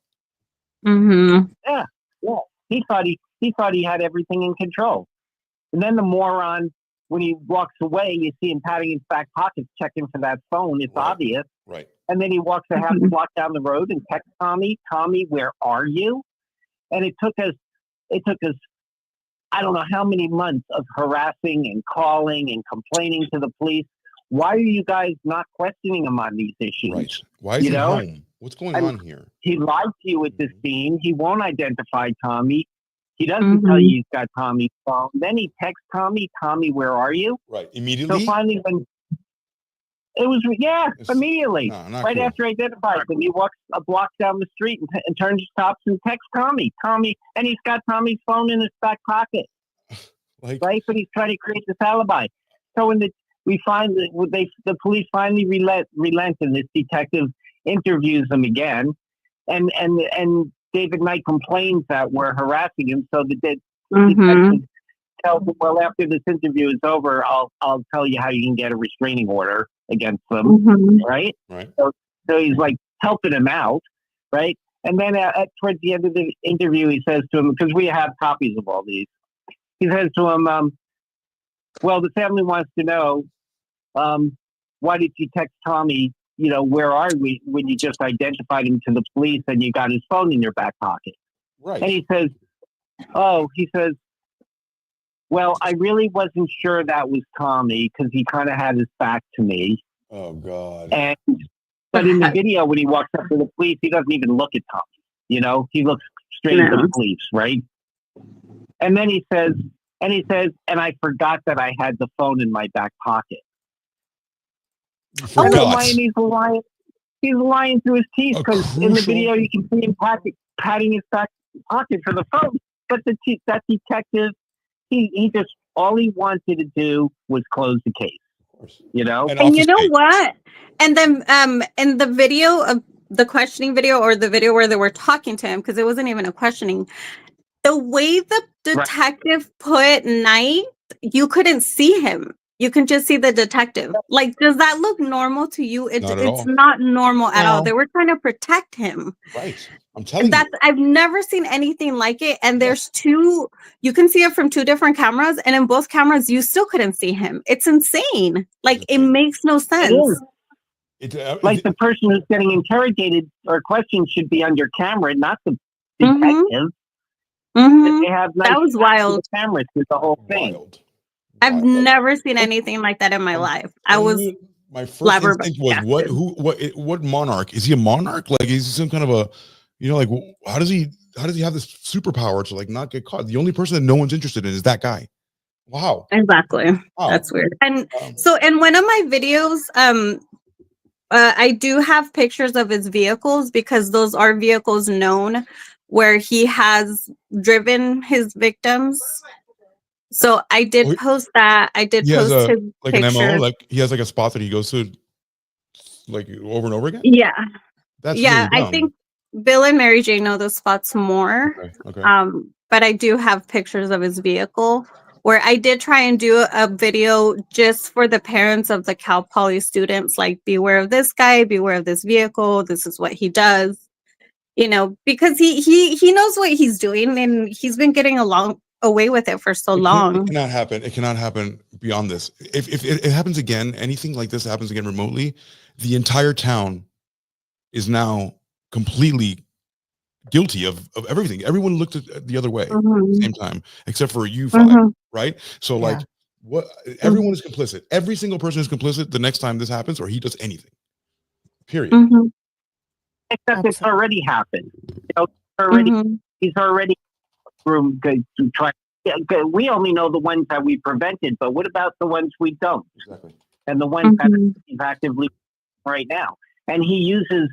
Yeah. He thought he had everything in control. And then the moron, when he walks away, you see him patting his back pockets, checking for that phone. It's obvious. Right. And then he walks a half block down the road and texts Tommy, where are you? And it took us, I don't know how many months of harassing and calling and complaining to the police. Why are you guys not questioning him on these issues? Right. Why is he home? What's going on here? He lied to you at the scene. He won't identify Tommy. He doesn't tell you he's got Tommy's phone. Then he texts Tommy, where are you? Right. Immediately? So finally, when it was, immediately. Right cool. After he identified him, he walks a block down the street and turns, stops and texts Tommy, and he's got Tommy's phone in his back pocket. Right? But he's trying to create this alibi. So when the police finally relent, and this detective interviews him again, and David Knight complains that we're harassing him. So the detective tells him, well, after this interview is over, I'll tell you how you can get a restraining order against them. Right. So he's like helping him out. Right. And then towards the end of the interview, he says to him, because we have copies of all these, he says to him, well, the family wants to know, why did you text Tommy, where are we, when you just identified him to the police and you got his phone in your back pocket? Right. And he says, well, I really wasn't sure that was Tommy because he kind of had his back to me. Oh, God. But in the video, when he walks up to the police, he doesn't even look at Tommy. He looks straight at the police, right? And then he says, and I forgot that I had the phone in my back pocket. He's lying. He's lying through his teeth because in the video you can see him patting his back pocket for the phone. that detective, he just, all he wanted to do was close the case, you know? And you know what? And then in the video of the questioning video, or the video where they were talking to him, because it wasn't even a questioning, the way the detective put Knight, you couldn't see him. You can just see the detective. Like, does that look normal to you? It's not normal at all. They were trying to protect him. Right. I'm telling you. I've never seen anything like it. And there's two, you can see it from two different cameras, and in both cameras, you still couldn't see him. It's insane. Like, it makes no sense. Like the person who's getting interrogated or questioned should be on your camera, not the detective. They have that was wild. Cameras through the whole thing. I've never seen anything like that in my life. I was my first instinct was what monarch is he? A monarch? Like, is he some kind of a, you know, like, how does he have this superpower to like not get caught? The only person that no one's interested in is that guy. Wow. Exactly. Wow. That's weird. And so in one of my videos, I do have pictures of his vehicles, because those are vehicles known where he has driven his victims. So I did post that. I did post his like picture. an MO, like he has like a spot that he goes to like over and over again. Yeah. That's yeah. Really I think Bill and Mary Jane know those spots more. Okay. But I do have pictures of his vehicle, where I did try and do a video just for the parents of the Cal Poly students, like, beware of this guy, beware of this vehicle. This is what he does, you know, because he knows what he's doing, and he's been getting away with it for so long. It cannot happen. It cannot happen beyond this. If it happens again, anything like this happens again remotely, the entire town is now completely guilty of everything. Everyone looked at the other way at the same time, except for you five, right? So like, what? Everyone is complicit. Every single person is complicit the next time this happens, or he does anything. Period. Except it's already happened. You know, he's already room to try. We only know the ones that we prevented, but what about the ones we don't? Exactly. And the ones that he's actively right now. And he uses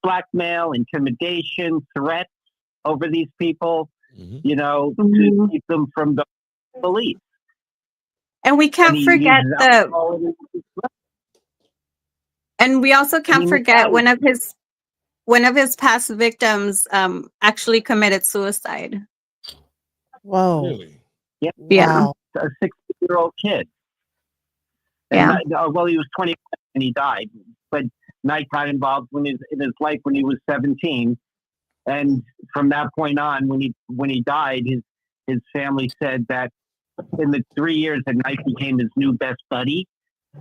blackmail, intimidation, threats over these people, you know, to keep them from the police. And we can't forget and we also can't forget one of his past victims actually committed suicide. Whoa. Really? Yeah. Wow. A 60-year-old kid. Yeah. Well, he was 20 when he died, but Knight got involved in his life when he was 17, and from that point on, when he died, his family said that in the 3 years that Knight became his new best buddy,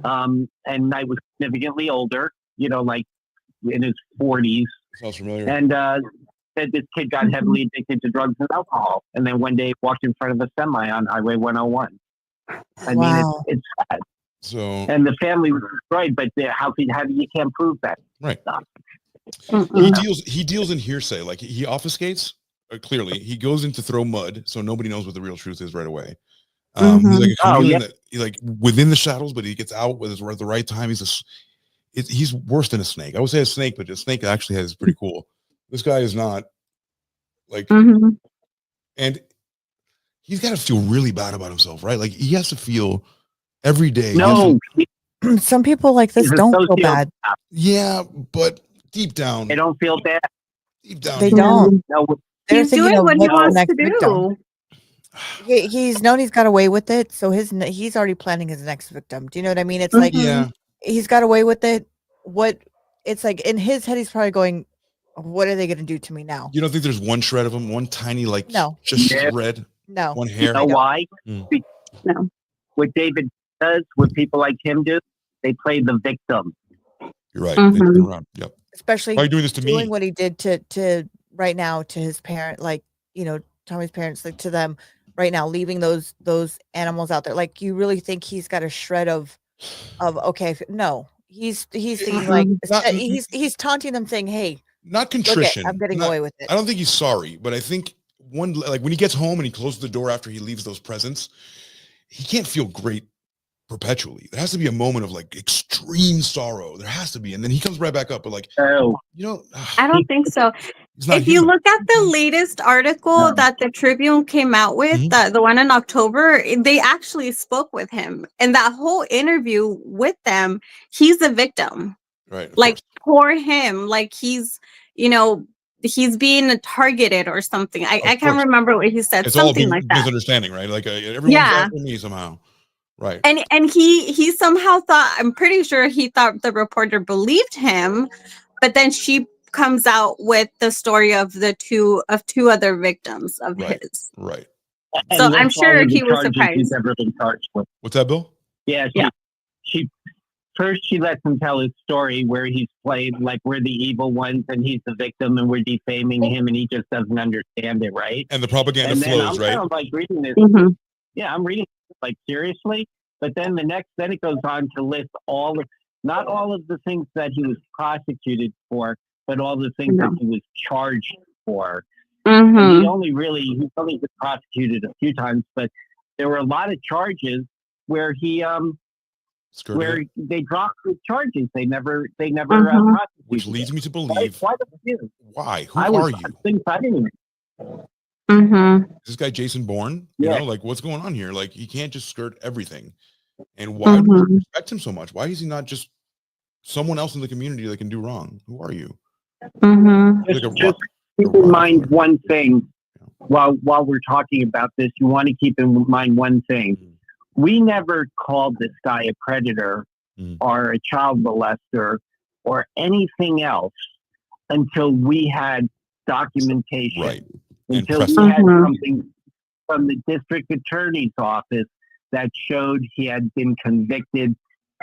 and Knight was significantly older, you know, like in his 40s. Sounds familiar. And said this kid got heavily addicted to drugs and alcohol, and then one day walked in front of a semi on Highway 101. I mean, it's sad. So, and the family was destroyed, but how you can't prove that? Right. He deals in hearsay, like he obfuscates. Clearly, he goes in to throw mud, so nobody knows what the real truth is right away. He's like a chameleon that like within the shadows, but he gets out at the right time. He's worse than a snake. I would say a snake, but a snake actually is pretty cool. This guy is not like, and he's got to feel really bad about himself, right? Like he has to feel every day. No, some people like this don't feel bad. Yeah, but deep down, they don't feel bad. Deep down, they don't. No, he's doing what he wants to do. He's known he's got away with it, so he's already planning his next victim. Do you know what I mean? It's like he's got away with it. It's like in his head, he's probably going, "What are they going to do to me now?" You don't think there's one shred of him, one tiny just shred, no, one hair? You know why? No. What David does, what people like him do, they play the victim. You're right. They turn around. Yep. Especially why are you doing this to me? What he did to right now to his parent, like, you know, Tommy's parents, like to them right now, leaving those animals out there. Like, you really think he's got a shred of okay? No, he's thinking like he's taunting them, saying, "Hey, not contrition. I'm getting away with it." I don't think he's sorry, but I think when he gets home and he closes the door after he leaves those presents, he can't feel great perpetually. There has to be a moment of like extreme sorrow. There has to be, and then he comes right back up. But like, you know, I don't think so. He's not If you human. look at the latest article that the Tribune came out with, Mhm. the one in October, they actually spoke with him. And that whole interview with them, he's a victim. Right. Of Like, course. poor him. Like, he's, you know, he's being targeted or something. I Of can't course. remember what he said. It's all Something like that. misunderstanding, right? Like everyone's Yeah. after me somehow. Right. And he somehow thought, I'm pretty sure he thought the reporter believed him, but then she comes out with the story of two other victims of Right. his. Right. So And I'm what's all sure of the he was charges he's surprised. ever been charged with? What's that, Bill? Yeah, she first she lets him tell his story where he's played like we're the evil ones and he's the victim and we're defaming him and he just doesn't understand it, right? And the propaganda And then flows, I'm right? kind of like reading this. Mhm. Yeah, I'm reading this, like seriously. But then then it goes on to list not all of the things that he was prosecuted for, but all the things that he was charged for. And he only been prosecuted a few times, but there were a lot of charges where he they dropped the charges. They never prosecuted. Which leads me to believe why? Who are you? Things I didn't Is this guy Jason Bourne? You Yeah. know, like what's going on here? Like he can't just skirt everything. And why do you respect him so much? Why is he not just someone else in the community that can do wrong? Who are you? Like Just keep in mind one thing while we're talking about this. You want to keep in mind one thing. We never called this guy a predator or a child molester or anything else until we had documentation. Right. Until we had something from the district attorney's office that showed he had been convicted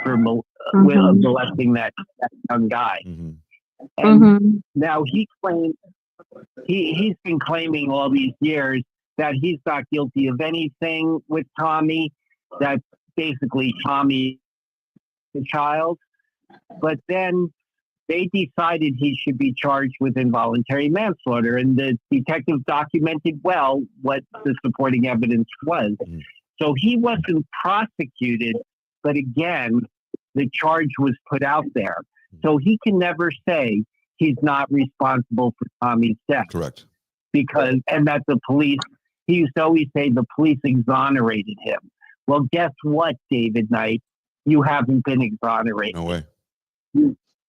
for molesting that young guy. And now he claims he's been claiming all these years that he's not guilty of anything with Tommy, that basically Tommy the child. But then they decided he should be charged with involuntary manslaughter, and the detective documented well what the supporting evidence was. So he wasn't prosecuted, but again, the charge was put out there. So he can never say he's not responsible for Tommy's death. Correct. And that the police, he used to always say the police exonerated him. Well, guess what, David Knight? You haven't been exonerated. No way.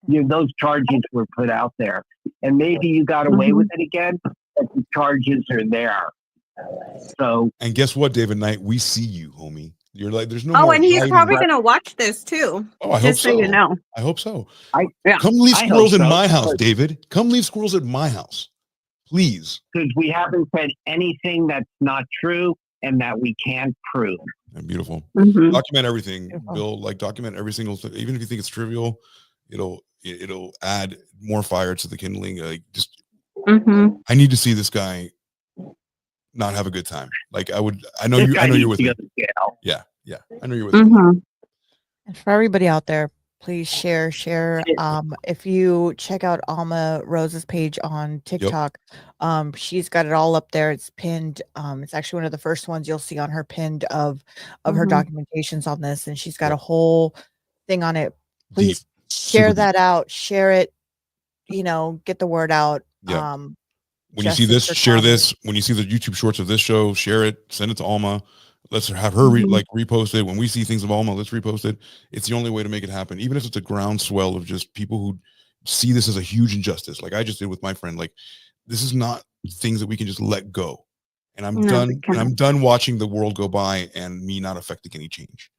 Those charges were put out there. And maybe you got away with it again, but the charges are there. So, and guess what, David Knight? We see you, homie. You're like, there's no. Oh, more and he's hiding. probably going to watch this too. Oh, I hope just so. You know. I hope so. Yeah. Come leave I squirrels hope in so. my house, David. Come leave squirrels at my house, please. Because we haven't said anything that's not true and that we can't prove. And beautiful. Document everything, Bill. Like document every single thing, even if you think it's trivial. It'll add more fire to the kindling. Like just, I need to see this guy not have a good time. Like I know you're with me. Yeah. I know you're with me. And for everybody out there, please share. If you check out Alma Rose's page on TikTok, she's got it all up there. It's pinned. It's actually one of the first ones you'll see on her pinned of her documentations on this, and she's got a whole thing on it. Please share that out. Share it. Get the word out. Yeah. When you see this, share this. When you see the YouTube shorts of this show, share it. Send it to Alma. Let's have her repost it. When we see things of Alma, let's repost it. It's the only way to make it happen. Even if it's a groundswell of just people who see this as a huge injustice, like I just did with my friend. Like this is not things that we can just let go. And I'm done. And I'm done watching the world go by and me not affecting any change.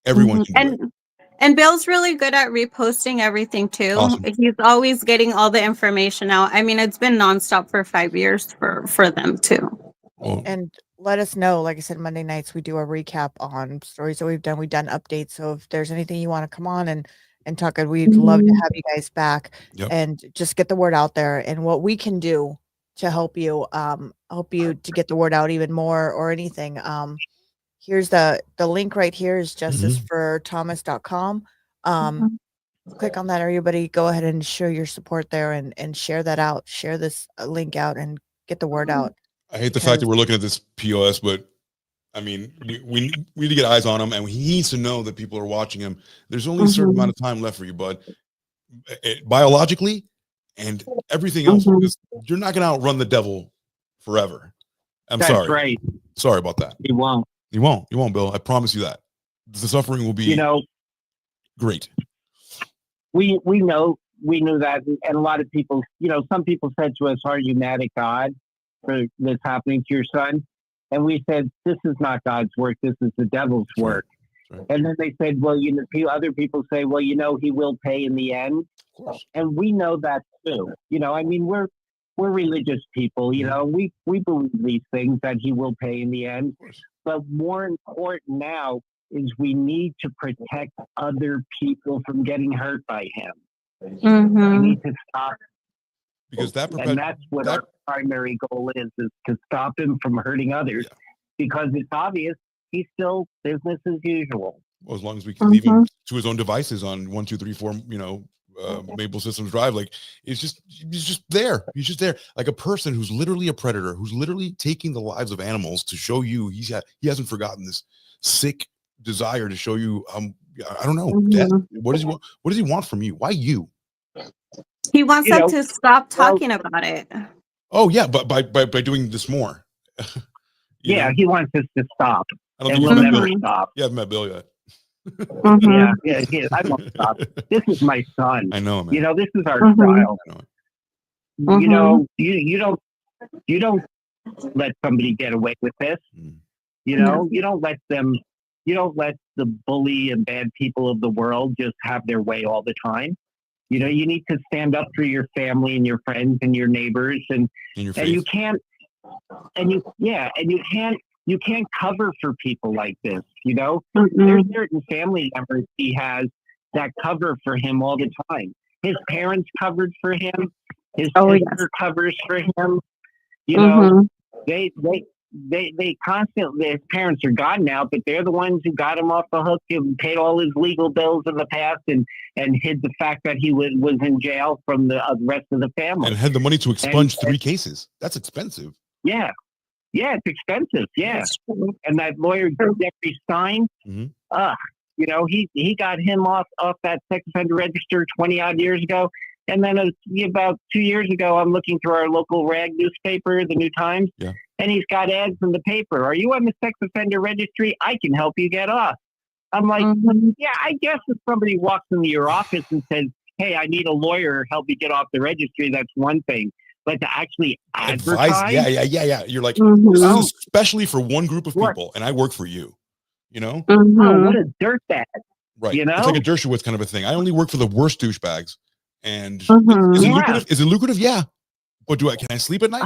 Everyone can do it. And Bill's really good at reposting everything too. Awesome. He's always getting all the information out. I mean, it's been nonstop for 5 years for them too. And let us know. Like I said, Monday nights we do a recap on stories that we've done. We've done updates. So if there's anything you want to come on and talk, we'd love to have you guys back and just get the word out there. And what we can do to help you to get the word out even more or anything. Here's the link right here is justiceforthomas.com. Click on that, everybody. Go ahead and show your support there and share that out. Share this link out and get the word out. I hate the fact that we're looking at this POS, but I mean, we need to get eyes on him, and he needs to know that people are watching him. There's only a certain amount of time left for you, bud. Biologically, and everything else, Mhm. because you're not going to outrun the devil forever. That's sorry. right. Sorry about that. You won't. You won't, Bill. I promise you that. The suffering will be great. We knew that, and a lot of people, some people said to us, "Are you mad at God for this happening to your son?" And we said, "This is not God's work. This is the devil's work." Right. And then they said, "Well, other people say, well, he will pay in the end." Of course. And we know that too. We're religious people. We believe these things, that he will pay in the end. But more important now is we need to protect other people from getting hurt by him. Mhm. We need to stop, because and that's what our primary goal is to stop him from hurting others, because it's obvious he's still business as usual. Well, as long as we can leave him to his own devices on 1, 2, 3, 4, Maple Systems Drive, like he's just there. He's just there, like a person who's literally a predator, who's literally taking the lives of animals to show you he hasn't forgotten this sick desire to show you. I don't know. Death. What does he want? What does he want from you? Why you? He wants them to stop talking about it. Oh yeah, but by doing this more. He wants us to stop, and we'll never stop. Yeah, I've met Bill yet. Yeah, I won't stop. This is my son. I know, man. This is our child. I know. You don't let somebody get away with this. You don't let the bully and bad people of the world just have their way all the time. You need to stand up for your family and your friends and your neighbors, and you can't cover for people like this. There's certain family members he has that cover for him all the time. His parents covered for him. His sister covers for him. They constantly, his parents are gone now, but they're the ones who got him off the hook and paid all his legal bills in the past, and hid the fact that he was in jail from the rest of the family. And had the money to expunge 3 cases. That's expensive. Yeah, it's expensive. Yeah. And that lawyer, Jeffrey Stein, he got him off that sex offender register 20 odd years ago. And then about 2 years ago, I'm looking through our local rag newspaper, the New Times, and he's got ads in the paper. Are you on the sex offender registry? I can help you get off. I'm like, yeah, I guess if somebody walks into your office and says, "Hey, I need a lawyer, help me get off the registry," that's one thing. But to actually advertise, yeah. You're like, this is especially for one group of people, and I work for you. Oh, what a dirtbag! Right? It's like a Dershowitz kind of a thing. I only work for the worst douchebags. And is it lucrative? Is it lucrative? Yeah. But can I sleep at night?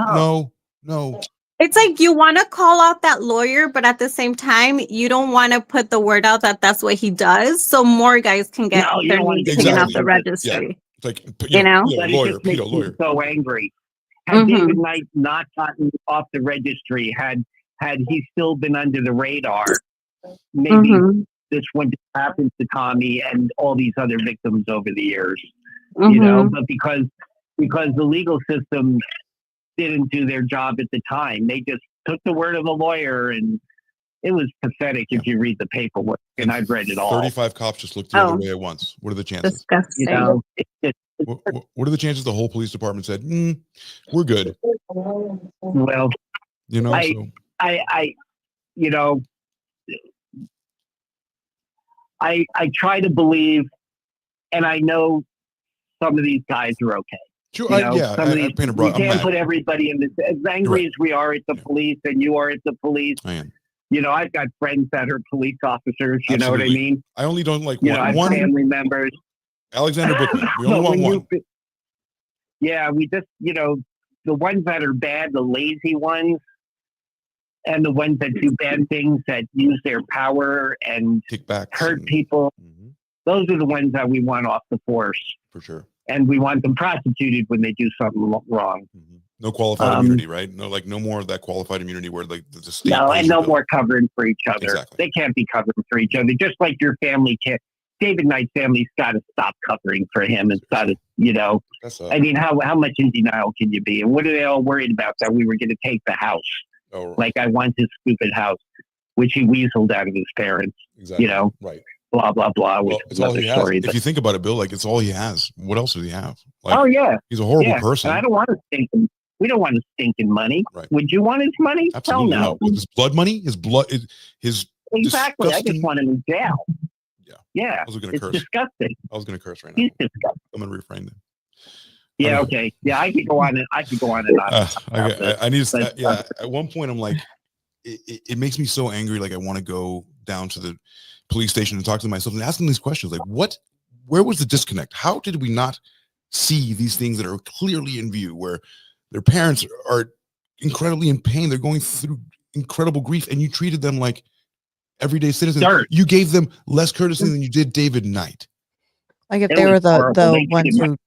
No. It's like you want to call out that lawyer, but at the same time, you don't want to put the word out that that's what he does, so more guys can get their names taken off the registry. It's like, lawyer, Peter, lawyer. So angry. Had David Knight not gotten off the registry, had he still been under the radar, maybe this wouldn't have happened to Tommy and all these other victims over the years. But because the legal system didn't do their job at the time, they just took the word of a lawyer, and it was pathetic if you read the paperwork. And I've read it all. 35 cops just looked the other way at once. What are the chances? Disgusting. What are the chances the whole police department said, we're good? Well, I try to believe, and I know some of these guys are okay. Sure, we can't put everybody in this. As angry as we are at the police, and you are at the police, I am. I've got friends that are police officers. You know what I mean? I only don't like one family members. Alexander Bookman. We only want one. We just, the ones that are bad, the lazy ones, and the ones that do bad things, that use their power and hurt people. Those are the ones that we want off the force. For sure. And we want them prosecuted when they do something wrong. No qualified immunity, right? No more of that qualified immunity where like the state. No, and no more covering for each other. Exactly. They can't be covering for each other. Just like your family can't. David Knight's family's got to stop covering for him and got to, I mean, how much in denial can you be? And what are they all worried about? That we were going to take the house. Oh, right. Like I want his stupid house, which he weaseled out of his parents. Exactly. Right. blah blah blah. Which Well, is it's all another he has. story. If you think about it, Bill, like it's all he has. What else does he have? Like, Oh yeah, he's a horrible yeah. person. And I don't want to stink. We don't want to stink in money. Right. Would you want his money? Absolutely Hell not. With his blood money, his exactly. I just disgusting. want him in jail. Yeah. Yeah. I was gonna It's curse. disgusting. I was gonna curse right now. He's disgusting. I'm gonna refrain them. Yeah. Okay. Yeah. I could go on and on. I need to. Yeah. At one point, I'm like, it makes me so angry. Like I want to go down to the police station and talk to myself and ask them these questions. Like, where was the disconnect? How did we not see these things that are clearly in view, where their parents are incredibly in pain, they're going through incredible grief, and you treated them like everyday citizens? Dirt. You gave them less courtesy than you did David Knight. Like if they were the ones who,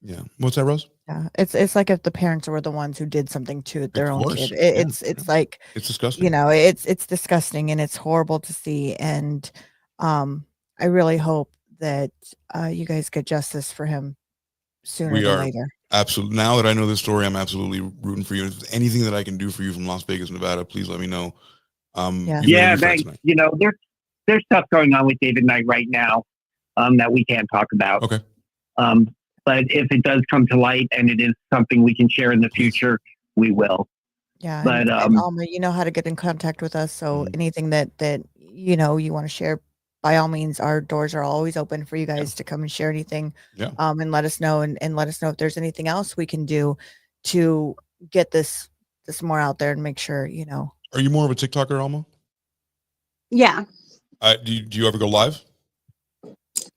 Yeah. What's that, Rose? yeah, it's like if the parents were the ones who did something to their Of own course. kid. Yeah. It's like, It's disgusting. you know, it's disgusting and it's horrible to see. And I really hope that you guys get justice for him sooner than later. Absolutely. Now that I know this story, I'm absolutely rooting for you. If there's anything that I can do for you from Las Vegas, Nevada, please let me know. Yeah, thanks. You know, there's stuff going on with David Knight right now that we can't talk about. Okay. But if it does come to light and it is something we can share in the future, we will. Yeah. But and Alma, you know how to get in contact with us. So anything that you know you want to share, by all means, our doors are always open for you guys to come and share anything. Yeah. And let us know and let us know if there's anything else we can do to get this more out there and make sure, you know. Are you more of a TikToker, Alma? Yeah. Do you ever go live?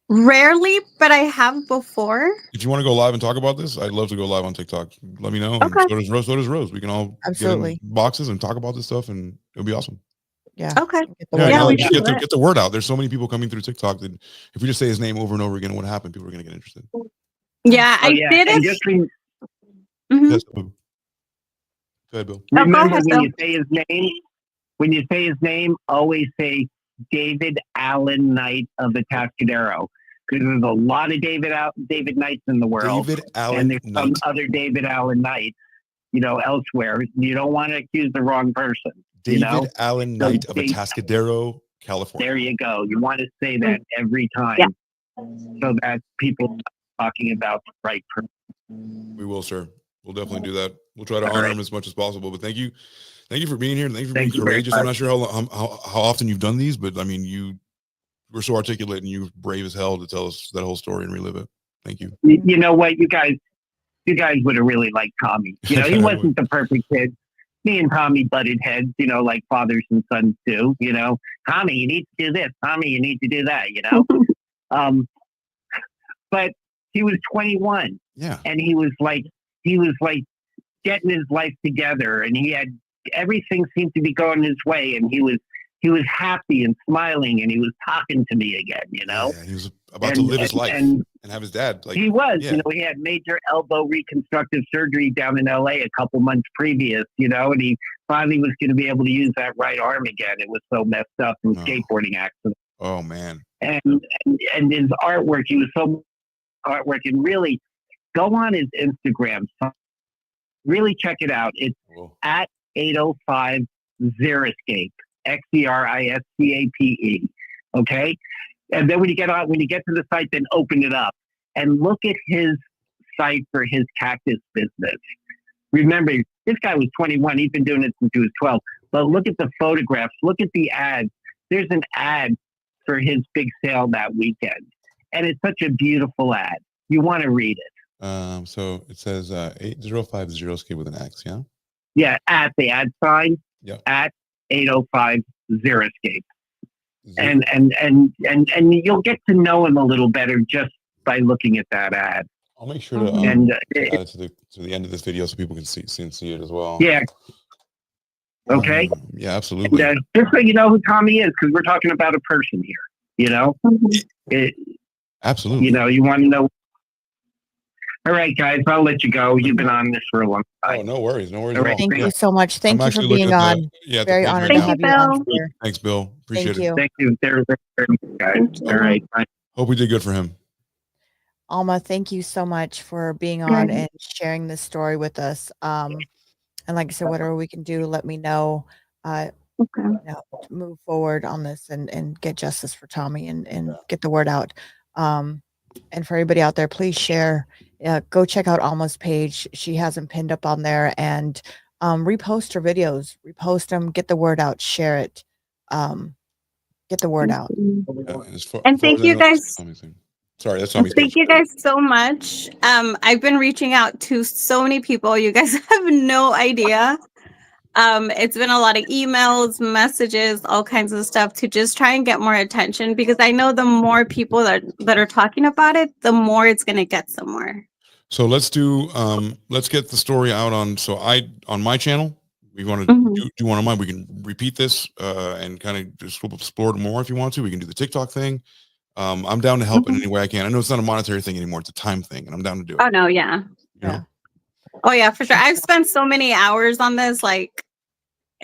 Rarely, but I have before. If you want to go live and talk about this, I'd love to go live on TikTok. Let me know. And Okay. So does Rose. We can all Absolutely get in boxes and talk about this stuff, and it'll be awesome. Yeah. Okay. Yeah, we just can get the word out. There's so many people coming through TikTok that if we just say his name over and over again, what happened? People are going to get interested. Yeah, I did and it. just Mhm. Go ahead, Bill. remember ahead, when Bill. you say his name, always say David Allen Knight of the Tascadero, because there's a lot of David Knights in the world, David Allen and there's Knight. some other David Allen Knights, you know, elsewhere. You don't want to accuse the wrong person. David you know? Allen So Knight of Atascadero, California. There you go. You want to say that every time, so that people are talking about the right person. We will, sir. We'll definitely do that. We'll try to honor him as much as possible. But thank you for being here. Thank you for being courageous. I'm not sure how often you've done these, but I mean, you were so articulate and you're brave as hell to tell us that whole story and relive it. Thank you. You know what, you guys would have really liked Tommy. You know, he wasn't the perfect kid. Me and Tommy butted heads, you know, like fathers and sons do. You know, Tommy, you need to do this. Tommy, you need to do that. You know, but he was 21. Yeah, and he was like getting his life together, and he had everything seemed to be going his way, and he was happy and smiling, and he was talking to me again, you know. Yeah, he was about to live his life and have his dad. Like he was, you know, he had major elbow reconstructive surgery down in LA a couple months previous, you know, and he finally was going to be able to use that right arm again. It was so messed up from skateboarding accident. Oh man. And his artwork, he was so artwork, and really go on his Instagram. Really check it out. It's at 805 Xeriscape. Xeriscape. Okay. And then when you get to the site, then open it up and look at his site for his cactus business. Remember, this guy was 21. He's been doing it since he was 12. But look at the photographs. Look at the ads. There's an ad for his big sale that weekend. And it's such a beautiful ad. You want to read it. So it says 805 Xeriscape with an X, yeah? Yeah, at the ad sign. Yeah. At 805 Xeriscape. And you'll get to know him a little better just by looking at that ad. I'll make sure to add it to the end of this video so people can see it as well. Yeah. Okay. Yeah, absolutely. And, just so you know who Tommy is, because we're talking about a person here. You know. Absolutely. You know, you want to know. All right, guys, I'll let you go. You've been on this for a long time. Oh, no worries. No worries. All right, Thank you so much. Thank you for being on. Very honored to have you on here. Thanks, Bill. Appreciate it. Thank you. Very, very much, guys. All right. Bye. Hope we did good for him. Alma, thank you so much for being on and sharing this story with us. And like I said, whatever we can do, let me know. Okay. you know, to move forward on this and get justice for Tommy and get the word out. And for everybody out there, please share. Go check out Alma's page. She has them pinned up on there, and repost her videos. Repost them. Get the word out. Share it. Get the word out. And thank you guys. Sorry, that's Tommy's Thank page. you guys so much. I've been reaching out to so many people. You guys have no idea. It's been a lot of emails, messages, all kinds of stuff to just try and get more attention, because I know the more people that are talking about it, the more it's going to get somewhere. So let's get the story out on my channel. We want to do one on mine. We can repeat this and kind of just explore it more if you want to. We can do the TikTok thing. I'm down to help in any way I can. I know it's not a monetary thing anymore; it's a time thing, and I'm down to do it. Oh no, yeah. Oh yeah, for sure. I've spent so many hours on this. Like,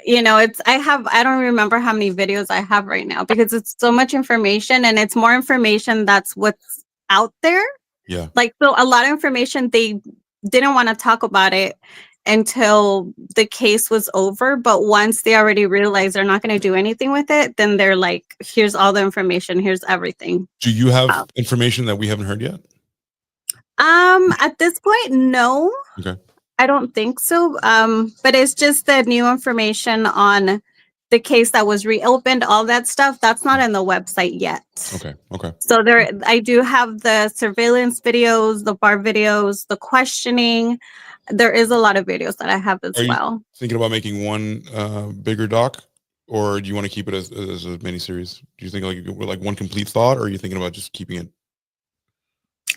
I don't remember how many videos I have right now, because it's so much information, and it's more information that's what's out there. Yeah. Like, so a lot of information, they didn't want to talk about it until the case was over. But once they already realized they're not going to do anything with it, then they're like, here's all the information. Here's everything. Do you have information that we haven't heard yet? At this point, no. Okay. I don't think so. But it's just the new information on the case that was reopened, all that stuff. That's not on the website yet. Okay. So I do have the surveillance videos, the bar videos, the questioning. There is a lot of videos that I have as well. Are you thinking about making one bigger doc, or do you want to keep it as a mini series? Do you think like one complete thought, or are you thinking about just keeping it?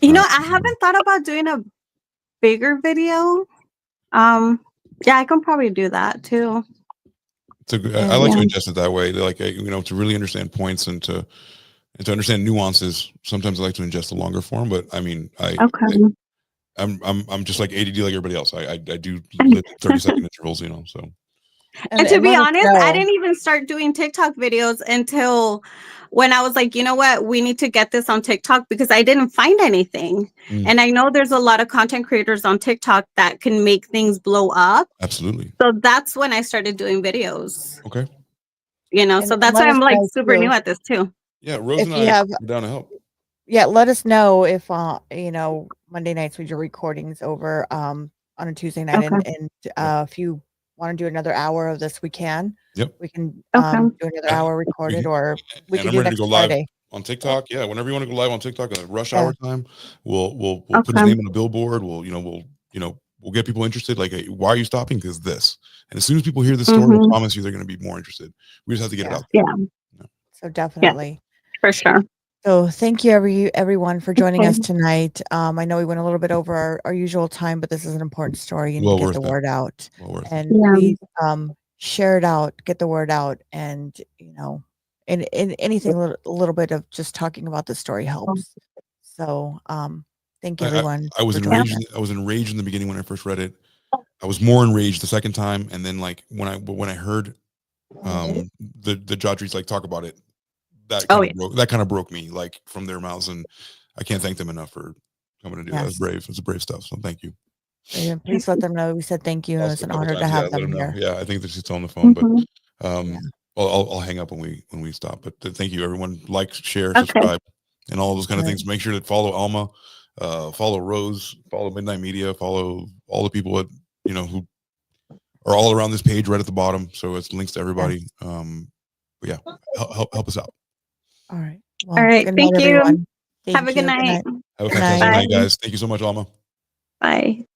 I haven't thought about doing a bigger video. Yeah, I can probably do that too. I like to ingest it that way, like to really understand points and to understand nuances. Sometimes I like to ingest the longer form, but I mean, I'm just like ADD like everybody else. I do live 30-second intervals, so. And to be honest, I didn't even start doing TikTok videos until when I was like, you know what, we need to get this on TikTok, because I didn't find anything. And I know there's a lot of content creators on TikTok that can make things blow up. Absolutely. So that's when I started doing videos. Okay. So that's why I'm like super new at this too. Yeah, Rose and I are down to help. Yeah, let us know if Monday nights we do recordings over on a Tuesday night, and if you want to do another hour of this, we can. Yep. We can do another hour recorded, or we can do next Friday on TikTok. Yeah, whenever you want to go live on TikTok at rush hour time, we'll put his name on a billboard. We'll get people interested. Like, hey, why are you stopping? Because this. And as soon as people hear this story, I promise you they're going to be more interested. We just have to get it out there. Yeah. So definitely. Yeah, for sure. So thank you everyone for joining us tonight. I know we went a little bit over our usual time, but this is an important story. You need to get the word out. And please share it out, get the word out, and and anything a little bit of just talking about the story helps. So thank you everyone. I was enraged in the beginning when I first read it. I was more enraged the second time, and then like when I heard the Jodrys like talk about it, that kind of broke me, like, from their mouths, and I can't thank them enough for coming to do that. It's brave. It's brave stuff. So thank you. And please let them know we said thank you. It's an honor to have them here. Yeah, I think that she's on the phone, but I'll hang up when we stop. But thank you, everyone. Like, share, subscribe, and all those kind of things. Make sure to follow Alma, follow Rose, follow Midnight Media, follow all the people that who are all around this page right at the bottom. So it's links to everybody. But yeah, help us out. All right. Well, all right. Thank you. Have a good night. Have a fantastic night, guys. Thank you so much, Alma. Bye.